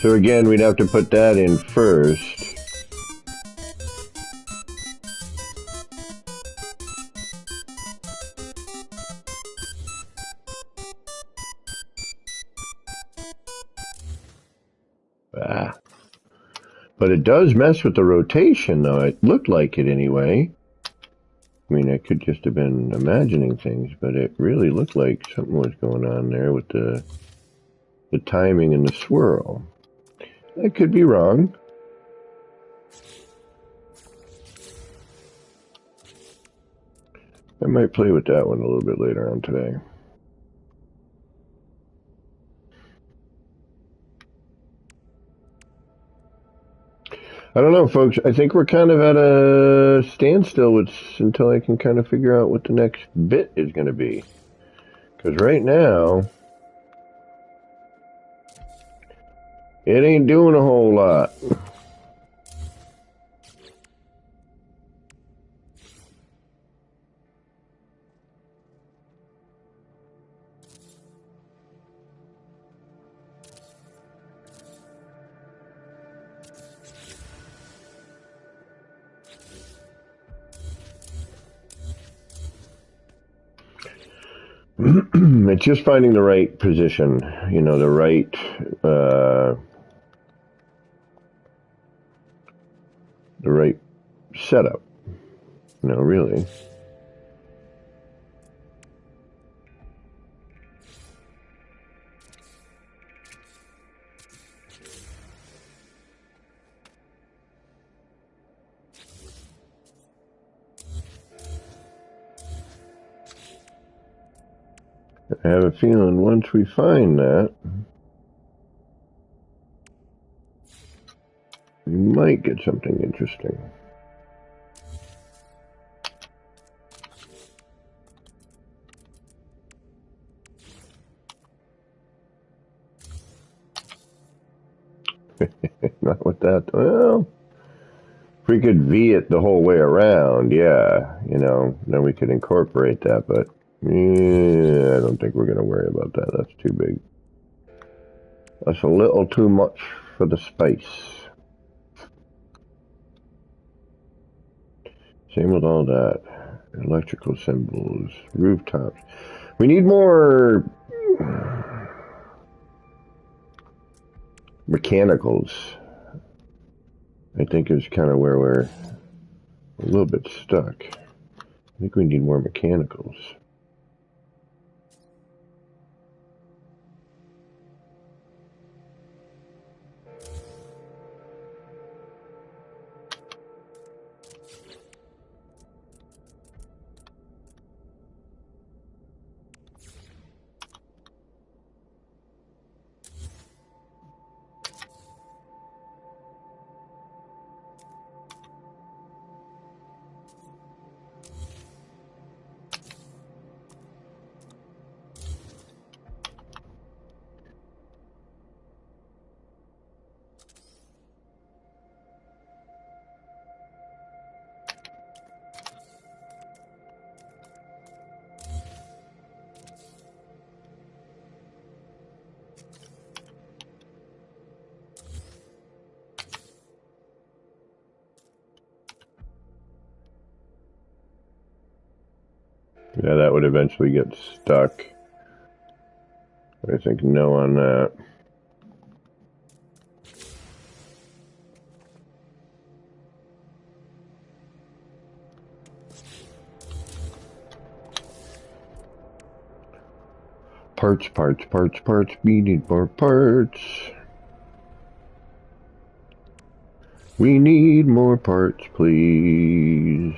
Speaker 1: So again, we'd have to put that in first. Ah. But it does mess with the rotation, though. It looked like it anyway. I mean, I could just have been imagining things, but it really looked like something was going on there with the timing and the swirl. I could be wrong. I might play with that one a little bit later on today. I don't know, folks. I think we're kind of at a standstill until I can kind of figure out what the next bit is going to be. Because right now, it ain't doing a whole lot. It's just finding the right position, you know, the right setup, you know, really. I have a feeling once we find that, we might get something interesting. Not with that. Well, if we could V it the whole way around, yeah, you know, then we could incorporate that, but yeah, I don't think we're going to worry about that. That's too big. That's a little too much for the space. Same with all that. Electrical symbols, rooftops. We need more mechanicals. I think is kind of where we're a little bit stuck. I think we need more mechanicals. Yeah, that would eventually get stuck. I think no on that. Parts, parts, parts, parts. We need more parts. We need more parts, please.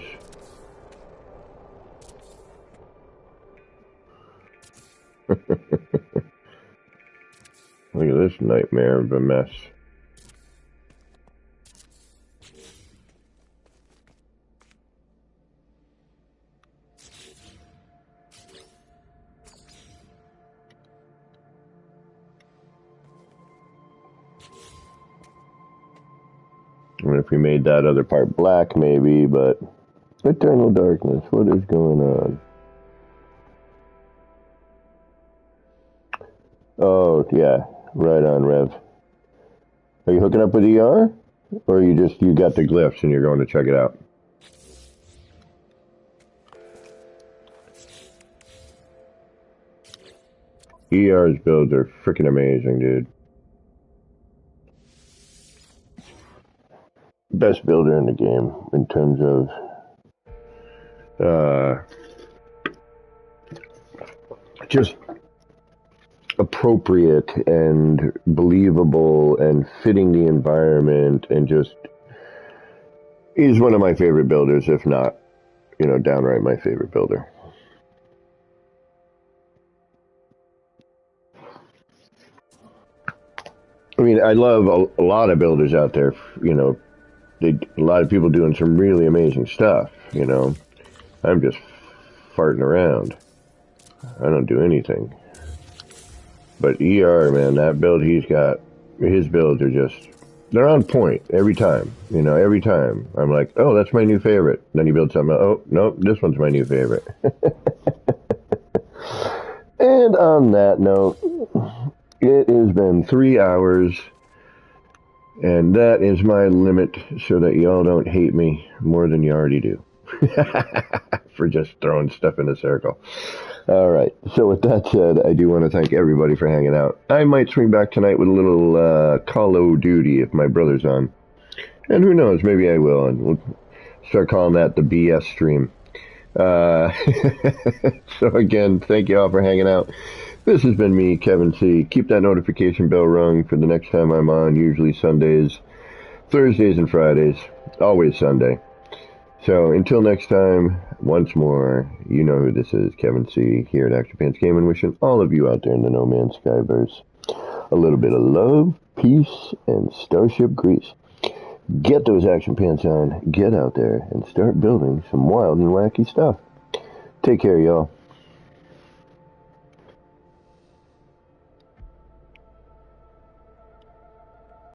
Speaker 1: Look at this nightmare of a mess. I mean, if we made that other part black, maybe, but eternal darkness, what is going on? Oh, yeah, right on, Rev. Are you hooking up with ER? Or you got the glyphs and you're going to check it out? ER's builds are freaking amazing, dude. Best builder in the game in terms of just appropriate and believable and fitting the environment, and just he's one of my favorite builders, if not, downright my favorite builder. I mean, I love a lot of builders out there, a lot of people doing some really amazing stuff, I'm just farting around. I don't do anything. But ER, man, that build he's got, his builds are just, they're on point every time. Every time. I'm like, oh, that's my new favorite. Then he builds something, oh, nope, this one's my new favorite. And on that note, it has been 3 hours, and that is my limit so that y'all don't hate me more than you already do. For just throwing stuff in a circle. All right. So with that said, I do want to thank everybody for hanging out. I might swing back tonight with a little Call of Duty if my brother's on. And who knows, maybe I will. And we'll start calling that the BS stream. So again, thank you all for hanging out. This has been me, Kevin C. Keep that notification bell rung for the next time I'm on, usually Sundays, Thursdays, and Fridays. Always Sunday. So until next time, once more, you know who this is, Kevin C. here at Action Pants Gaming, wishing all of you out there in the No Man's Skyverse a little bit of love, peace, and starship grease. Get those action pants on, get out there, and start building some wild and wacky stuff. Take care, y'all.